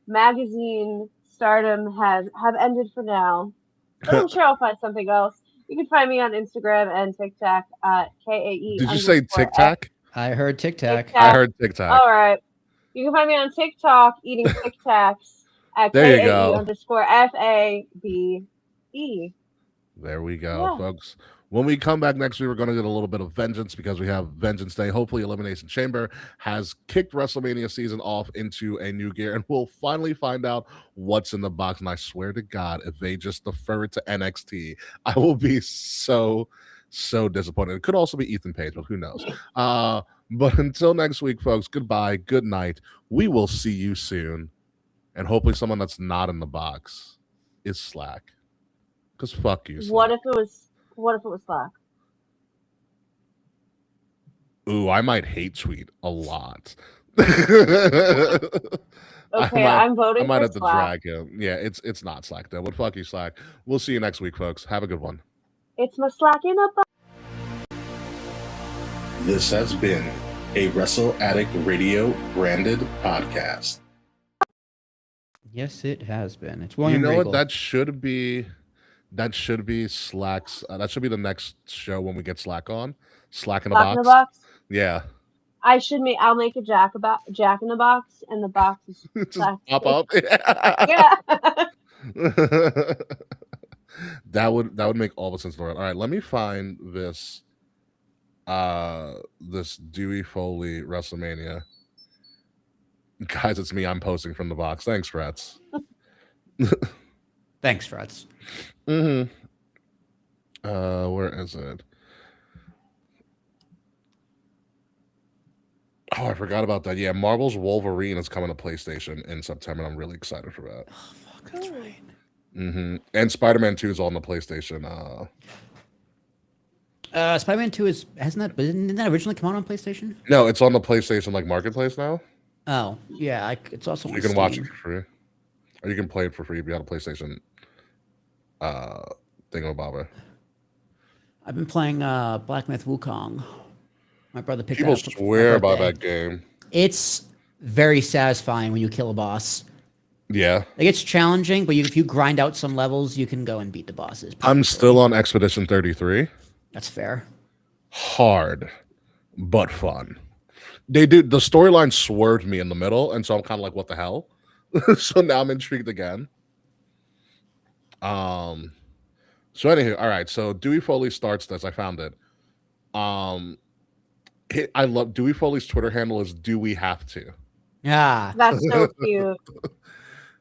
magazine stardom have ended for now. But I'm sure I'll find something else. You can find me on Instagram and TikTok at KAE. Did you say TikTok? I heard TikTok. I heard TikTok. All right. You can find me on TikTok eating Tic Tacs at KAE_FABE. There we go, folks. When we come back next week, we're going to get a little bit of vengeance because we have Vengeance Day. Hopefully, Elimination Chamber has kicked WrestleMania season off into a new gear, and we'll finally find out what's in the box. And I swear to God, if they just defer it to NXT, I will be so disappointed. It could also be Ethan Page, but who knows? But until next week, folks, goodbye, good night. We will see you soon. And hopefully someone that's not in the box is Slack. Because fuck you, Slack. What if it was Slack? Ooh, I might hate tweet a lot. Okay, I'm voting I might for have to Slack. drag him. Yeah, it's not Slack though, but fuck you, Slack. We'll see you next week, folks. Have a good one. It's my Slack in a box. This has been a Wrestle Addict Radio branded podcast. Yes, it has been. It's William Regal. What? That should be Slack's. That should be the next show when we get Slack on. Slack in a box. Yeah. I'll make a Jack in the Box, and the box is just pop up. Yeah. That would make all the sense in the world. All right, let me find this Dewey Foley WrestleMania. Guys, it's me. I'm posting from the box. Thanks, Frets. Thanks, Frets. Where is it? Oh, I forgot about that. Yeah, Marvel's Wolverine is coming to PlayStation in September. I'm really excited for that. Oh, fuck, that's right. And Spider-Man 2 is on the PlayStation. Spider-Man 2 didn't that originally come out on PlayStation? No, it's on the PlayStation Marketplace now. Oh, yeah, it's also on you can Steam. watch it for free, or you can play it for free if you have a PlayStation thingamabobber. I've been playing Black Myth Wukong. My brother picked People that up. Swear by that game. It's very satisfying when you kill a boss. Yeah. It's challenging, but if you grind out some levels, you can go and beat the bosses. I'm still on Expedition 33. That's fair. Hard, but fun. The storyline swerved me in the middle, and so I'm kind of like, what the hell? So now I'm intrigued again. So anywho, all right. So Dewey Foley starts this. I found it. I love Dewey Foley's Twitter handle is Do We Have To? Yeah. That's so cute.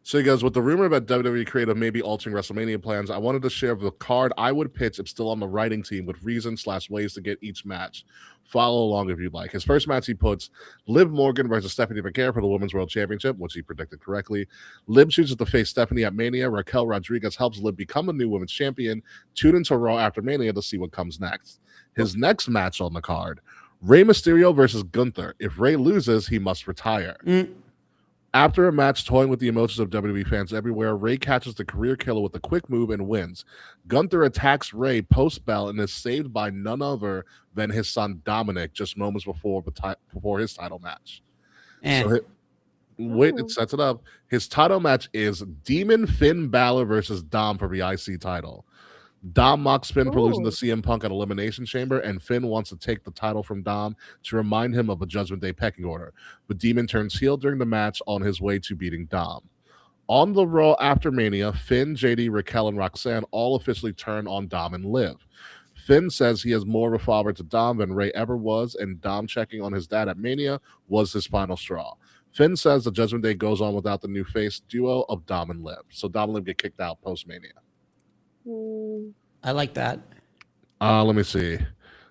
So he goes, with the rumor about WWE creative maybe altering WrestleMania plans, I wanted to share the card I would pitch if still on the writing team with reasons/ways to get each match. Follow along if you'd like. His first match he puts Liv Morgan versus Stephanie McGuire for the Women's World Championship, which he predicted correctly. Liv chooses to face Stephanie at Mania. Raquel Rodriguez helps Liv become the new Women's Champion. Tune into Raw after Mania to see what comes next. His next match on the card, Rey Mysterio versus Gunther. If Rey loses, he must retire. After a match toying with the emotions of WWE fans everywhere, Rey catches the career killer with a quick move and wins. Gunther attacks Rey post-bell and is saved by none other than his son Dominic just moments before his title match. So it sets it up. His title match is Demon Finn Balor versus Dom for the IC title. Dom mocks Finn for losing to CM Punk at Elimination Chamber, and Finn wants to take the title from Dom to remind him of a Judgment Day pecking order. But Demon turns heel during the match on his way to beating Dom. On the Raw after Mania, Finn, JD, Raquel, and Roxanne all officially turn on Dom and Liv. Finn says he has more of a father to Dom than Rey ever was, and Dom checking on his dad at Mania was his final straw. Finn says the Judgment Day goes on without the new face duo of Dom and Liv. So Dom and Liv get kicked out post-Mania. I like that. Let me see.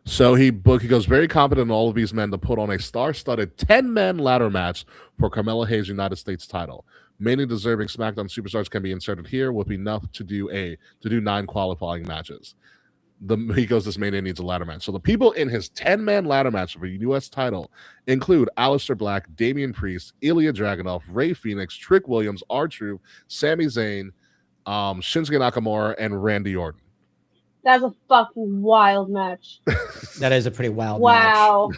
So he goes very confident in all of these men to put on a star-studded 10-man ladder match for Carmella Hayes' United States title. Many deserving SmackDown superstars can be inserted here with enough to do 9 qualifying matches. He goes, this Mania needs a ladder match. So the people in his 10-man ladder match for the U.S. title include Aleister Black, Damian Priest, Ilya Dragunov, Rey Fenix, Trick Williams, R-Truth, Sami Zayn, Shinsuke Nakamura, and Randy Orton. That's a fucking wild match. That is a pretty wild match. Wow.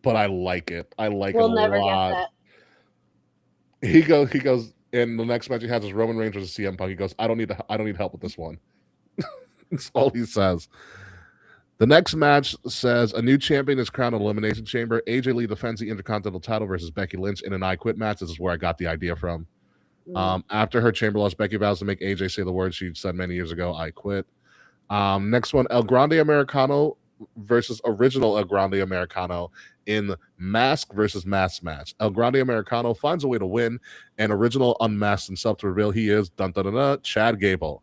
But I like it. I like it a We'll never lot. get that. He goes, in the next match he has is Roman Reigns versus CM Punk. He goes, I don't need help with this one. That's all he says. The next match says a new champion is crowned in Elimination Chamber. AJ Lee defends the Intercontinental title versus Becky Lynch in an I Quit match. This is where I got the idea from. After her chamber loss, Becky vows to make AJ say the words she said many years ago, "I quit." Next one, El Grande Americano versus original El Grande Americano in mask versus mask match. El Grande Americano finds a way to win, and original unmasks himself to reveal he is Chad Gable.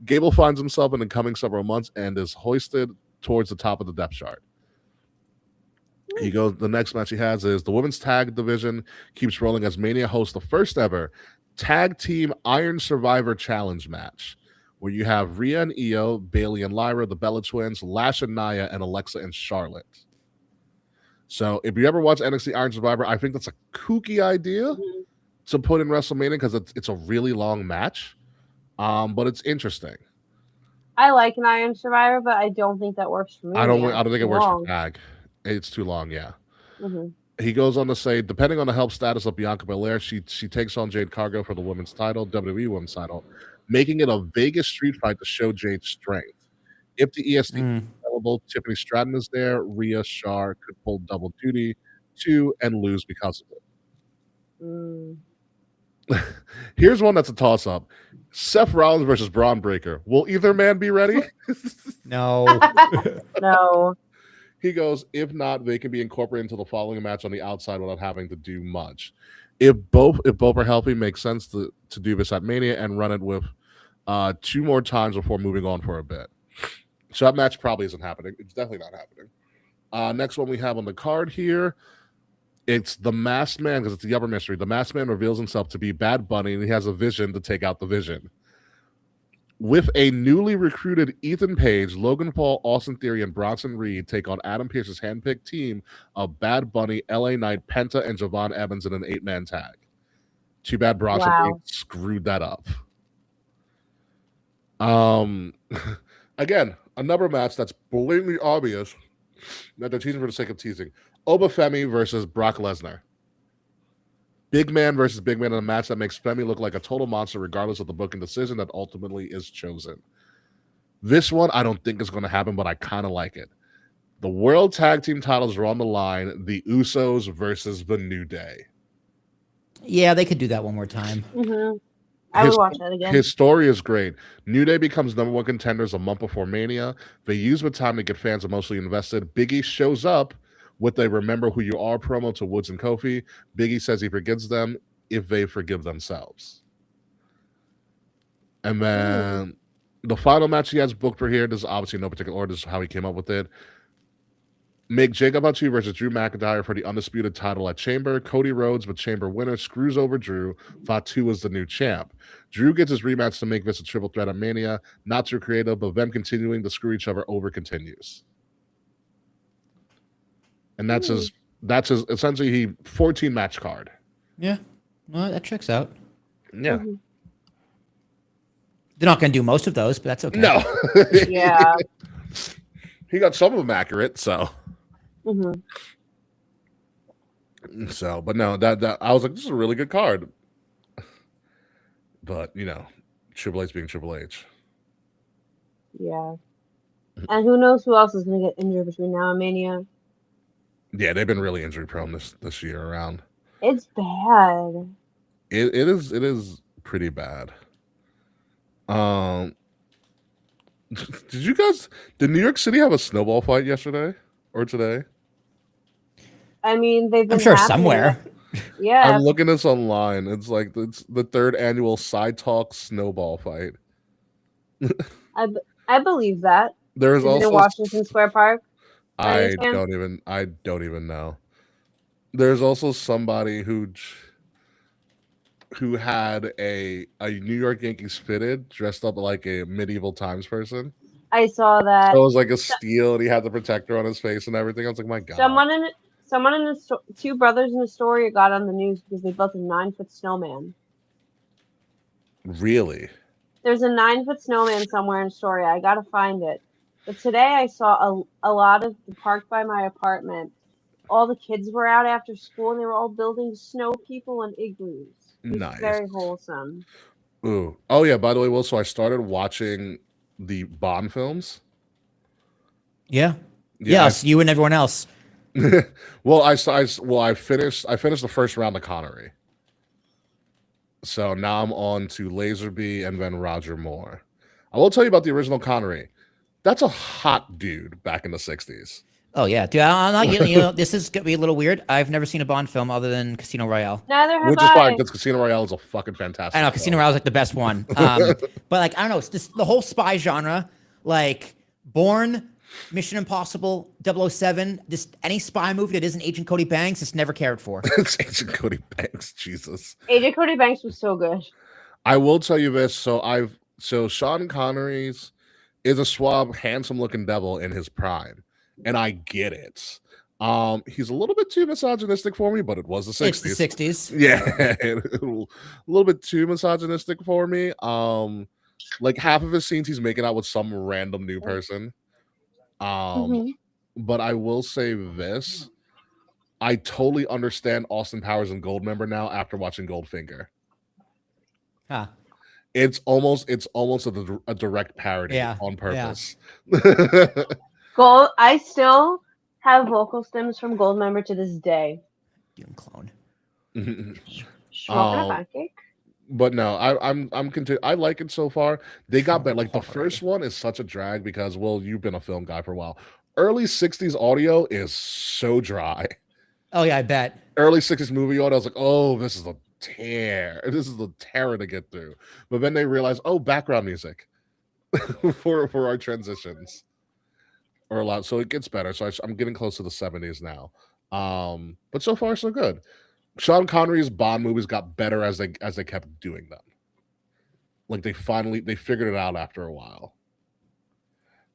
Gable finds himself in the coming several months and is hoisted towards the top of the depth chart. He goes. The next match he has is the women's tag division keeps rolling as Mania hosts the first ever tag team Iron Survivor Challenge match, where you have Rhea and Io, Bailey and Lyra, the Bella Twins, Lash and Nia, and Alexa and Charlotte. So if you ever watch NXT Iron Survivor, I think that's a kooky idea to put in WrestleMania because it's a really long match, but it's interesting. I like an Iron Survivor, but I don't think that works for me. I don't think it works for tag. It's too long, yeah. He goes on to say, depending on the health status of Bianca Belair, she takes on Jade Cargill for the women's title, WWE women's title, making it a Vegas street fight to show Jade's strength. If the EST is available, Tiffany Stratton is there. Rhea Shah could pull double duty too and lose because of it. Here's one that's a toss-up. Seth Rollins versus Braun Breaker. Will either man be ready? No. No. He goes, if not, they can be incorporated into the following match on the outside without having to do much. If both are healthy, makes sense to do this at Mania and run it with 2 more times before moving on for a bit. So that match probably isn't happening. It's definitely not happening. Next one we have on the card here, it's the Masked Man, because it's the upper mystery. The Masked Man reveals himself to be Bad Bunny, and he has a vision to take out the Vision. With a newly recruited Ethan Page, Logan Paul, Austin Theory, and Bronson Reed take on Adam Pearce's handpicked team of Bad Bunny, LA Knight, Penta, and Javon Evans in an 8-man tag. Too bad Bronson Reed screwed that up. Again, another match that's blatantly obvious that they're teasing for the sake of teasing. Obafemi versus Brock Lesnar. Big man versus big man in a match that makes Femi look like a total monster regardless of the booking decision that ultimately is chosen. This one I don't think is going to happen, but I kind of like it. The World Tag Team titles are on the line. The Usos versus the New Day. Yeah, they could do that one more time. I would watch that again. His story is great. New Day becomes #1 contenders a month before Mania. They use the time to get fans emotionally invested. Big E shows up with a Remember Who You Are promo to Woods and Kofi. Big E says he forgives them if they forgive themselves. And then the final match he has booked for here, this is obviously no particular order, this is how he came up with it. Make Jacob Fatu versus Drew McIntyre for the undisputed title at Chamber. Cody Rhodes, the Chamber winner, screws over Drew. Fatu is the new champ. Drew gets his rematch to make this a triple threat at Mania. Not too creative, but them continuing to screw each other over continues. And that's his essentially he 14 match card. Yeah. Well, that checks out. Yeah. They're not going to do most of those, but that's okay. No. Yeah. He got some of them accurate, so. So, but no, that I was like, this is a really good card. But, you know, Triple H being Triple H. Yeah. And who knows who else is going to get injured between now and Mania. Yeah, they've been really injury prone this year around. It's bad. It is pretty bad. Did New York City have a snowball fight yesterday or today? I mean, they've been I'm sure somewhere. Yeah. I'm looking this online. It's like it's the 3rd annual Side Talk snowball fight. I believe that. There's also in Washington Square Park. I don't even know. There's also somebody who had a New York Yankees fitted dressed up like a medieval times person. I saw that. So it was like a steel, and he had the protector on his face and everything. I was like, my God. Someone in the 2 brothers in Astoria got on the news because they built a 9-foot snowman. Really? There's a 9-foot snowman somewhere in Astoria. I gotta find it. But today I saw a lot of the park by my apartment. All the kids were out after school and they were all building snow people and igloos. Nice. Very wholesome. Ooh. Oh yeah, by the way, Will, so I started watching the Bond films. Yeah. Yes, you and everyone else. Well, I finished the first round of Connery. So now I'm on to Lazenby and then Roger Moore. I will tell you about the original Connery. That's a hot dude back in the 60s. Oh yeah, dude. I'm not, you know, this is gonna be a little weird. I've never seen a Bond film other than Casino Royale. Neither have Which is fine because Casino Royale is a fucking fantastic. I know Casino Royale is like the best one. But like I don't know, it's just the whole spy genre, like Bourne, Mission Impossible, 007, just any spy movie that isn't Agent Cody Banks, it's never cared for. It's Agent Cody Banks, Jesus. Agent Cody Banks was so good. I will tell you this. So Sean Connery's is a suave, handsome-looking devil in his prime, and I get it. He's a little bit too misogynistic for me, but it was the 60s. It's the 60s. Yeah, a little bit too misogynistic for me. Like half of his scenes, he's making out with some random new person. But I will say this: I totally understand Austin Powers and Goldmember now after watching Goldfinger. Huh. It's almost a direct parody on purpose. Yeah. I still have vocal stems from Goldmember to this day. Doom clone. Smoking a pancake. But no, I'm I like it so far. They got better. Like the first one is such a drag because, well, you've been a film guy for a while. Early 60s audio is so dry. Oh yeah, I bet. Early 60s movie audio, I was like, oh, this is a tear. This is the terror to get through. But then they realized, oh, background music for our transitions are a lot. So it gets better. So I'm getting close to the 70s now. But so far so good. Sean Connery's Bond movies got better as they kept doing them. Like they figured it out after a while.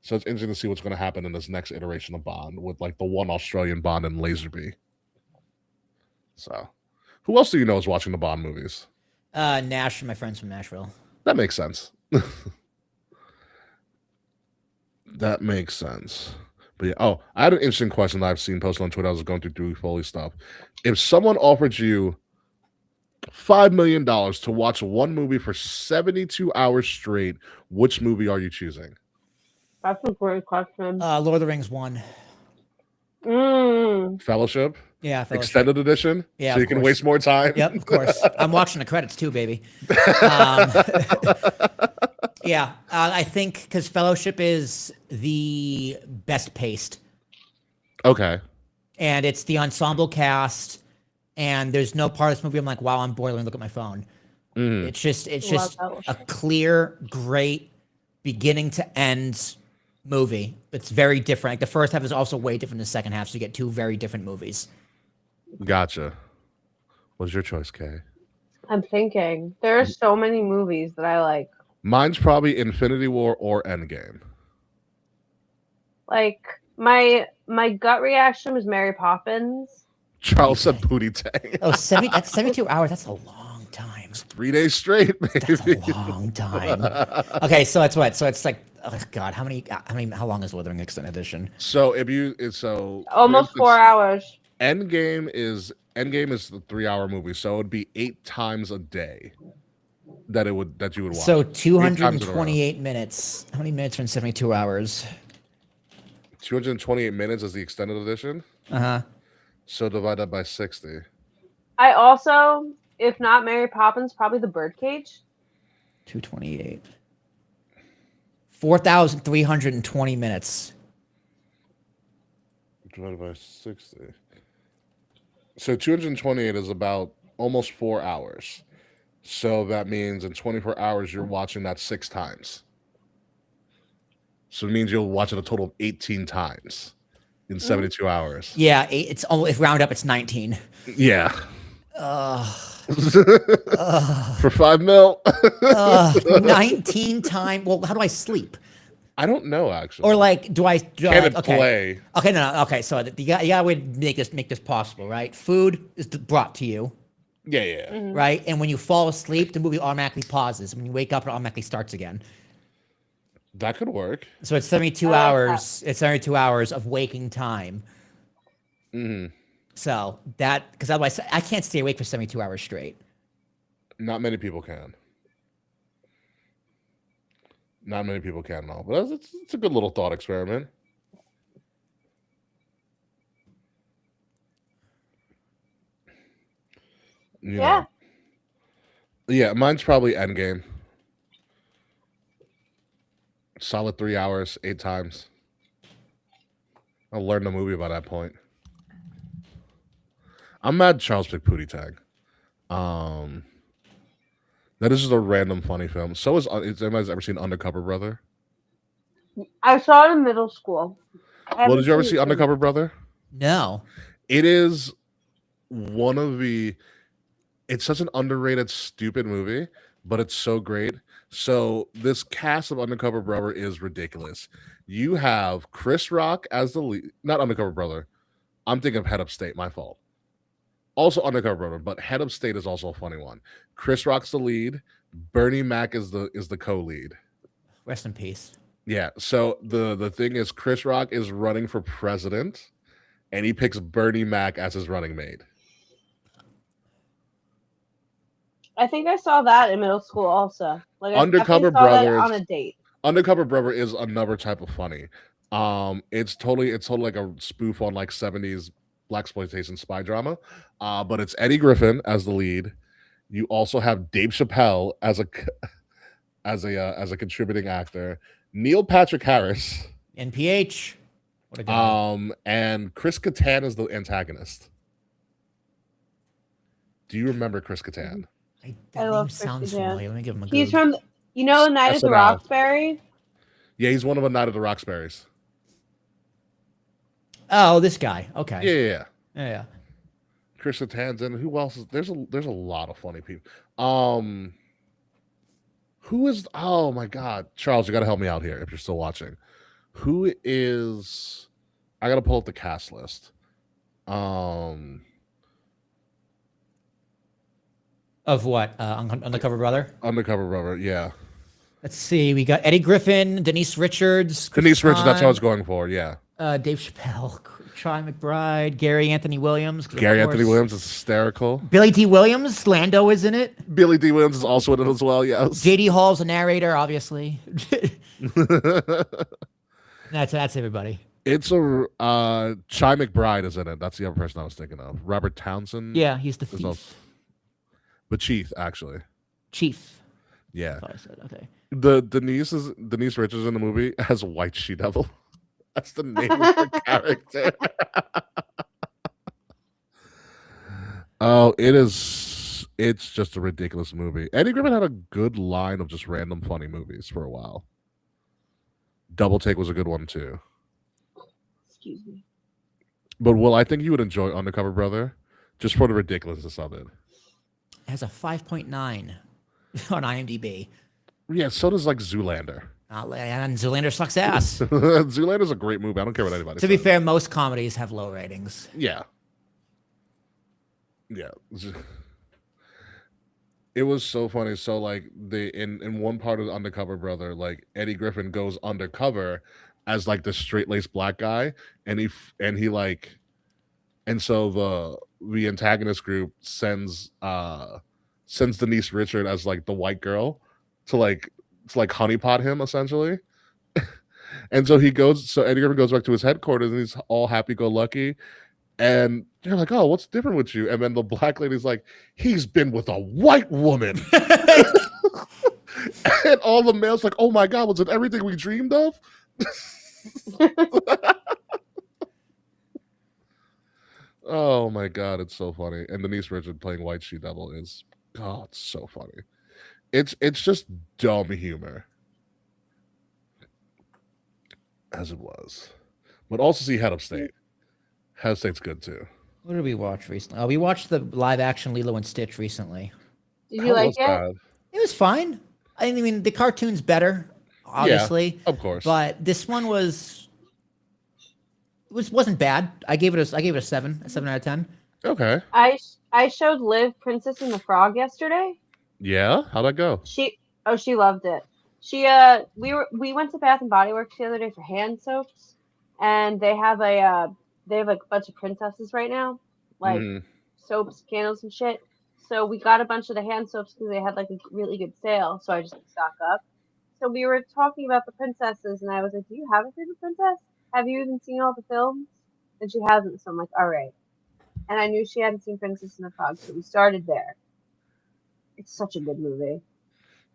So it's interesting to see what's going to happen in this next iteration of Bond with like the one Australian Bond and Lazenby. So, who else do you know is watching the Bond movies? Nash, my friends from Nashville. That makes sense. That makes sense. But yeah, I had an interesting question that I've seen posted on Twitter. I was going through Dewey Foley stuff. If someone offered you $5 million to watch one movie for 72 hours straight, which movie are you choosing? That's a great question. Lord of the Rings 1. Fellowship? Yeah, Fellowship. Extended edition? Yeah, so you can waste more time? Yep, of course. I'm watching the credits too, baby. Yeah, I think because Fellowship is the best paced. Okay. And it's the ensemble cast, and there's no part of this movie I'm like, wow, I'm bored. Let me look at my phone. It's just a clear, great beginning to end movie. It's very different. Like the first half is also way different than the second half, so you get two very different movies. Gotcha. What's your choice, Kay? I'm thinking. There are so many movies that I like. Mine's probably Infinity War or Endgame. Like my gut reaction was Mary Poppins. Charles said Pootie Tang. That's 72 hours. That's a long time. It's 3 days straight, baby. That's a long time. Okay, so it's what? So it's like, oh God, how long is Withering Extended Edition? So almost 4 hours. Endgame is the 3-hour movie, so it would be 8 times a day that you would watch. So 228 minutes. How many minutes are in 72 hours? 228 minutes is the extended edition. So divide that by 60. I also, if not Mary Poppins, probably The Birdcage. 228. 4,320 minutes. Divided by 60. So 228 is about almost 4 hours. So that means in 24 hours, you're watching that 6 times. So it means you'll watch it a total of 18 times in 72 hours. Yeah, if round up, it's 19. Yeah. For $5 million. 19 times. Well, how do I sleep? I don't know, actually. Or like, do I play? Okay, no. Okay, so you got to make this possible, right? Food is brought to you. Yeah. Right, and when you fall asleep, the movie automatically pauses. When you wake up, it automatically starts again. That could work. So it's 72 hours. It's 72 hours of waking time. So because otherwise I can't stay awake for 72 hours straight. Not many people can. Not many people can, no. But it's a good little thought experiment. You know. Yeah, mine's probably Endgame. Solid 3 hours, 8 times. I'll learn the movie by that point. I'm mad Charles picked Pootie Tang. That is just a random funny film. So is anybody's ever seen Undercover Brother? I saw it in middle school. Well, did you ever see Undercover Brother? No. It is one of the. It's such an underrated, stupid movie, but it's so great. So this cast of Undercover Brother is ridiculous. You have Chris Rock as the lead, not Undercover Brother. I'm thinking of Head Up State. My fault. Also Undercover Brother, but Head Up State is also a funny one. Chris Rock's the lead. Bernie Mac is the co-lead. Rest in peace. Yeah. So the thing is, Chris Rock is running for president, and he picks Bernie Mac as his running mate. I think I saw that in middle school also. Like Undercover I saw that Brothers on a date. Undercover Brother is another type of funny. It's totally like a spoof on like 70s blaxploitation spy drama. But it's Eddie Griffin as the lead. You also have Dave Chappelle as a contributing actor. Neil Patrick Harris. NPH. What a guy. And Chris Kattan is the antagonist. Do you remember Chris Kattan? That name sounds familiar. Let me give him a He's from, Night at the Roxbury? Yeah, he's one of a Night at the Roxbury's. Oh, this guy. Okay. Yeah. Chris Kattan's in. Who else is there's a lot of funny people. Who is oh my god. Charles, you gotta help me out here if you're still watching. Who is I gotta pull up the cast list. Of what? Undercover Brother? Undercover Brother, yeah. Let's see. We got Eddie Griffin, Denise Richards. Denise Richards, that's what I was going for, yeah. Dave Chappelle, Troy McBride, Gary Anthony Williams. Gary Anthony Williams is hysterical. Billy D. Williams, Lando is in it. Billy D. Williams is also in it as well, yes. J.D. Hall's a narrator, obviously. That's everybody. It's a Chi McBride is in it. That's the other person I was thinking of. Robert Townsend. Yeah, he's the thief. But Chief, actually. Chief. Yeah. I said, okay. The Denise Richards in the movie has White She-Devil. That's the name of the character. Oh, it's just a ridiculous movie. Eddie Griffin had a good line of just random funny movies for a while. Double Take was a good one too. Excuse me. But Will, I think you would enjoy Undercover Brother just for the ridiculousness of it. It has a 5.9 on IMDb. Yeah, so does like Zoolander. And Zoolander sucks ass. Zoolander's a great movie. I don't care what anybody says. To be fair, most comedies have low ratings. Yeah. It was so funny. So like they in one part of Undercover Brother, like Eddie Griffin goes undercover as like the straight-laced black guy, and so the antagonist group sends Denise Richard as like the white girl to honeypot him essentially. And so Eddie Griffin goes back to his headquarters and he's all happy-go-lucky. And you're like, oh, what's different with you? And then the black lady's like, he's been with a white woman. And all the males like, oh my God, was it everything we dreamed of? Oh my God, it's so funny. And Denise Richard playing White She-Devil is, God, it's so funny. It's just dumb humor. As it was. But also see Head of State. Head of State's good too. What did we watch recently? Oh, we watched the live action Lilo and Stitch recently. Did you like it? Bad? It was fine. I mean, the cartoon's better, obviously. Yeah, of course. But this one wasn't bad. I gave it a 7 out of 10. Okay. I showed Liv Princess and the Frog yesterday. Yeah? How'd that go? She loved it. We went to Bath and Body Works the other day for hand soaps, and they have a bunch of princesses right now, like soaps, candles, and shit. So we got a bunch of the hand soaps because they had like a really good sale. So I just stock up. So we were talking about the princesses, and I was like, "Do you have a favorite princess? Have you even seen all the films?" And she hasn't. So I'm like, "All right." And I knew she hadn't seen Princess and the Frog, so we started there. It's such a good movie.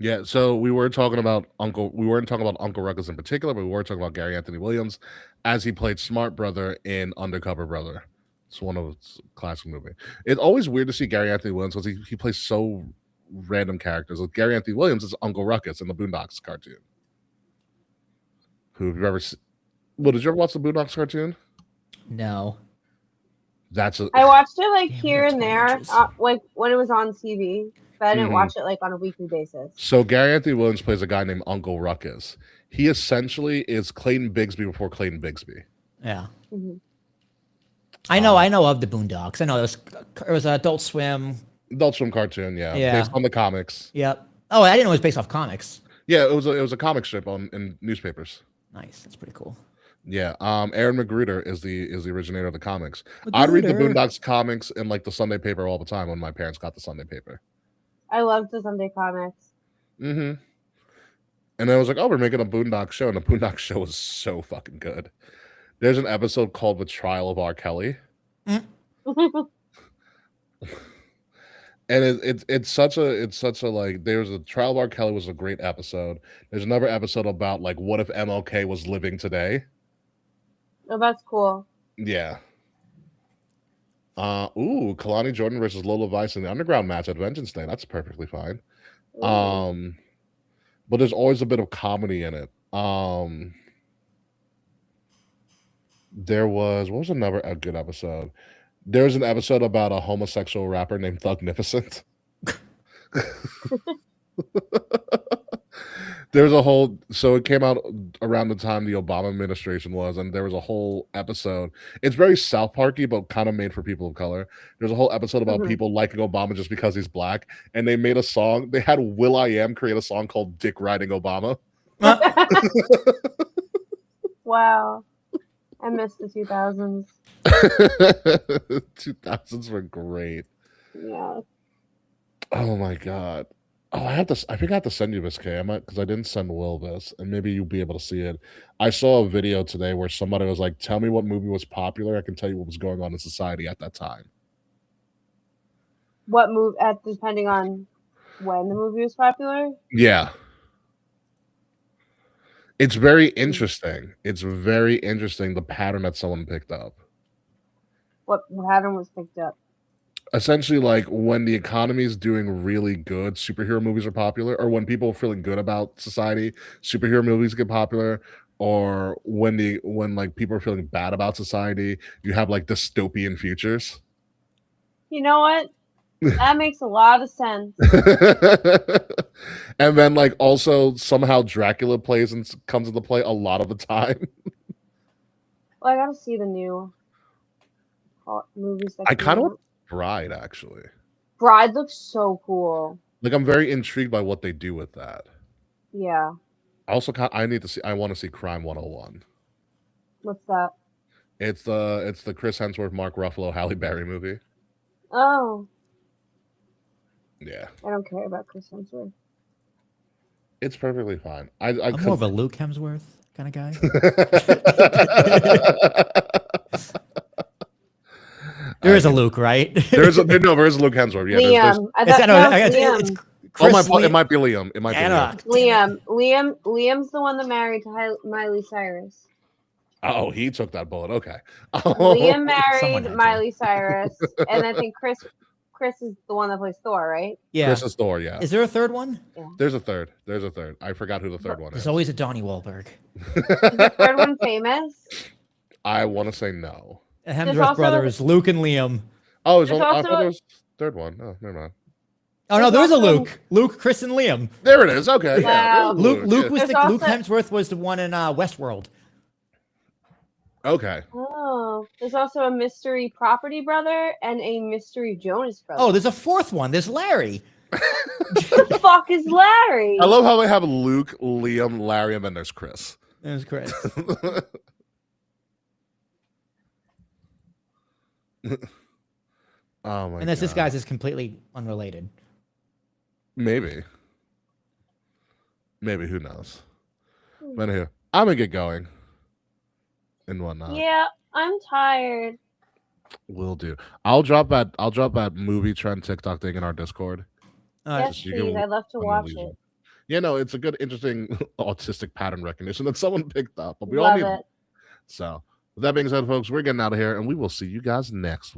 Yeah, so we weren't talking about Uncle Ruckus in particular, but we were talking about Gary Anthony Williams as he played Smart Brother in Undercover Brother. It's one of its classic movie. It's always weird to see Gary Anthony Williams because he plays so random characters. Like Gary Anthony Williams is Uncle Ruckus in the Boondocks cartoon. Who have you ever seen? Well, did you ever watch the Boondocks cartoon? No. I watched it like Damn, here and there, like when it was on TV. But I didn't watch it like on a weekly basis. So Gary Anthony Williams plays a guy named Uncle Ruckus. He essentially is Clayton Bigsby before Clayton Bigsby. Yeah. Mm-hmm. I know of the Boondocks. I know it was an Adult Swim cartoon, yeah. Based on the comics. Yep. Oh, I didn't know it was based off comics. Yeah, it was a comic strip in newspapers. Nice, that's pretty cool. Yeah, Aaron Magruder is the originator of the comics. I'd read the Boondocks comics in like the Sunday paper all the time when my parents got the Sunday paper. I loved the Sunday comics. Mm-hmm. And I was like, oh, we're making a Boondocks show, and the Boondocks show is so fucking good. There's an episode called The Trial of R. Kelly. And it's such a like there's a Trial of R. Kelly was a great episode. There's another episode about like what if MLK was living today. Oh, that's cool. Yeah. Kalani Jordan versus Lola Vice in the underground match at Vengeance Day. That's perfectly fine. But there's always a bit of comedy in it. There was a good episode? There was an episode about a homosexual rapper named Thugnificent. There's a whole, so it came out around the time the Obama administration was, and there was a whole episode. It's very South Parky, but kind of made for people of color. There's a whole episode about people liking Obama just because he's black, and they made a song. They had Will.i.am create a song called "Dick Riding Obama." Wow, I missed the 2000s. 2000s were great. Yeah. Oh my god. Oh, I think I have to send you this, Kay. Because I didn't send Will this, and maybe you'll be able to see it. I saw a video today where somebody was like, "Tell me what movie was popular. I can tell you what was going on in society at that time." What movie? Depending on when the movie was popular. Yeah. It's very interesting. It's very interesting the pattern that someone picked up. What pattern was picked up? Essentially, like when the economy is doing really good, superhero movies are popular, or when people are feeling good about society, superhero movies get popular, or when like people are feeling bad about society, you have like dystopian futures. You know what? That makes a lot of sense. And then like also somehow Dracula comes into play a lot of the time. Well, I gotta see the new movies. I kind of want Bride, actually. Bride looks so cool. Like I'm very intrigued by what they do with that. Yeah. I want to see Crime 101. What's that? It's the Chris Hemsworth, Mark Ruffalo, Halle Berry movie. Oh. Yeah. I don't care about Chris Hemsworth. It's perfectly fine. I'm more of a Luke Hemsworth kind of guy. There is a Luke, right? there is a Luke Hemsworth. Yeah, Liam. It might be Liam. It might be Liam. Liam's the one that married to Miley Cyrus. Oh, he took that bullet. Okay. Liam married Miley Cyrus, and I think Chris is the one that plays Thor, right? Yeah. Chris is Thor, yeah. Is there a third one? Yeah. There's a third. I forgot who the third one is. There's always a Donnie Wahlberg. Is the third one famous? I want to say no. The Hemsworth brothers, Luke and Liam. Oh, I thought there was third one. Oh, never mind. Oh no, there's a Luke. Luke, Chris, and Liam. There it is. Okay. Wow. Yeah. Luke Hemsworth was the one in Westworld. Okay. Oh, there's also a mystery property brother and a mystery Jonas brother. Oh, there's a fourth one. There's Larry. Who the fuck is Larry? I love how they have Luke, Liam, Larry, and then there's Chris. There's Chris. Oh my! Unless this guy's is completely unrelated. Maybe. Who knows? But here, I'm gonna get going. And whatnot. Yeah, I'm tired. Will do. I'll drop that movie trend TikTok thing in our Discord. Yes, please. I'd love to watch it. Yeah, no, it's a good, interesting autistic pattern recognition that someone picked up. But we Love all need it. So, with that being said, folks, we're getting out of here, and we will see you guys next week.